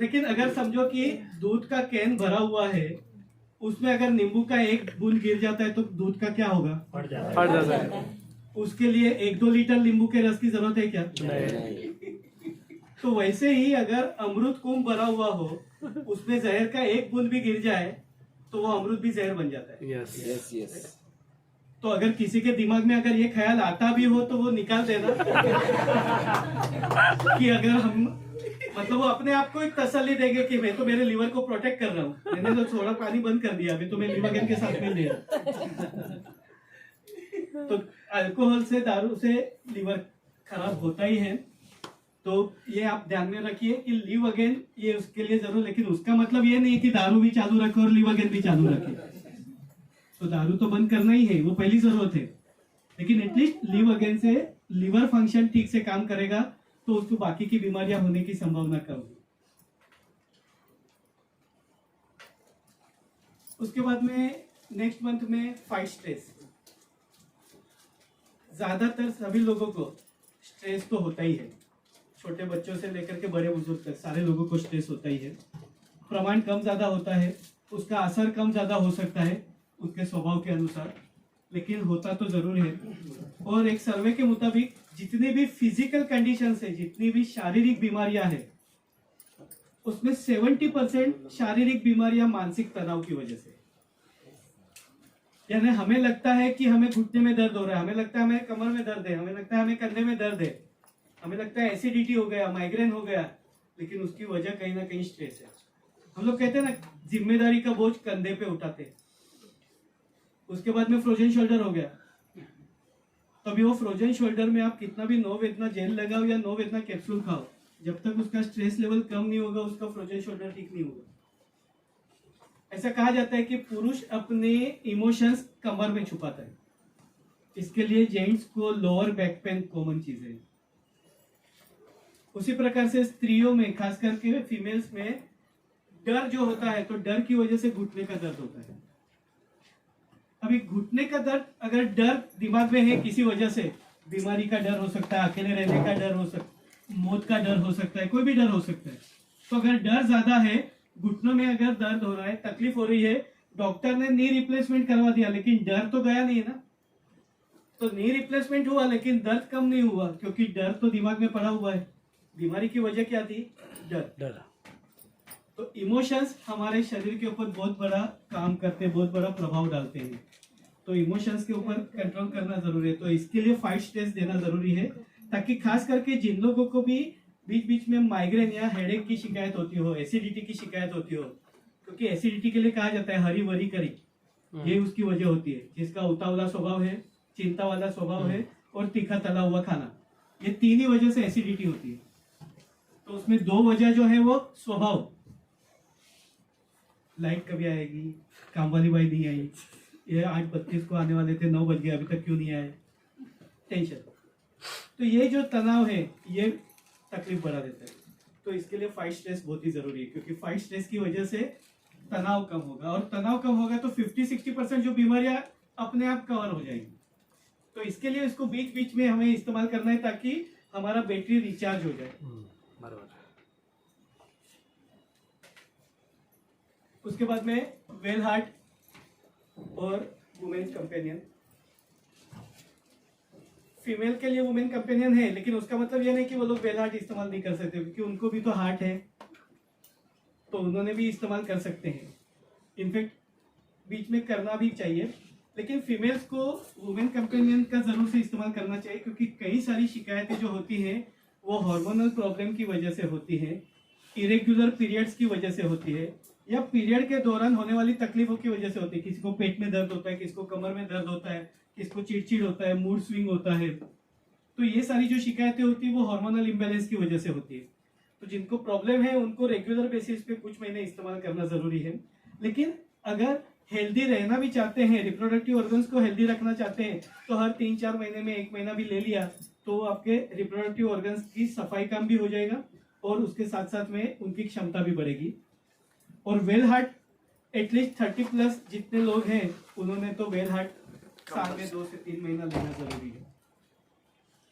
लेकिन अगर समझो कि दूध का कैन भरा हुआ है, उसमें अगर नींबू का एक बूंद गिर जाता है तो दूध का क्या होगा? फट जाता है। उसके लिए 1-2 लीटर नींबू के रस की जरूरत है क्या? नहीं। तो वैसे ही अगर अमृत कुंभ भरा हुआ हो, उसमें जहर का एक बूंद भी गिर जाए तो वो अमृत भी जहर बन जाता है। यस। तो अगर किसी के दिमाग में अगर ये ख्याल आता भी हो तो वो निकाल देना कि अगर हम मतलब वो अपने आप को एक तसल्ली देंगे कि मैं तो मेरे लीवर को प्रोटेक्ट कर रहा हूँ, मैंने तो थोड़ा पानी बंद कर दिया, अभी तो मैं लीवर के साथ में ले रहा। तो अल्कोहल से, दारू से लीवर खराब होता ही है। तो ये आप ध्यान में रखिए कि लीव अगेन ये उसके लिए जरूर, लेकिन उसका मतलब ये नहीं कि दारू भी चालू रखे और लीव अगेन भी चालू रखे। तो दारू तो बंद करना ही है, वो पहली जरूरत है, लेकिन एटलीस्ट लीव अगेन से लीवर फंक्शन ठीक से काम करेगा तो उसको बाकी की बीमारियां होने की संभावना कम है। उसके बाद में नेक्स्ट मंथ में फाइट स्ट्रेस। ज्यादातर सभी लोगों को स्ट्रेस तो होता ही है, छोटे बच्चों से लेकर के बड़े बुजुर्ग तक सारे लोगों को स्ट्रेस होता ही है। प्रमाण कम ज्यादा होता है, उसका असर कम ज्यादा हो सकता है उसके स्वभाव के अनुसार, लेकिन होता तो जरूर है। और एक सर्वे के मुताबिक जितने भी फिजिकल कंडीशंस है, जितनी भी शारीरिक बीमारियां हैं, उसमें 70% शारीरिक बीमारियां मानसिक तनाव की वजह से। यानी हमें लगता है कि हमें घुटने में दर्द हो रहा है, हमें लगता है हमें कमर में दर्द है, हमें लगता है हमें कंधे में दर्द है, हमें लगता है एसिडिटी हो गया, माइग्रेन हो गया, लेकिन उसकी वजह कहीं ना कहीं स्ट्रेस है। हम लोग कहते हैं ना, जिम्मेदारी का बोझ कंधे पे उठाते, उसके बाद में फ्रोजन शोल्डर हो गया। तभी वो फ्रोजन शोल्डर में आप कितना भी नो वेदना जेल लगाओ या नो वेदना कैप्सूल खाओ, जब तक उसका स्ट्रेस लेवल कम नहीं होगा उसका फ्रोजन शोल्डर ठीक नहीं होगा। ऐसा कहा जाता है कि पुरुष अपने इमोशंस कमर में छुपाता है, इसके लिए जेंट्स को लोअर बैक पेन कॉमन चीज है। उसी प्रकार से स्त्रियों में, खास करके फीमेल्स में, डर जो होता है तो डर की वजह से घुटने का दर्द होता है। अभी घुटने का दर्द, अगर डर दिमाग में है किसी वजह से, बीमारी का डर हो सकता है, अकेले रहने का डर हो सकता है, मौत का डर हो सकता है, कोई भी डर हो सकता है। तो अगर डर ज्यादा है, घुटनों में अगर दर्द हो रहा है, तकलीफ हो रही है, डॉक्टर ने नी रिप्लेसमेंट करवा दिया लेकिन डर तो गया नहीं है ना। तो नी रिप्लेसमेंट हुआ लेकिन दर्द कम नहीं हुआ, क्योंकि डर तो दिमाग में पड़ा हुआ है। बीमारी की वजह क्या थी? डर। तो इमोशंस हमारे शरीर के ऊपर बहुत बड़ा काम करते हैं, बहुत बड़ा प्रभाव डालते हैं। तो इमोशंस के ऊपर कंट्रोल करना जरूरी है। तो इसके लिए फाइट स्ट्रेस देना जरूरी है, ताकि खास करके जिन लोगों को भी बीच बीच में माइग्रेन या हेडेक की शिकायत होती हो, एसिडिटी की शिकायत होती हो, क्योंकि एसिडिटी के लिए कहा जाता है हरी वरी करी, ये उसकी वजह होती है। जिसका उतावला स्वभाव है, चिंता वाला स्वभाव है और तीखा तला हुआ खाना, ये तीन ही वजह से एसिडिटी होती है। तो उसमें दो वजह जो है वो स्वभाव, लाइट कभी आएगी, काम वाली बाई नहीं आई, ये 8:32 को आने वाले थे, 9 बज गए अभी तक क्यों नहीं आए, टेंशन। तो ये जो तनाव है ये तकलीफ बढ़ा देता है। तो इसके लिए फाइट स्ट्रेस बहुत ही जरूरी है, क्योंकि फाइट स्ट्रेस की वजह से तनाव कम होगा, और तनाव कम होगा तो 50-60% जो बीमारियां अपने आप कवर हो जाएंगी। तो इसके लिए इसको बीच बीच में हमें इस्तेमाल करना है, ताकि हमारा बैटरी रिचार्ज हो जाए। बराबर। उसके बाद में वेल हार्ट और वुमेन कंपेनियन। फीमेल के लिए वुमेन कंपेनियन है, लेकिन उसका मतलब यह नहीं कि वो लोग वेल हार्ट इस्तेमाल नहीं कर सकते, क्योंकि उनको भी तो हार्ट है, तो उन्होंने भी इस्तेमाल कर सकते हैं। इनफैक्ट बीच में करना भी चाहिए, लेकिन फीमेल्स को वुमेन कंपेनियन का जरूर से इस्तेमाल करना चाहिए, क्योंकि कई सारी शिकायतें जो होती हैं वो हार्मोनल प्रॉब्लम की वजह से होती है, इरेग्युलर पीरियड्स की वजह से होती है, या पीरियड के दौरान होने वाली तकलीफों की वजह से होती है। किसी को पेट में दर्द होता है, किसी को कमर में दर्द होता है, किसी को चिड़चिड़ होता है, मूड स्विंग होता है। तो ये सारी जो शिकायतें होती है वो हार्मोनल इम्बैलेंस की वजह से होती है। तो जिनको प्रॉब्लम है उनको रेगुलर बेसिस पे कुछ महीने इस्तेमाल करना जरूरी है। लेकिन अगर हेल्दी रहना भी चाहते हैं, रिप्रोडक्टिव ऑर्गन्स को हेल्दी रखना चाहते हैं, तो हर 3-4 महीने में 1 महीना भी ले लिया तो आपके रिप्रोडक्टिव ऑर्गन्स की सफाई काम भी हो जाएगा, और उसके साथ साथ में उनकी क्षमता भी बढ़ेगी। और वेल हार्ट एटलीस्ट 30+ जितने लोग हैं उन्होंने तो वेल हार्ट साल में 2 से 3 महीना लेना जरूरी है।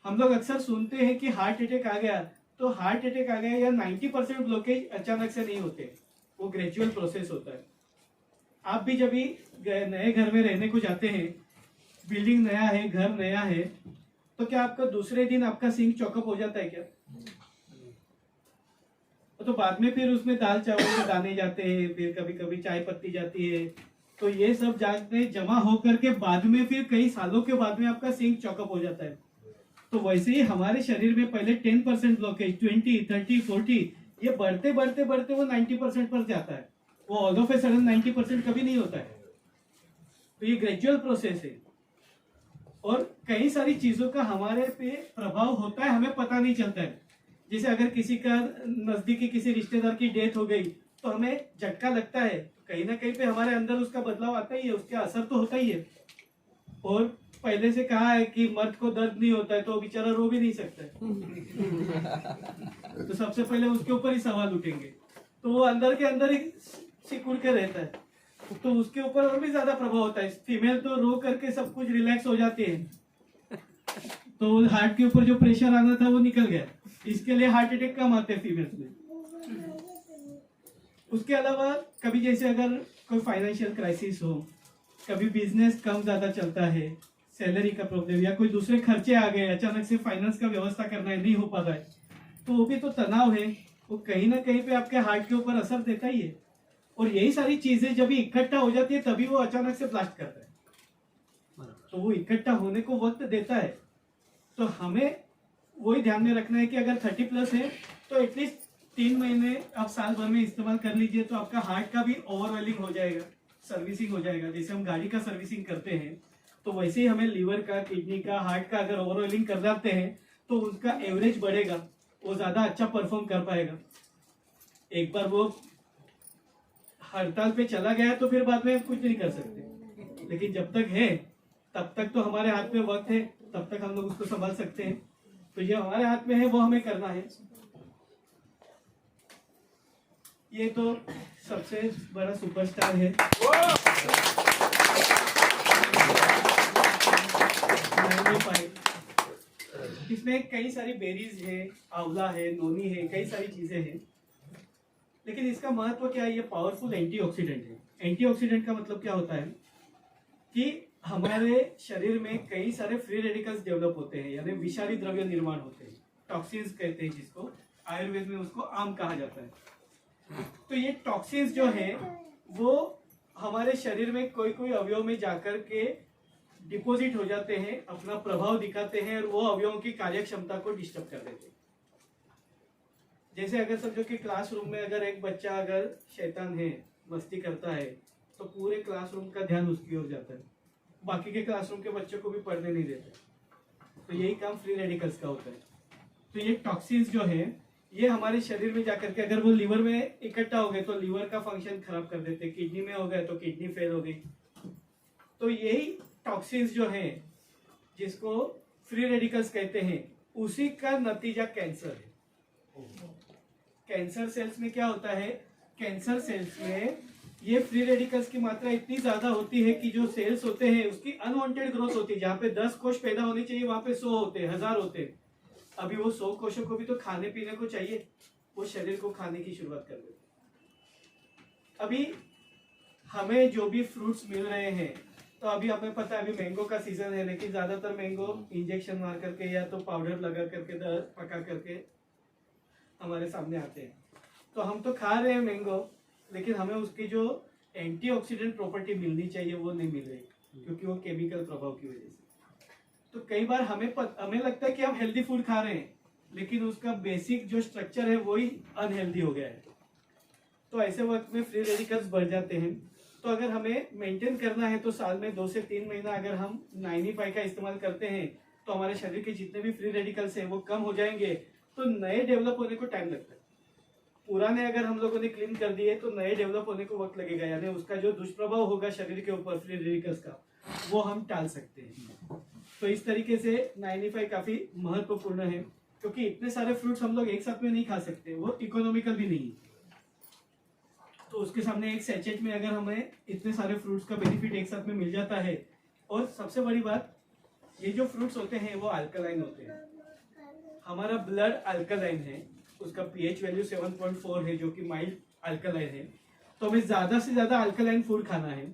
हम लोग अक्सर सुनते हैं कि हार्ट अटैक आ गया, तो हार्ट अटैक आ गया या 90% ब्लॉकेज अचानक से नहीं होते, वो ग्रेजुअल प्रोसेस होता है। आप भी जब भी नए घर में रहने को जाते हैं, बिल्डिंग नया है, घर नया है, तो क्या आपका दूसरे दिन आपका सिंक चॉकअप हो जाता है क्या? तो बाद में फिर उसमें दाल चावल के दाने जाते हैं, फिर कभी कभी चाय पत्ती जाती है, तो ये सब जाके जमा होकर के बाद में फिर कई सालों के बाद में आपका सिंक चॉकअप हो जाता है। तो वैसे ही हमारे शरीर में पहले 10% ब्लॉकेज, 20, 30, 40, ये बढ़ते बढ़ते बढ़ते वो 90% पर जाता है। वो ऑल ऑफ ए सडन 90% कभी नहीं होता है। तो ये ग्रेजुअल प्रोसेस है और कई सारी चीजों का हमारे पे प्रभाव होता है, हमें पता नहीं चलता है। जैसे अगर किसी का नजदीकी किसी रिश्तेदार की डेथ हो गई तो हमें झटका लगता है, कहीं ना कहीं पे हमारे अंदर उसका बदलाव आता ही है, उसका असर तो होता ही है। और पहले से कहा है कि मर्द को दर्द नहीं होता है तो बेचारा रो भी नहीं सकता है। तो सबसे पहले उसके ऊपर ही सवाल उठेंगे, तो वो अंदर के अंदर ही सिकुड़ के रहता है, तो उसके ऊपर और भी ज्यादा प्रभाव होता है। फीमेल तो रो करके सब कुछ रिलैक्स हो जाती है, तो हार्ट के ऊपर जो प्रेशर आना था वो निकल गया। इसके लिए हार्ट अटैक कम आते हैं फीमेल्स में। उसके अलावा कभी जैसे अगर कोई फाइनेंशियल क्राइसिस हो, कभी बिजनेस कम ज्यादा चलता है, सैलरी का प्रॉब्लम या कोई दूसरे खर्चे आ गए, अचानक से फाइनेंस का व्यवस्था करना है, नहीं हो पा रहा है, तो वो भी तो तनाव है, वो कहीं ना कहीं पे आपके हार्ट के ऊपर असर देता ही है। और यही सारी चीजें जब इकट्ठा हो जाती है तभी वो अचानक से ब्लास्ट करता है। तो वो इकट्ठा होने को वक्त देता है। तो हमें वही ध्यान में रखना है कि अगर 30+ है तो एटलीस्ट 3 महीने आप साल भर में इस्तेमाल कर लीजिए, तो आपका हार्ट का भी ओवरवेलिंग हो जाएगा, सर्विसिंग हो जाएगा। जैसे हम गाड़ी का सर्विसिंग करते हैं तो वैसे ही हमें लीवर का, किडनी का, हार्ट का अगर ओवरवेलिंग कर जाते हैं तो उसका एवरेज बढ़ेगा, वो ज्यादा अच्छा परफॉर्म कर पाएगा। एक बार वो हड़ताल पे चला गया तो फिर बाद में कुछ नहीं कर सकते, लेकिन जब तक है तब तक तो हमारे हाथ में वक्त है, तब तक हम लोग उसको संभाल सकते हैं। तो ये हमारे हाथ में है, वो हमें करना है। ये तो सबसे बड़ा सुपरस्टार है। इसमें कई सारी बेरीज है, आंवला है, नोनी है, कई सारी चीजें हैं। लेकिन इसका महत्व क्या है? ये पावरफुल एंटीऑक्सीडेंट है। एंटीऑक्सीडेंट का मतलब क्या होता है कि हमारे शरीर में कई सारे फ्री रेडिकल्स डेवलप होते हैं, यानी विषारी द्रव्य निर्माण होते हैं, टॉक्सिन्स कहते हैं जिसको, आयुर्वेद में उसको आम कहा जाता है। तो ये टॉक्सिन्स जो है वो हमारे शरीर में कोई कोई अवयव में जाकर के डिपॉजिट हो जाते हैं, अपना प्रभाव दिखाते हैं और वो अवयवों की कार्य क्षमता को डिस्टर्ब कर देते हैं। जैसे अगर समझो कि क्लासरूम में अगर एक बच्चा अगर शैतान है, मस्ती करता है, तो पूरे क्लासरूम का ध्यान उसकी ओर जाता है, बाकी के क्लासरूम के बच्चों को भी पढ़ने नहीं देते। तो यही काम फ्री रेडिकल्स का होता है। तो ये टॉक्सिन्स जो है ये हमारे शरीर में जाकर के अगर वो लीवर में इकट्ठा हो गए तो लीवर का फंक्शन खराब कर देते, किडनी में हो गए तो किडनी फेल हो गई। तो यही टॉक्सिन्स जो है जिसको फ्री रेडिकल्स कहते हैं, उसी का नतीजा कैंसर है। कैंसर सेल्स में क्या होता है? कैंसर सेल्स में ये फ्री रेडिकल्स की मात्रा इतनी ज्यादा होती है कि जो सेल्स होते हैं उसकी अनवांटेड ग्रोथ होती है। जहाँ पे 10 कोष पैदा होने चाहिए वहां पे 100 होते हैं, 1000 होते हैं। अभी वो 100 कोषों को भी तो खाने पीने को चाहिए, वो शरीर को खाने की शुरुआत कर देते। अभी हमें जो भी फ्रूट्स मिल रहे हैं, तो अभी हमें पता है अभी मैंगो का सीजन है, लेकिन ज्यादातर मैंगो इंजेक्शन मार करके या तो पाउडर लगा करके पका करके हमारे सामने आते हैं। तो हम तो खा रहे हैं मैंगो, लेकिन हमें उसकी जो एंटीऑक्सीडेंट प्रॉपर्टी मिलनी चाहिए वो नहीं मिल रही, क्योंकि वो केमिकल प्रभाव की वजह से। तो कई बार हमें लगता है कि हम हेल्दी फूड खा रहे हैं, लेकिन उसका बेसिक जो स्ट्रक्चर है वही अनहेल्दी हो गया है। तो ऐसे वक्त में फ्री रेडिकल्स बढ़ जाते हैं। तो अगर हमें मेंटेन करना है तो साल में 2 से 3 महीना अगर हम 95 का इस्तेमाल करते हैं तो हमारे शरीर के जितने भी फ्री रेडिकल्स हैं वो कम हो जाएंगे। तो नए डेवलप होने को टाइम लगता है। पुराने अगर हम लोगों ने क्लीन कर दिए तो नए डेवलप होने को वक्त लगेगा, यानी उसका जो दुष्प्रभाव होगा शरीर के ऊपर फ्री रेडिकल्स का वो हम टाल सकते हैं। तो इस तरीके से 95 काफी महत्वपूर्ण है, क्योंकि इतने सारे फ्रूट्स हम लोग एक साथ में नहीं खा सकते, वो इकोनॉमिकल भी नहीं है। तो उसके सामने एक सैचेट में अगर हमें इतने सारे फ्रूट्स का बेनिफिट एक साथ में मिल जाता है। और सबसे बड़ी बात, ये जो फ्रूट्स होते हैं वो अल्कलाइन होते हैं। हमारा ब्लड अल्कलाइन है, उसका पीएच वैल्यू 7.4 है, जो कि माइल्ड अल्कलाइन है। तो हमें ज्यादा से ज्यादा अल्कलाइन फूड खाना है।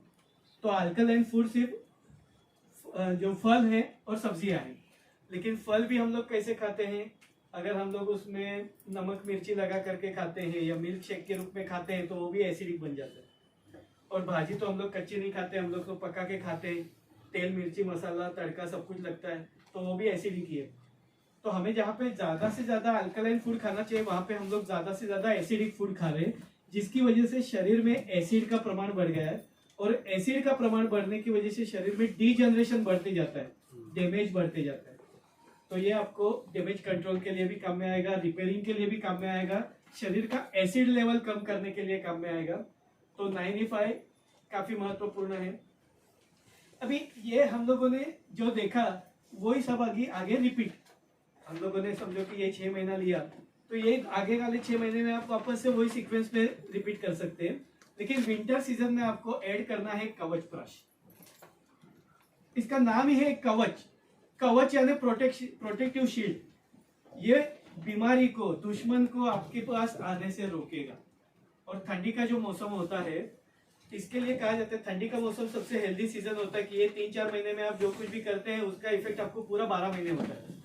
तो अल्कलाइन फूड सिर्फ जो फल है और सब्जियां हैं। लेकिन फल भी हम लोग कैसे खाते हैं, अगर हम लोग उसमें नमक मिर्ची लगा करके खाते हैं या मिल्क शेक के रूप में खाते हैं तो वो भी एसिडिक बन जाता है। और भाजी तो हम लोग कच्ची नहीं खाते, हम लोग तो पका के खाते हैं, तेल मिर्ची मसाला तड़का सब कुछ लगता है, तो वो भी एसिडिक ही है। तो हमें जहाँ पे ज्यादा से ज्यादा अल्कलाइन फूड खाना चाहिए वहां पे हम लोग ज्यादा से ज्यादा एसिडिक फूड खा रहे हैं, जिसकी वजह से शरीर में एसिड का प्रमाण बढ़ गया है। और एसिड का प्रमाण बढ़ने की वजह से शरीर में डीजनरेशन बढ़ते जाता है, डैमेज बढ़ते जाता है। तो ये आपको डैमेज कंट्रोल के लिए भी काम में आएगा, रिपेयरिंग के लिए भी काम में आएगा, शरीर का एसिड लेवल कम करने के लिए काम में आएगा। तो 9E5 काफी महत्वपूर्ण है। अभी ये हम लोगों ने जो देखा वही सब आगे रिपीट, हम लोगों ने समझो कि ये 6 महीना लिया, तो ये आगे वाले 6 महीने में आप वापस से वही सीक्वेंस पे रिपीट कर सकते हैं। लेकिन विंटर सीजन में आपको ऐड करना है कवच प्राश। इसका नाम ही है कवच। कवच यानी प्रोटेक्टिव शील्ड। ये बीमारी को, दुश्मन को आपके पास आने से रोकेगा। और ठंडी का जो मौसम होता है, इसके लिए कहा जाता है ठंडी का मौसम सबसे हेल्दी सीजन होता है कि ये 3-4 महीने में आप जो कुछ भी करते हैं उसका इफेक्ट आपको पूरा 12 महीने होता है।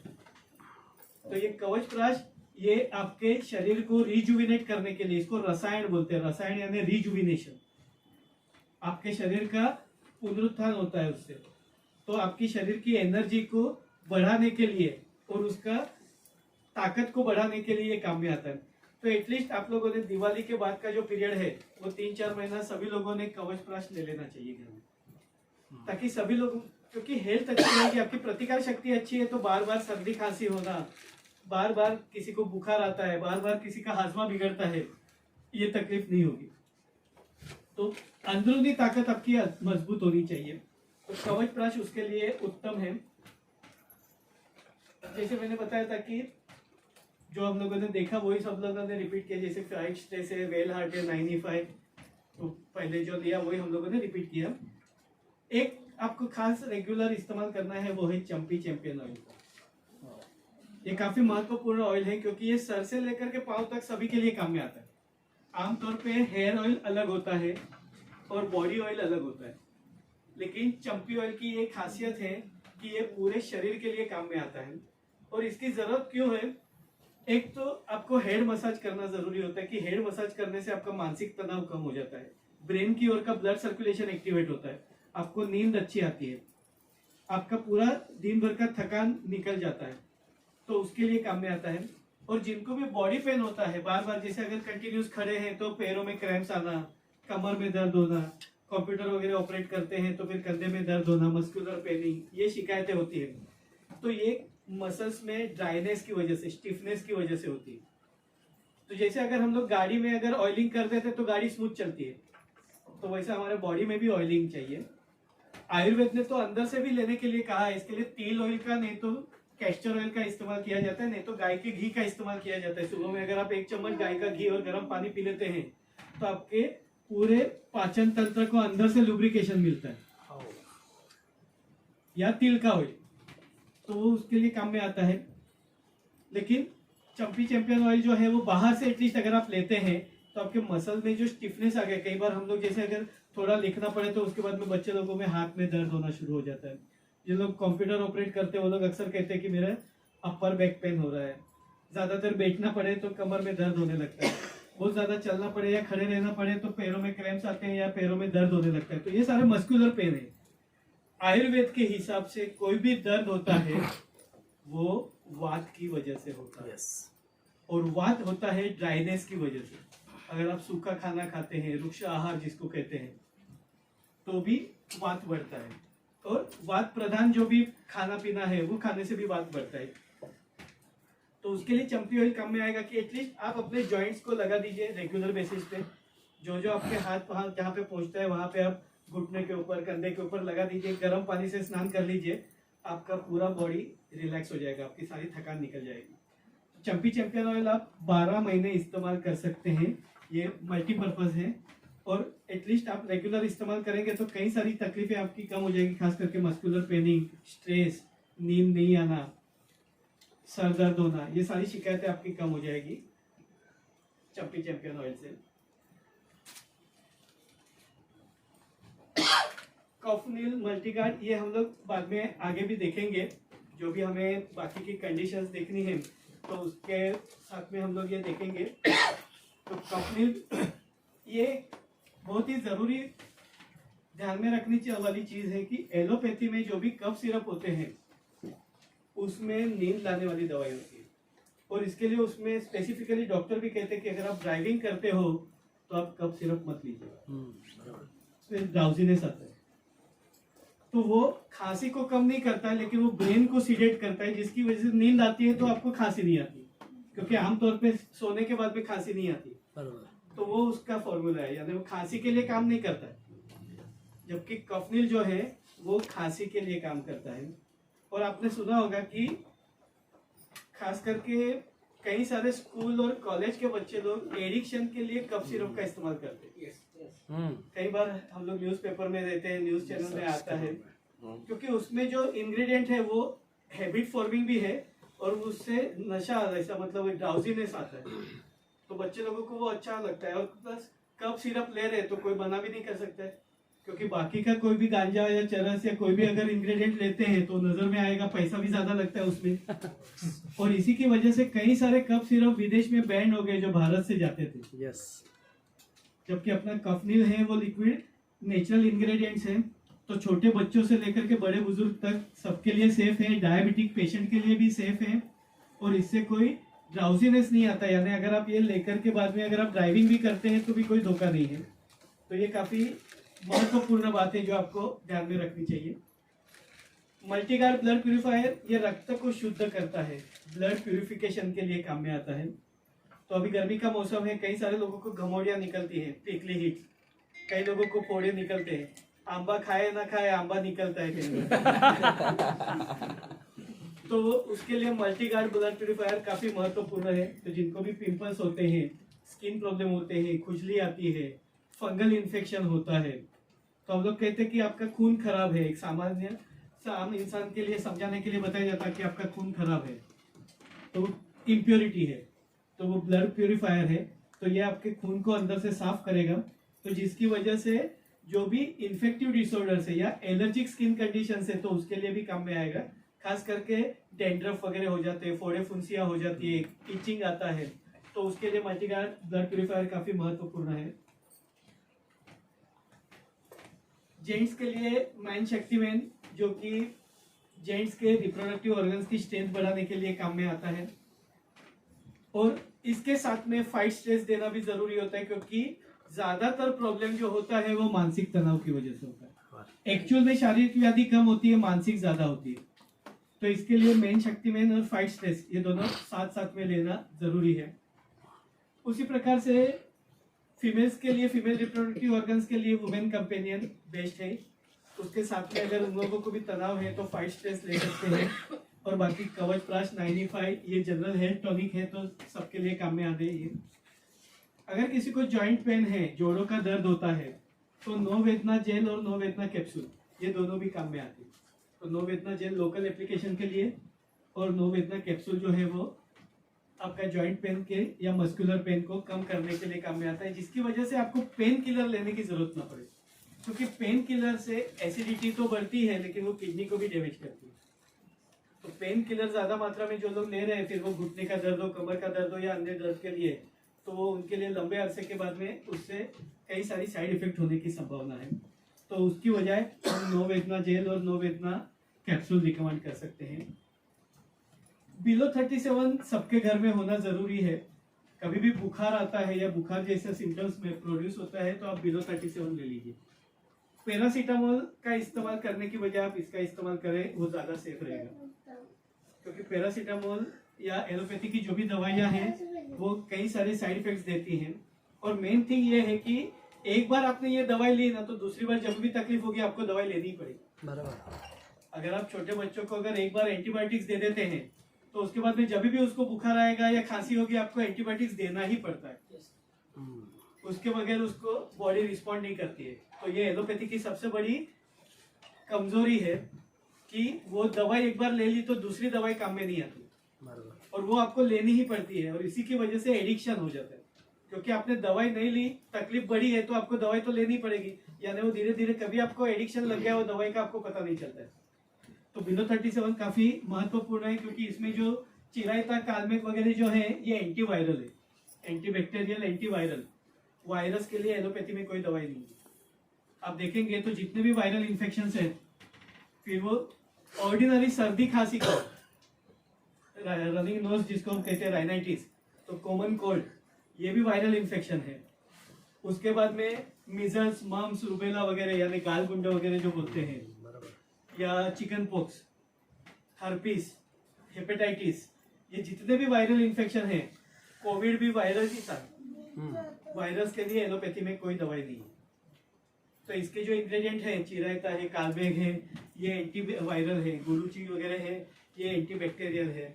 तो ये कवच प्राश ये आपके शरीर को रिजुविनेट करने के लिए, इसको रसायन बोलते हैं, रसायन यानी रिजुविनेशन। आपके शरीर का पुनरुत्थान होता है उससे। तो आपकी शरीर की एनर्जी को बढ़ाने के लिए और उसका ताकत को बढ़ाने के लिए काम में आता है। तो एटलीस्ट आप लोगों ने दिवाली के बाद का जो पीरियड है वो 3-4 महीना सभी लोगों ने कवच प्राश ले लेना चाहिए घर में, ताकि सभी लोग, क्योंकि हेल्थ अच्छी रहेगी, आपकी प्रतिकार शक्ति अच्छी है तो बार बार सर्दी खांसी होना, बार बार किसी को बुखार आता है, बार बार किसी का हाजमा बिगड़ता है, ये तकलीफ नहीं होगी। तो अंदरूनी ताकत आपकी मजबूत होनी चाहिए, तो कवच प्राश उसके लिए उत्तम है। जैसे मैंने बताया था कि जो हम लोगों ने देखा वही सब लोगों ने रिपीट किया, जैसे फ्राइड स्ट्रेस है, वेल हार्ट है, 9E5, तो पहले जो लिया वही हम लोगों ने रिपीट किया। एक आपको खास रेगुलर इस्तेमाल करना है, वो है चंपी चैंपियन ऑयल। ये काफी महत्वपूर्ण ऑयल है क्योंकि ये सर से लेकर के पांव तक सभी के लिए काम में आता है। आमतौर पे हेयर ऑयल अलग होता है और बॉडी ऑयल अलग होता है, लेकिन चंपी ऑयल की ये खासियत है कि ये पूरे शरीर के लिए काम में आता है। और इसकी जरूरत क्यों है, एक तो आपको हेड मसाज करना जरूरी होता है कि हेड मसाज करने से आपका मानसिक तनाव कम हो जाता है, ब्रेन की ओर का ब्लड सर्कुलेशन एक्टिवेट होता है, आपको नींद अच्छी आती है, आपका पूरा दिन भर का थकान निकल जाता है, तो उसके लिए काम में आता है। और जिनको भी बॉडी पेन होता है बार बार, जैसे अगर कंटिन्यूस खड़े हैं तो पैरों में क्रैम्प्स आना, कमर में दर्द होना, कंप्यूटर वगैरह ऑपरेट करते हैं तो फिर कंधे में दर्द होना, मस्कुलर पेनिंग, ये शिकायतें होती है, तो ये मसल्स में ड्राइनेस की वजह से, स्टिफनेस की वजह से होती है। तो जैसे अगर हम लोग गाड़ी में अगर ऑयलिंग कर देते तो गाड़ी स्मूथ चलती है, तो वैसे हमारे बॉडी में भी ऑयलिंग चाहिए। आयुर्वेद ने तो अंदर से भी लेने के लिए कहा है, इसके लिए तिल ऑयल का नहीं तो कैस्टर ऑयल का इस्तेमाल किया जाता है, नहीं तो गाय के घी का इस्तेमाल किया जाता है। सुबह में अगर आप 1 चम्मच गाय का घी और गर्म पानी पी लेते हैं तो आपके पूरे पाचन तंत्र को अंदर से लुब्रिकेशन मिलता है। या तिल का ऑयल तो वो उसके लिए काम में आता है। लेकिन चंपी चैंपियन ऑयल जो है वो बाहर से एटलीस्ट अगर आप लेते हैं तो आपके मसल में जो स्टिफनेस आ गया, कई बार हम लोग जैसे अगर थोड़ा लिखना पड़े तो उसके बाद में बच्चे लोगों में हाथ में दर्द होना शुरू हो जाता है। जो लोग कंप्यूटर ऑपरेट करते हैं वो लोग अक्सर कहते हैं कि मेरा अपर बैक पेन हो रहा है, ज्यादातर बैठना पड़े तो कमर में दर्द होने लगता है, बहुत ज्यादा चलना पड़े या खड़े रहना पड़े तो पैरों में क्रैम्प्स आते हैं या पैरों में दर्द होने लगता है, तो ये सारे मस्कुलर पेन है। आयुर्वेद के हिसाब से कोई भी दर्द होता है वो वात की वजह से होता है, और वात होता है ड्राइनेस की वजह से। अगर आप सूखा खाना खाते हैं, रुक्ष आहार जिसको कहते हैं, तो भी वात बढ़ता है, और वात प्रधान जो भी खाना पीना है वो खाने से भी वात बढ़ता है। तो उसके लिए चंपी ऑयल काम में आएगा कि एटलीस्ट आप अपने जॉइंट्स को लगा दीजिए रेगुलर बेसिस पे, जो जो आपके हाथ वहां जहाँ पे पहुंचता है वहां पे आप घुटने के ऊपर, कंधे के ऊपर लगा दीजिए, गर्म पानी से स्नान कर लीजिए, आपका पूरा बॉडी रिलैक्स हो जाएगा, आपकी सारी थकान निकल जाएगी। चंपी चैंपियन ऑयल आप 12 महीने इस्तेमाल कर सकते हैं, ये मल्टीपर्पज है, और एटलीस्ट आप रेगुलर इस्तेमाल करेंगे तो कई सारी तकलीफें आपकी कम हो जाएगी, खास करके मस्कुलर पेनिंग, स्ट्रेस, नींद नहीं आना, सर दर्द होना, ये सारी शिकायतें आपकी कम हो जाएगी चंपी चैंपियन ऑयल से। कॉफनील मल्टीगार्ड ये हम लोग बाद में आगे भी देखेंगे, जो भी हमें बाकी की कंडीशंस देखनी है तो उसके साथ में हम लोग ये देखेंगे। तो कॉफनील ये बहुत ही ज़रूरी ध्यान में रखनी वाली चीज़ है कि एलोपैथी में जो भी कफ सिरप होते हैं उसमें नींद लाने वाली दवाई होती है, और इसके लिए उसमें स्पेसिफिकली डॉक्टर भी कहते हैं कि अगर आप ड्राइविंग करते हो तो आप कफ सिरप मत लीजिए, उसमें ड्राउजीनेस आता है। तो वो खांसी को कम नहीं करता है लेकिन वो ब्रेन को सीडेट करता है, जिसकी वजह से नींद आती है तो आपको खांसी नहीं आती, क्योंकि आमतौर पे सोने के बाद में खांसी नहीं आती। तो वो उसका फॉर्मूला है, यानी वो खांसी के लिए काम नहीं करता है, जबकि कफनील जो है वो खांसी के लिए काम करता है। और आपने सुना होगा कि खास करके कई सारे स्कूल और कॉलेज के बच्चे लोग एडिक्शन के लिए कफ सिरप का इस्तेमाल करते हैं। कई बार हम लोग न्यूज़पेपर में देते हैं, न्यूज़ चैनल में आता है, क्योंकि उसमें जो इंग्रेडिएंट है वो हैबिट फॉर्मिंग भी है और उससे नशा ऐसा मतलब ड्राउजीनेस आता है, तो बच्चे लोगों को वो अच्छा लगता है। और प्लस कफ सिरप ले रहे तो कोई मना भी नहीं कर सकता है, क्योंकि बाकी का कोई भी गांजा या चरस या कोई भी अगर इंग्रेडिएंट लेते हैं तो नजर में आएगा, पैसा भी ज्यादा लगता है उसमें। और इसी की वजह से कई सारे कफ सिरप विदेश में बैन हो गए जो भारत से जाते थे। यस। जबकि अपना कफनील है वो लिक्विड नेचुरल इंग्रेडिएंट्स हैं, तो छोटे बच्चों से लेकर के बड़े बुजुर्ग तक सबके लिए सेफ है, डायबिटिक पेशेंट के लिए भी सेफ है, और इससे कोई ड्राउजीनेस नहीं आता। यानी अगर आप ये लेकर के बाद में अगर आप ड्राइविंग भी करते हैं तो भी कोई धोखा नहीं है। तो ये काफी महत्वपूर्ण बात है जो आपको ध्यान में रखनी चाहिए। मल्टीगार्ड ब्लड प्यूरिफायर ये रक्त को शुद्ध करता है, ब्लड प्यूरिफिकेशन के लिए काम में आता है। तो अभी गर्मी का मौसम है, कई सारे लोगों को घमौड़ियाँ निकलती है, पिकली हीट, कई लोगों को फोड़े निकलते हैं, आंबा खाए ना खाए आंबा निकलता है कई तो उसके लिए मल्टीगार्ड ब्लड प्यूरिफायर काफी महत्वपूर्ण है। तो जिनको भी पिंपल्स होते हैं, स्किन प्रॉब्लम होते हैं, खुजली आती है, फंगल इन्फेक्शन होता है, तो हम लोग कहते हैं कि आपका खून खराब है। एक सामान्य आम इंसान के लिए समझाने के लिए बताया जाता है कि आपका खून खराब है, तो इम्प्योरिटी है, तो वो ब्लड प्यूरिफायर है, तो ये आपके खून को अंदर से साफ करेगा। तो जिसकी वजह से जो भी इन्फेक्टिव डिसऑर्डर्स है या एलर्जिक स्किन कंडीशन है तो उसके लिए भी काम में आएगा। खास करके डेंड्रफ वगैरह हो जाते हैं, फोड़े फुंसियाँ हो जाती है, इचिंग आता है, तो उसके लिए मल्टीगार्ड ब्लड प्यूरिफायर काफी महत्वपूर्ण है। जेंट्स के लिए मैन शक्तिमैन, जो कि जेंट्स के रिप्रोडक्टिव ऑर्गन्स की स्ट्रेंथ बढ़ाने के लिए काम में आता है। और इसके साथ में फाइट स्ट्रेस देना भी जरूरी होता है, क्योंकि ज्यादातर प्रॉब्लम जो होता है वो मानसिक तनाव की वजह से होता है। एक्चुअल में शारीरिक व्याधि कम होती है, मानसिक ज्यादा होती है। तो इसके लिए मेन शक्तिमैन और फाइट स्ट्रेस ये दोनों साथ साथ में लेना जरूरी है। उसी प्रकार से फीमेल्स के लिए, फीमेल रिप्रोडक्टिव ऑर्गन्स के लिए वुमेन कंपेनियन बेस्ट है। उसके साथ में अगर उन लोगों को भी तनाव है तो फाइट स्ट्रेस ले सकते हैं। और बाकी कवच प्राश 95 ये जनरल हेल्थ टॉनिक है, तो सबके लिए काम में आते हैं ये। अगर किसी को जॉइंट पेन है, जोड़ों का दर्द होता है, तो नो वेदना जेल और नो वेदना कैप्सूल ये दोनों भी काम में आते हैं। तो नो वेदना जेल लोकल एप्लीकेशन के लिए और नो वेदना कैप्सूल जो है वो आपका जॉइंट पेन के या मस्कुलर पेन को कम करने के लिए काम में आता है, जिसकी वजह से आपको पेन किलर लेने की जरूरत ना पड़े। क्योंकि पेन किलर से एसिडिटी तो बढ़ती है लेकिन वो किडनी को भी डैमेज करती है। तो पेन किलर ज्यादा मात्रा में जो लोग ले रहे हैं, फिर वो घुटने का दर्द हो, कमर का दर्द हो या अन्य दर्द के लिए, तो वो उनके लिए लंबे अरसे के बाद में उससे कई सारी साइड इफेक्ट होने की संभावना है। तो उसकी वजह हम नो वेदना जेल और नो वेदना कैप्सूल रिकमेंड कर सकते हैं। बिलो 37 सबके घर में होना जरूरी है। कभी भी बुखार आता है या बुखार जैसे सिम्टम्स में प्रोड्यूस होता है तो आप बिलो 37 ले लीजिए। पैरासीटामोल का इस्तेमाल करने की बजाय आप इसका इस्तेमाल करें, वो ज्यादा सेफ रहेगा। क्योंकि पैरासीटामोल या एलोपैथी की जो भी दवाइयाँ हैं वो कई सारे साइड इफेक्ट्स देती हैं। और मेन थिंग ये है कि एक बार आपने ये दवाई ली ना तो दूसरी बार जब भी तकलीफ होगी आपको दवाई लेनी ही पड़ेगी। बराबर। अगर आप छोटे बच्चों को अगर एक बार एंटीबायोटिक्स दे देते हैं तो उसके बाद में जब भी उसको बुखार आएगा या खांसी होगी आपको एंटीबायोटिक्स देना ही पड़ता है। उसके बगैर उसको बॉडी रिस्पॉन्ड नहीं करती है। तो ये एलोपैथी की सबसे बड़ी कमजोरी है कि वो दवाई एक बार ले ली तो दूसरी दवाई काम में नहीं आती और वो आपको लेनी ही पड़ती है, और इसी की वजह से एडिक्शन हो जाता है। क्योंकि आपने दवाई नहीं ली, तकलीफ बढ़ी है तो आपको दवाई तो लेनी पड़ेगी, यानी वो धीरे धीरे कभी आपको एडिक्शन लग गया वो दवाई का आपको पता नहीं चलता है। तो बिलो 37 काफी महत्वपूर्ण है क्योंकि इसमें जो चिरायता, कालमेघ वगैरह जो है ये एंटीवायरल है, एंटीबैक्टीरियल, एंटीवायरल। वायरस के लिए एलोपैथी में कोई दवाई नहीं है। आप देखेंगे तो जितने भी वायरल इन्फेक्शन है, फिर वो ऑर्डिनरी सर्दी खांसी का, रनिंग नोज जिसको हम कहते हैं राइनाइटिस, तो कॉमन कोल्ड, ये भी वायरल इन्फेक्शन है। उसके बाद में मिजल्स, मम्स, रुबेला वगैरह यानी गाल गुंडा वगैरह जो बोलते हैं, या चिकन पॉक्स, हर्पीस, हेपेटाइटिस, ये जितने भी वायरल इन्फेक्शन है, कोविड भी वायरल ही था। वायरस के लिए एलोपैथी में कोई दवाई नहीं है। तो इसके जो इंग्रेडिएंट है, चिरायता है, कालमेघ है, ये एंटी वायरल है, गुरुची वगैरह है, ये एंटीबैक्टीरियल है।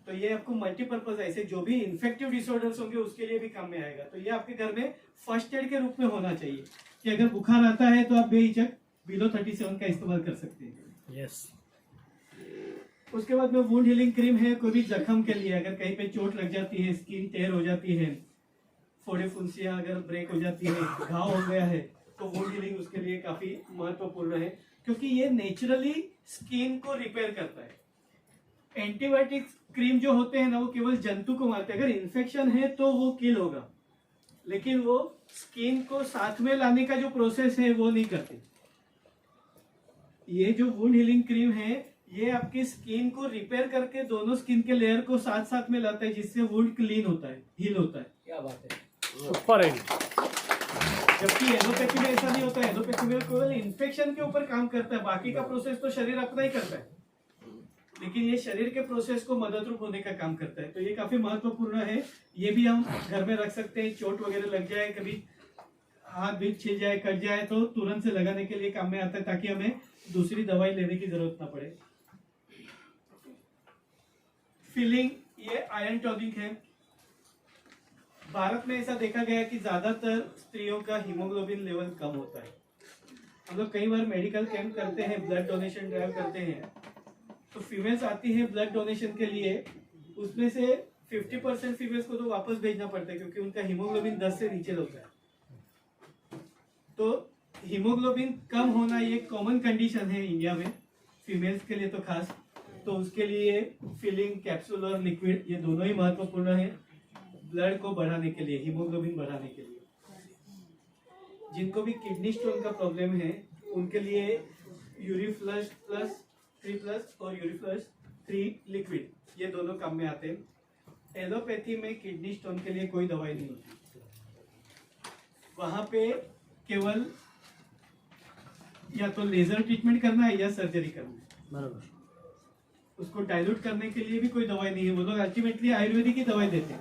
तो ये आपको मल्टीपर्पज, ऐसे जो भी इन्फेक्टिव डिसऑर्डर्स होंगे उसके लिए भी काम में आएगा। तो ये आपके घर में फर्स्ट एड के रूप में होना चाहिए कि अगर बुखार आता है तो आप बेहिचक बिलो 37 का इस्तेमाल कर सकते हैं। यस। उसके बाद में वुंड हीलिंग क्रीम है, कोई भी जख्म के लिए, अगर कहीं पे चोट लग जाती है, स्किन टेयर हो जाती है, फोड़े फुंसियां अगर ब्रेक हो जाती है, घाव हो गया है, तो वुंड हीलिंग उसके लिए काफी महत्वपूर्ण है क्योंकि ये नेचुरली स्किन को रिपेयर करता है। एंटीबायोटिक क्रीम जो होते हैं ना, वो केवल जंतु को मारते हैं। अगर इन्फेक्शन है तो वो किल होगा, लेकिन वो स्किन को साथ में लाने का जो प्रोसेस है वो नहीं करते। ये जो वुंड हीलिंग क्रीम है, ये आपकी स्किन को रिपेयर करके दोनों स्किन के लेयर को साथ साथ में लाता है, जिससे वुंड क्लीन होता है, हील होता है। क्या बात है। सुपर है। जबकि एलोपैथी में ऐसा नहीं होता है। एलोपैथी में केवल इन्फेक्शन के ऊपर काम करता है, बाकी का प्रोसेस तो शरीर अपना ही करता है, लेकिन ये शरीर के प्रोसेस को मदद रूप होने का काम करता है। तो ये काफी महत्वपूर्ण है। ये भी हम घर में रख सकते हैं। चोट वगैरह लग जाए, कभी हाथ भी छिल जाए, कट जाए, तो तुरंत से लगाने के लिए काम में आता है, ताकि हमें दूसरी दवाई लेने की जरूरत ना पड़े। फीलिंग, ये आयरन टॉनिक है। भारत में ऐसा देखा गया है कि ज्यादातर स्त्रियों का हीमोग्लोबिन लेवल कम होता है। हम लोग कई बार मेडिकल कैंप करते हैं, ब्लड डोनेशन ड्राइव करते हैं, तो फीमेल्स आती है ब्लड डोनेशन के लिए, उसमें से 50% फीमेल्स को तो वापस भेजना पड़ता है क्योंकि उनका हीमोग्लोबिन 10 से नीचे होता है। तो हीमोग्लोबिन कम होना ये कॉमन कंडीशन है इंडिया में, फीमेल्स के लिए तो खास। तो उसके लिए फिलिंग, कैप्सूल और लिक्विड, ये दोनों ही महत्वपूर्ण है ब्लड को बढ़ाने के लिए, हीमोग्लोबिन बढ़ाने के लिए। जिनको भी किडनी स्टोन का प्रॉब्लम है उनके लिए यूरिफ्लश प्लस 3+ और यूरिफ्लश 3 लिक्विड, ये दोनों काम में आते हैं। एलोपैथी में किडनी स्टोन के लिए कोई दवाई नहीं होती, वहां पे केवल या तो लेजर ट्रीटमेंट करना है या सर्जरी करना है। बराबर। उसको डाइल्यूट करने के लिए भी कोई दवाई नहीं है, वो लोग अल्टीमेटली आयुर्वेदिक ही दवाई देते हैं।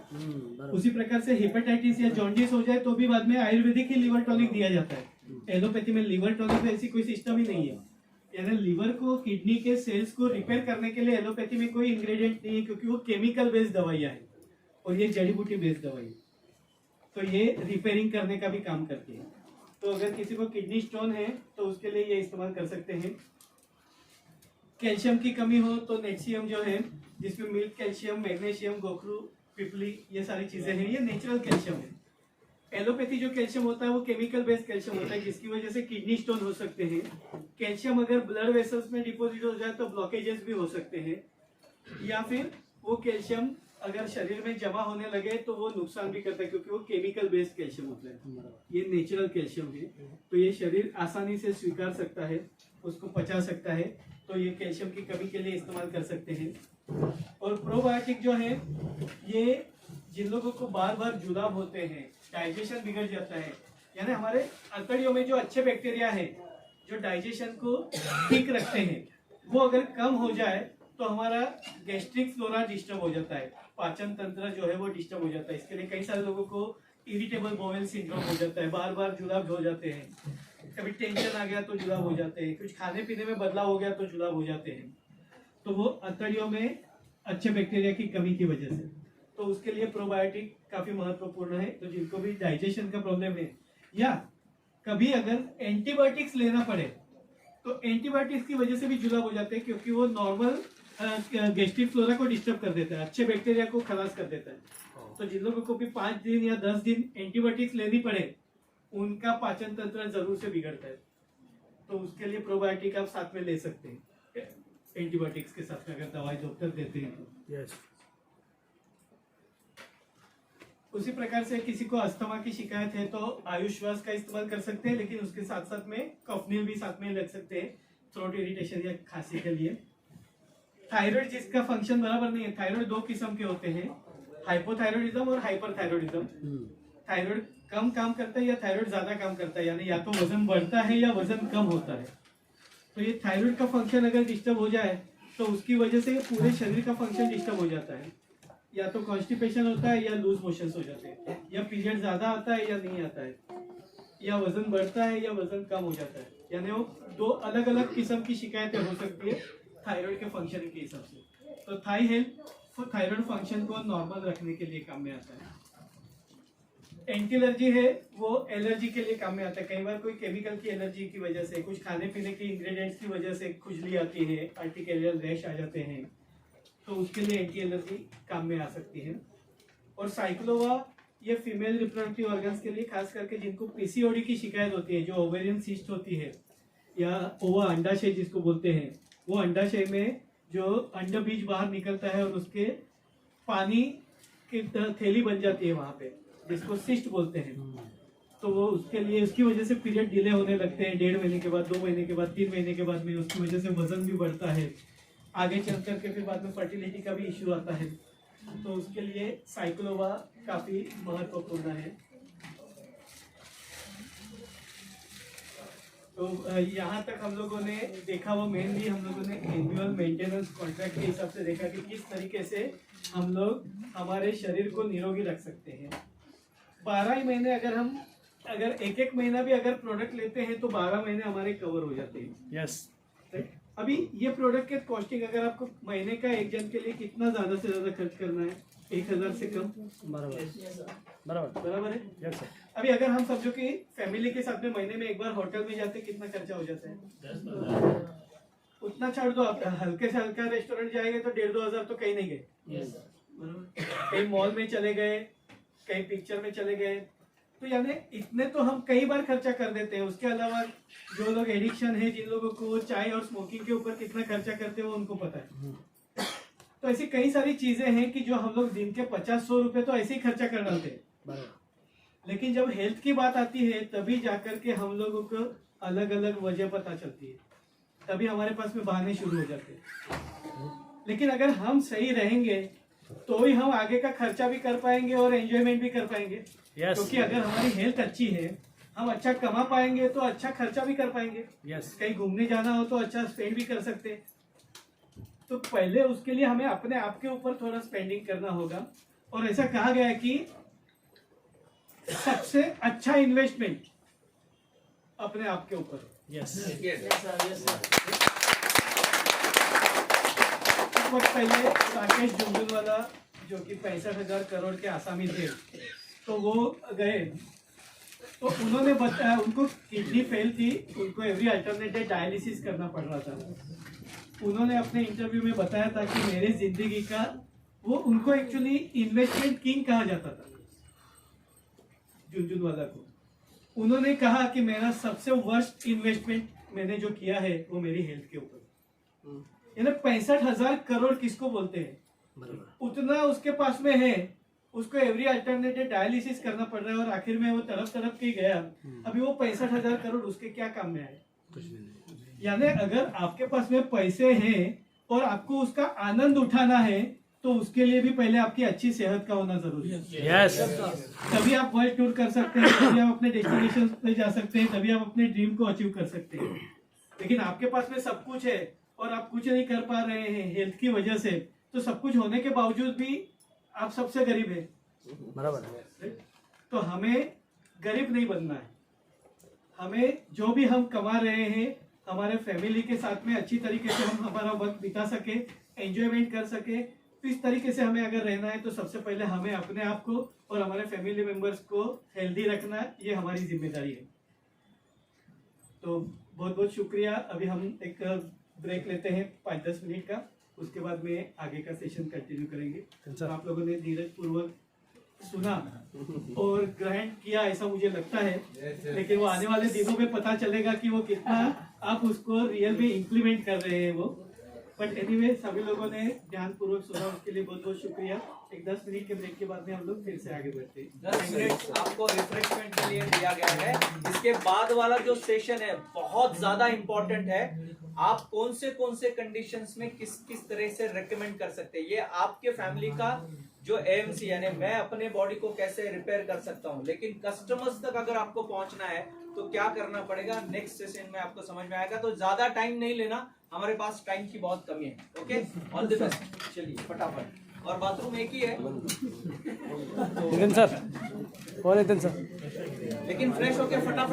बराबर। उसी प्रकार से हेपेटाइटिस या जॉन्डिस हो जाए तो भी बाद में आयुर्वेदिक ही लिवर टॉनिक दिया जाता है। एलोपैथी में लिवर टॉनिक ऐसी कोई सिस्टम ही नहीं है। यानी लिवर को, किडनी के सेल्स को रिपेयर करने के लिए एलोपैथी में कोई इंग्रेडिएंट नहीं है, क्योंकि वो केमिकल बेस्ड दवाइयां हैं और ये जड़ी बूटी बेस्ड दवाई है। तो ये रिपेयरिंग करने का भी काम करती है। तो अगर किसी को किडनी स्टोन है तो उसके लिए ये इस्तेमाल कर सकते हैं। कैल्शियम की कमी हो तो नेक्सियम जो है, जिसमें मिल्क कैल्शियम, मैग्नीशियम, गोखरू, पिपली, ये सारी चीजें हैं, ये नेचुरल कैल्शियम है। एलोपैथी जो कैल्शियम होता है वो केमिकल बेस्ड कैल्शियम होता है, जिसकी वजह से किडनी स्टोन हो सकते हैं। कैल्शियम अगर ब्लड वेसल्स में डिपॉजिट हो जाए तो ब्लॉकेजेस भी हो सकते हैं, या फिर वो कैल्शियम अगर शरीर में जमा होने लगे तो वो नुकसान भी करता है, क्योंकि वो केमिकल बेस्ड कैल्शियम होता है। ये नेचुरल कैल्शियम है, तो ये शरीर आसानी से स्वीकार सकता है, उसको पचा सकता है। तो ये कैल्शियम की कमी के लिए इस्तेमाल कर सकते हैं। और प्रोबायोटिक जो है, ये जिन लोगों को बार बार जुलाब होते हैं, डाइजेशन बिगड़ जाता है, यानी हमारे अंतड़ियों में जो अच्छे बैक्टीरिया है जो डाइजेशन को ठीक रखते हैं, वो अगर कम हो जाए तो हमारा गैस्ट्रिक फ्लोरा डिस्टर्ब हो जाता है, पाचन तंत्र जो है वो डिस्टर्ब हो जाता है। इसके लिए कई सारे लोगों को इरिटेबल बोवेल सिंड्रोम हो जाता है, बार बार जुलाब हो जाते हैं, कभी टेंशन आ गया तो जुलाब हो जाते हैं, कुछ खाने पीने में बदलाव हो गया तो जुलाब हो जाते हैं। तो वो अंतड़ियों में अच्छे बैक्टीरिया की कमी की वजह से, तो उसके लिए प्रोबायोटिक काफी महत्वपूर्ण है। तो जिनको भी डाइजेशन का प्रॉब्लम है या कभी अगर एंटीबायोटिक्स लेना पड़े तो एंटीबायोटिक्स की वजह से भी जुलाब हो जाते हैं, क्योंकि वो नॉर्मल गैस्ट्रिक फ्लोरा को डिस्टर्ब कर देता है, अच्छे बैक्टीरिया को खलास कर देता है। तो जिन लोगों को भी 5 दिन या 10 दिन एंटीबायोटिक्स लेनी पड़े उनका पाचन तंत्र जरूर से बिगड़ता है, तो उसके लिए प्रोबायोटिक आप साथ में ले सकते हैं एंटीबायोटिक्स के साथ में, अगर दवाई डॉक्टर देते हैं तो। यस उसी प्रकार से किसी को अस्थमा की शिकायत है तो आयुश्वास का इस्तेमाल कर सकते हैं, लेकिन उसके साथ साथ में कफनील भी साथ में लग सकते हैं थ्रोट इरिटेशन या खांसी के लिए। थायराइड जिसका फंक्शन बराबर नहीं है, थायराइड 2 किस्म के होते हैं, हाइपोथायरॉयडिज्म और हाइपरथायरॉयडिज्म। थायराइड कम काम करता है या थायराइड ज्यादा काम करता है, यानी या तो वजन बढ़ता है या वजन कम होता है। तो ये थायराइड का फंक्शन अगर डिस्टर्ब हो जाए तो उसकी वजह से पूरे शरीर का फंक्शन डिस्टर्ब हो जाता है, या तो कॉन्स्टिपेशन होता है या लूज मोशंस हो जाते हैं, या पीरियड ज्यादा आता है या नहीं आता है, या वजन बढ़ता है या वजन कम हो जाता है। यानी वो 2 अलग अलग किस्म की शिकायतें हो सकती है थायराइड के फंक्शन के हिसाब से। तो थाई हेल्थ थायराइड फंक्शन को नॉर्मल रखने के लिए काम में आता है। एंटी एलर्जी है वो एलर्जी के लिए काम में आता है। कई बार कोई केमिकल की एलर्जी की वजह से, कुछ खाने पीने के इंग्रेडिएंट्स की वजह से खुजली आती है, आर्टिकुलर रैश आ जाते हैं, तो उसके लिए एंटी एलर्जी काम में आ सकती है। और साइक्लोवा ये फीमेल रिप्रोडक्टिव ऑर्गन्स के लिए, खास करके जिनको पीसीओडी की शिकायत होती है, जो ओवेरियन सिस्ट होती है या ओवा अंडाशय जिसको बोलते हैं, वो अंडाशय में जो अंड बीज बाहर निकलता है और उसके पानी की थैली बन जाती है वहां पे, जिसको सिस्ट बोलते हैं। तो वो उसके लिए, उसकी वजह से पीरियड डिले होने लगते हैं 1.5 महीने के बाद, 2 महीने के बाद, 3 महीने के बाद में। उसकी वजह से वजन भी बढ़ता है, आगे चल करके फिर बाद में फर्टिलिटी का भी इश्यू आता है। तो उसके लिए साइक्लोवा काफी महत्वपूर्ण है। तो यहाँ तक हम लोगों ने देखा, वो मेनली हम लोगों ने एनुअल मेंटेनेंस कॉन्ट्रैक्ट के हिसाब से देखा कि किस तरीके से हम लोग हमारे शरीर को निरोगी रख सकते हैं। 12 ही महीने अगर एक महीना भी अगर प्रोडक्ट लेते हैं तो 12 महीने हमारे कवर हो जाते हैं। यस अभी ये प्रोडक्ट के कॉस्टिंग, अगर आपको महीने का एक जन के लिए कितना ज्यादा से ज्यादा खर्च करना है, 1000 से कम, बराबर है। Yes sir. अभी अगर हम समझो कि फैमिली के साथ में महीने में एक बार होटल में जाते, कितना खर्चा हो जाता है? उतना छोड़ दो, आप हल्के से हल्का रेस्टोरेंट जाएंगे तो 1,500-2 हजार तो कहीं नहीं गए। कहीं मॉल में चले गए, कहीं पिक्चर में चले गए, तो यानी इतने तो हम कई बार खर्चा कर देते हैं। उसके अलावा जो लोग एडिक्शन है, जिन लोगों को चाय और स्मोकिंग के ऊपर कितना खर्चा करते हैं वो उनको पता है। तो ऐसी कई सारी चीजें हैं कि जो हम लोग दिन के 50-100 रुपए तो ऐसे ही खर्चा कर डालते हैं। लेकिन जब हेल्थ की बात आती है तभी जाकर के हम लोगों को अलग अलग वजह पता चलती है, तभी हमारे पास में बहाने शुरू हो जाते हैं। लेकिन अगर हम सही रहेंगे तो ही हम आगे का खर्चा भी कर पाएंगे और एंजॉयमेंट भी कर पाएंगे। क्योंकि अगर हमारी हेल्थ अच्छी है, हम अच्छा कमा पाएंगे तो अच्छा खर्चा भी कर पाएंगे। कहीं घूमने जाना हो तो अच्छा स्पेंड भी कर सकते हैं। तो पहले उसके लिए हमें अपने आप के ऊपर थोड़ा स्पेंडिंग करना होगा। और ऐसा कहा गया है कि सबसे अच्छा इन्वेस्टमेंट अपने आप के ऊपर। यस कुछ पहले राकेश झुंझुनवाला जो कि 65,000 करोड़ के आसामी थे, तो वो गए, तो उन्होंने बताया उनको किडनी फेल थी, उनको एवरी अल्टरनेटिव डायलिसिस करना पड़ रहा था। उन्होंने अपने इंटरव्यू में बताया था कि मेरी जिंदगी का, वो उनको एक्चुअली इन्वेस्टमेंट किंग कहा जाता था झुंझुनवाला को। उन्होंने कहा कि मेरा सबसे वर्स्ट इन्वेस्टमेंट मैंने जो किया है वो मेरी हेल्थ के ऊपर। यानी 65,000 करोड़ किसको बोलते हैं, उतना उसके पास में है, उसको एवरी अल्टरनेटिव डायलिसिस करना पड़ रहा है और आखिर में वो तड़प के गया। अभी वो 65,000 करोड़ उसके क्या काम में आए? यानी अगर आपके पास में पैसे हैं और आपको उसका आनंद उठाना है तो उसके लिए भी पहले आपकी अच्छी सेहत का होना जरूरी है। यस तभी आप वर्ल्ड टूर कर सकते हैं, तभी आप अपने डेस्टिनेशन पे जा सकते हैं, तभी आप अपने ड्रीम को अचीव कर सकते हैं। लेकिन आपके पास में सब कुछ है और आप कुछ नहीं कर पा रहे हैं हेल्थ की वजह से, तो सब कुछ होने के बावजूद भी आप सबसे गरीब है। बराबर। तो हमें गरीब नहीं बनना है। हमें जो भी हम कमा रहे हैं हमारे फैमिली के साथ में अच्छी तरीके से हम हमारा वक्त बिता सके, एंजॉयमेंट कर सके, तो इस तरीके से हमें अगर रहना है तो सबसे पहले हमें अपने आप को और हमारे फैमिली मेंबर्स को हेल्दी रखना, ये हमारी जिम्मेदारी है। तो बहुत बहुत शुक्रिया। अभी हम एक ब्रेक लेते हैं 5-10 मिनट का, उसके बाद में आगे का सेशन कंटिन्यू करेंगे। तो आप लोगों ने धीरज पूर्वक सुना और ग्रहण किया ऐसा मुझे लगता है, लेकिन वो आने वाले दिनों में पता चलेगा कि वो कितना आप उसको रियल में इम्प्लीमेंट कर रहे हैं वो। बट एनीवे सभी लोगों ने ध्यानपूर्वक सुना, उसके लिए बहुत बहुत शुक्रिया। एक 10 मिनट के ब्रेक के बाद में हम लोग फिर से आगे बढ़ते हैं। 10 मिनट आपको रिफ्रेशमेंट के लिए दिया गया है। इसके बाद वाला जो सेशन है बहुत ज्यादा इंपॉर्टेंट है। आप कौन से कंडीशंस में किस किस तरह से रेकमेंड कर सकते हैं, ये आपके फैमिली का जो एएमसी यानी मैं अपने बॉडी को कैसे रिपेयर कर सकता हूँ, लेकिन कस्टमर्स तक अगर आपको पहुंचना है तो क्या करना पड़ेगा, नेक्स्ट सेशन में आपको समझ में आएगा। तो ज्यादा टाइम नहीं लेना, हमारे पास टाइम की बहुत कमी है। Okay, all the best. चलिए फटाफट, और बाथरूम एक ही है नितिन सर, कौन नितिन सर? लेकिन फ्रेश होके फटाफट